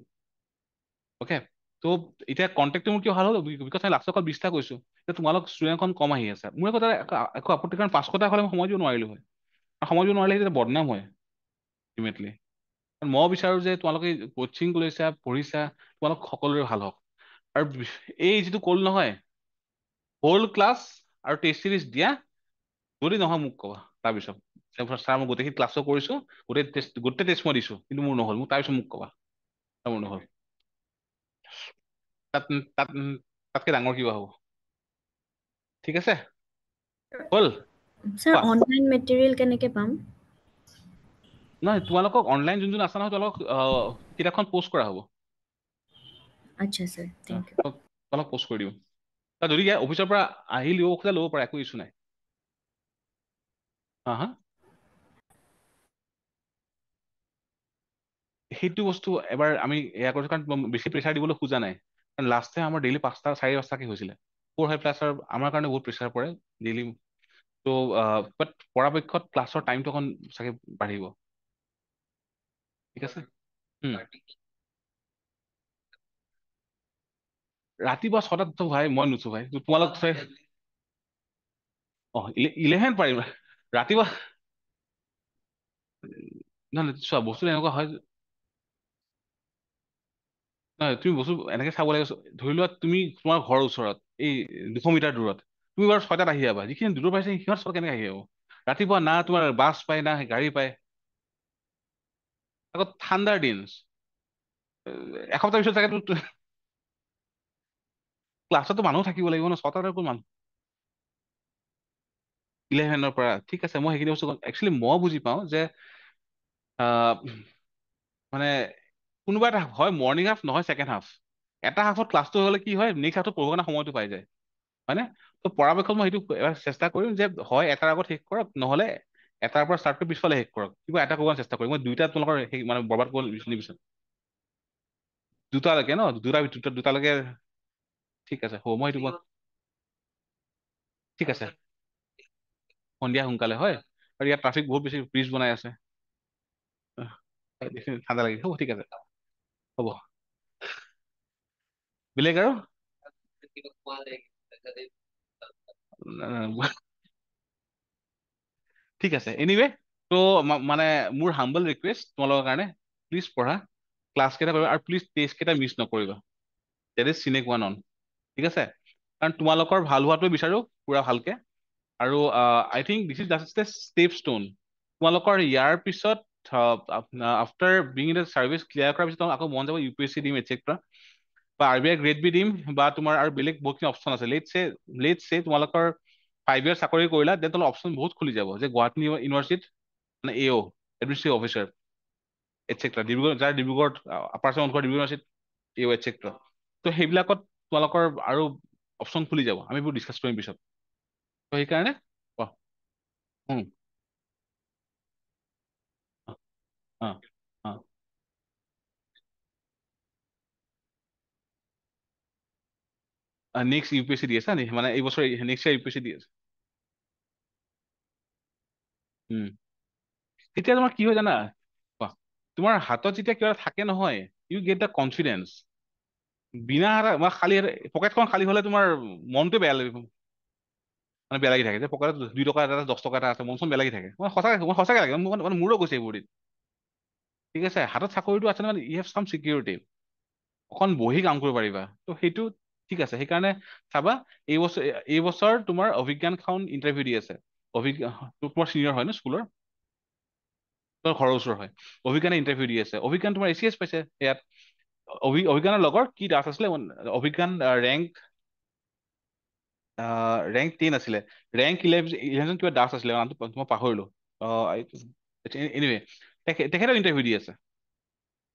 অ'কে, ত' এতিয়া কণ্টেক্টটো মোৰ কিয় ভাল হ'ল, বিকজ মই লাষ্টত অকল 20টা কৈছো। এতিয়া তোমালোক ষ্টুডেণ্টখন কম আহি আছে, মোৰ একো একো আপত্তি, কাৰণ 500টা হ'লে মই সময় দিব নোৱাৰিলো হয়। সময় দিব নোৱাৰিলে তেতিয়া বদনাম হয় আল্টিমেটলি। মই বিচাৰো যে তোমালোকে কোচিং লৈছা, পঢ়িছা, তোমালোক সকলোৰে ভাল হওক। আৰু এই যিটো ক'ল নহয়, হোল ক্লাছ আৰু টেষ্ট চিৰিজ দিয়া, যদি নহয় মোক ক'বা। তাৰপিছত ছাৰ মই গোটেইখিনি ক্লাছো কৰিছো, গোটেই টেষ্ট মই দিছো, কিন্তু মোৰ নহ'ল, মোক তাৰপিছত মোক ক'বা মোৰ নহ'ল। তাত তাত তাতকে ডাঙৰ কিবা হ'ব? ঠিক আছে, হ'ল। স্যাৰ কোৱা। অনলাইন মেটেৰিয়েল কেনেকে পাম? নহয়, তোমালোকক অনলাইন যোন আছে নহয়, তোমালোকক কিতাপখন পষ্ট কৰা হ'ব। আচ্ছা স্যাৰ, থেংক ইউ। তোমালোক পষ্ট কৰি দিওঁ। যদি ইয়াৰ অফিচৰ পৰা আহি ল'ব খোজা ল'ব পাৰে, একো ইছ্যু নাই। হা হা, সেইটো বস্তু এবাৰ আমি এয়া কৰিছো, কাৰণ বেছি প্ৰেছাৰ দিবলৈ খোজা নাই। কাৰণ লাষ্ট টাইম আমাৰ ডেইলি 4-5টাকে হৈছিলে। 4-5 ক্লাছৰ আমাৰ কাৰণে বহুত প্ৰেছাৰ পৰে ডেইলি। ত' বাট পৰাপক্ষত ক্লাছৰ টাইমটো অকণ চাগে বাঢ়িব, ঠিক আছে। ৰাতিপুৱা 6টাত ভাই মই নুঠো ভাই, তোমালোক 11 পাৰিম ৰাতিপুৱা। নহয় চোৱা, বস্তু এনেকুৱা হয়, নহয় তুমি বস্তু এনেকে চাব লাগে। ধৰি লোৱা তুমি তোমাৰ ঘৰৰ ওচৰত এই 200 মিটাৰ দূৰত, তুমি বাৰু 6টাত আহি যাবা, যিখিনি দূৰ পাইছে সিহঁত 6টাত কেনেকে আহি যাব? ৰাতিপুৱা না তোমাৰ বাছ পায় না গাড়ী পায়, আকৌ ঠাণ্ডাৰ দিন। এসপ্তাহ পিছত চাগে ক্লাছতো মানুহ থাকিব লাগিব ন, 6টাত আকৌ মানুহ 11ৰ পৰা, ঠিক আছে। মই সেইখিনি বস্তু একচুৱেলি মই বুজি পাওঁ যে মানে কোনোবা এটা হয় মৰ্ণিং হাফ, নহয় ছেকেণ্ড হাফ। এটা হাফত ক্লাছটো হ'লে কি হয়, নেক্সট হাফত পঢ়িব কাৰণে সময়টো পাই যায়, হয়নে? ত' পৰাপক্ষত মই সেইটো এবাৰ চেষ্টা কৰিম যে হয় এটাৰ আগত শেষ কৰক, নহ'লে এটাৰ পৰা ষ্টাৰ্ট কৰি পিছফালে শেষ কৰক, কিবা এটা কৰিব চেষ্টা কৰিম। মই দুইটা তোমালোকৰ মানে বৰবাদ কৰিব নিবিচাৰো। 2টালৈকে ন, দুটালৈকে ঠিক আছে, হ'ব। মই সেইটো ঠিক আছে, সন্ধিয়া সোনকালে হয়, আৰু ইয়াত ট্ৰাফিক বহুত বেছি, ব্ৰিজ বনাই আছে। ঠাণ্ডা লাগিছে, হ'ব ঠিক আছে, হ'ব। বেলেগ আৰু ঠিক আছে। এনিৱে, ত' মানে মোৰ হাম্বল ৰিকুৱেষ্ট তোমালোকৰ কাৰণে, প্লিজ পঢ়া, ক্লাছ কেইটা কৰিবা, আৰু প্লিজ টেষ্ট কেইটা মিছ নকৰিবা। That is cine qua non, ঠিক আছে। কাৰণ তোমালোকৰ ভাল হোৱাটোৱে বিচাৰো পুৰা ভালকে। আৰু I think this is just a step stone. তোমালোকৰ ইয়াৰ পিছত after being in service clear কৰাৰ পিছত আকৌ মন যাব UPSC দিম এটচেট্ৰা, বা RBI গ্ৰেড বি দিম, বা তোমাৰ আৰু বেলেগ বহুতখিনি অপশ্যন আছে। লেটছ চে তোমালোকৰ 5 years চাকৰি কৰিলা, দেন তোমালোকৰ অপশ্যন বহুত খুলি যাব, যে গুৱাহাটী ইউনিভাৰ্চিটিত মানে AO এডমিনিষ্ট্ৰেটিভ অফিচাৰ এটচেট্ৰা, ডিব্ৰুগড়ত upper Assam Dibrugarh university AO etcetera. ত' সেইবিলাকত তোমালোকৰ আৰু অপশ্যন খুলি যাব আমি এইবোৰ ডিছকাছ কৰিম পিছত তো সেইকাৰণে নেক্সট ইউপিএসসি দি আছা নি মানে এই বছৰ নেক্সট ইয়াৰ ইউপিএসসি দি আছে তেতিয়া তোমাৰ কি হয় জানা কোৱা তোমাৰ হাতত যেতিয়া কিবা থাকে নহয় ইউ গেট দ্য কনফিডেন্স বিনা বা খালী পকেটখন খালী হলে তোমাৰ মনটো বেয়া লাগিব মানে বেয়া লাগি থাকে যে পকেটত 2 টকা এটা 10 টকা এটা আছে মন চন বেয়া লাগি থাকে মই সঁচাকে লাগে মানে মোৰো গৈছে এইবোৰ দিন ঠিক আছে হাতত চাকৰিটো আছে মানে ইউ হেভ চাম চিকিউৰিটি অকণ বহি কাম কৰিব পাৰিবা তো সেইটো ঠিক আছে সেইকাৰণে চাবা এই বছৰ তোমাৰ অভিজ্ঞান খাউন ইণ্টাৰভিউ দি আছে তোমাৰ চিনিয়ৰ হয় ন স্কুলৰ তোমাৰ ঘৰৰ ওচৰ হয় অভিজ্ঞানে ইণ্টাৰভিউ দি আছে অভিজ্ঞান তোমাৰ এচিএছ পাইছে ইয়াত অভিজ্ঞানৰ লগৰ কি দাস আছিলে অভিজ্ঞান ৰেংক 10 আছিলে ৰেংক 11 কিবা দাস আছিলে নামটো মই পাহৰিলো এনিৱে তেখেতৰ ইণ্টাৰভিউ দি আছে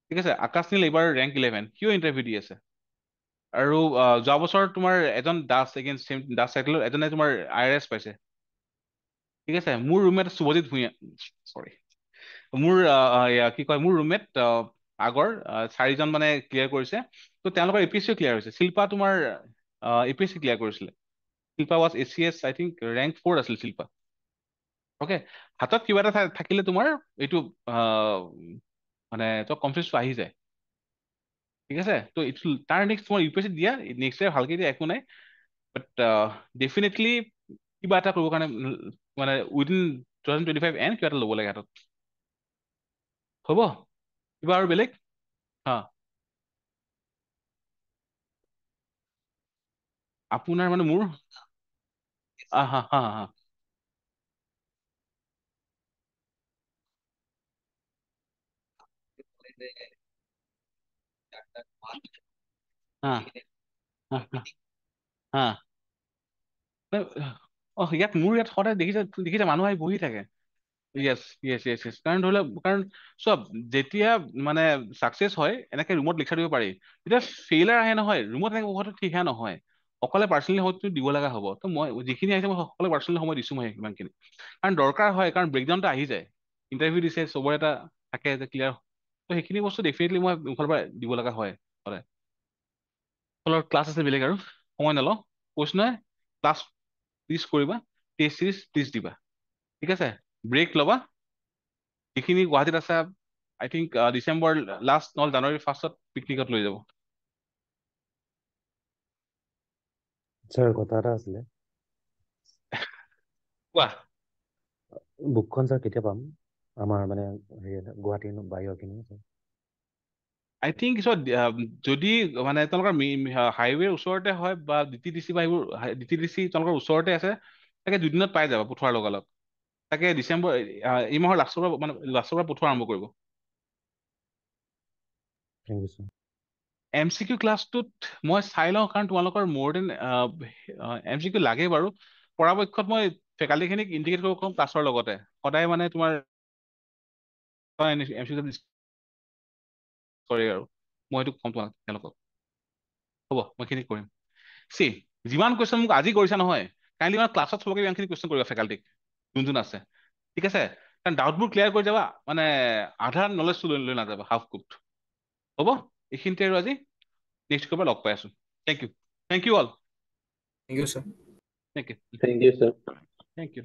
ঠিক আছে আকাশ নীল এইবাৰ ৰেংক 11 কিয় ইণ্টাৰভিউ দি আছে আৰু যোৱা বছৰ তোমাৰ এজন দাস দাস চাইকেলৰ এজনে তোমাৰ IRS পাইছে ঠিক আছে মোৰ ৰুমমেট শুভজিত ভূঞা চৰি মোৰ কি কয় মোৰ ৰুমমেট আগৰ 4জন মানে ক্লিয়াৰ কৰিছে তো তেওঁলোকৰ APSC ক্লিয়াৰ হৈছে শিল্পা তোমাৰ APSC ক্লিয়াৰ কৰিছিলে Shilpa was ACS I think rank 4 আছিল শিল্পা অ'কে হাতত কিবা এটা থাকিলে তোমাৰ এইটো মানে তো কনফিডেন্সটো আহি যায় ঠিক আছে তো তাৰ নেক্সট তোমাৰ ইউপিএসচি দিয়া নেক্সট ইয়াৰ ভালকে দিয়া একো নাই বাট ডেফিনেটলি কিবা এটা কৰিবৰ কাৰণে মানে উইদিন 2025 এণ্ড কিবা এটা ল'ব লাগে হাতত হ'ব কিবা আৰু বেলেগ হা আপোনাৰ মানে মোৰ হা হা হা হা হা হা ইয়াত মোৰ ইয়াত সদায় দেখিছে মানুহ আহি বহি থাকে য়েছ য়েছ য়েছ য়েছ কাৰণ ধৰি লওক কাৰণ চব যেতিয়া মানে ছাকচেছ হয় এনেকে ৰুমত লিখাই দিব পাৰি যেতিয়া ফেইলাৰ আহে নহয় ৰুমত এনেকে বহাটো ঠিকহে নহয় অকলে পাৰ্চনেলি সময়টো দিব লগা হ'ব তো মই যিখিনি আহিছে মই সকলোৱে পাৰ্চনেলি সময় দিছোঁ মই ইমানখিনি কাৰণ দৰকাৰ হয় কাৰণ ব্ৰেকডাউনটো আহি যায় ইণ্টাৰভিউ দিছে চবৰে এটা থাকে যে ক্লিয়াৰ তো সেইখিনি বস্তু ডেফিনেটলি মই মোৰ পৰা দিব লগা হয় সদায় ক্লাছ আছে বেলেগ আৰু সময় নলওঁ কৈছোঁ নহয় ক্লাছ প্লিজ কৰিবা টেষ্ট চিৰিজ প্লিজ দিবা ঠিক আছে ব্ৰেক ল'বা যিখিনি গুৱাহাটীত আছে আই থিংক ডিচেম্বৰ লাষ্ট নহ'লে জানুৱাৰী ফাৰ্ষ্টত পিকনিকত লৈ যাব ছাৰ কথা এটা আছিলে কোৱা বুকখন ছাৰ কেতিয়া পাম আমাৰ মানে গুৱাহাটীৰ বাহিৰখিনি আই থিংক যদি মানে তেওঁলোকৰ হাইৱেৰ ওচৰতে হয় বা DTDC বা এইবোৰ DTDC তেওঁলোকৰ ওচৰতে আছে তাকে 2 দিনত পাই যাবা পঠোৱাৰ লগালগ তাকে ডিচেম্বৰ এই মাহৰ লাষ্টৰ পৰা পঠোৱা আৰম্ভ কৰিব থেংক ইউ ছাৰ MCQ ক্লাছটোত মই চাই লওঁ কাৰণ তোমালোকৰ মোৰ দেন MCQ লাগে বাৰু পৰাপক্ষত মই ফেকাল্টিখিনিক ইণ্ডিকেট কৰিব কম ক্লাছৰ লগতে সদায় মানে তোমাৰ MCQ চৰি আৰু মই এইটো কম তেওঁলোকক হ'ব মই এইখিনি কৰিম যিমান কুৱেশ্যন মোক আজি কৰিছা নহয় কাইলৈ মানে ক্লাছত চবকে ইমানখিনি কুৱেশ্যন কৰিবা ফেকাল্টিক যোন আছে ঠিক আছে কাৰণ ডাউটবোৰ ক্লিয়াৰ কৰি যাবা মানে আধা নলেজটো লৈ নাযাবা হাফ কুকড হ'ব এইখিনিতে আৰু আজি নেক্সট কৰিব লগ পাই আছো thank you all thank you sir thank you Thank you, sir. Thank U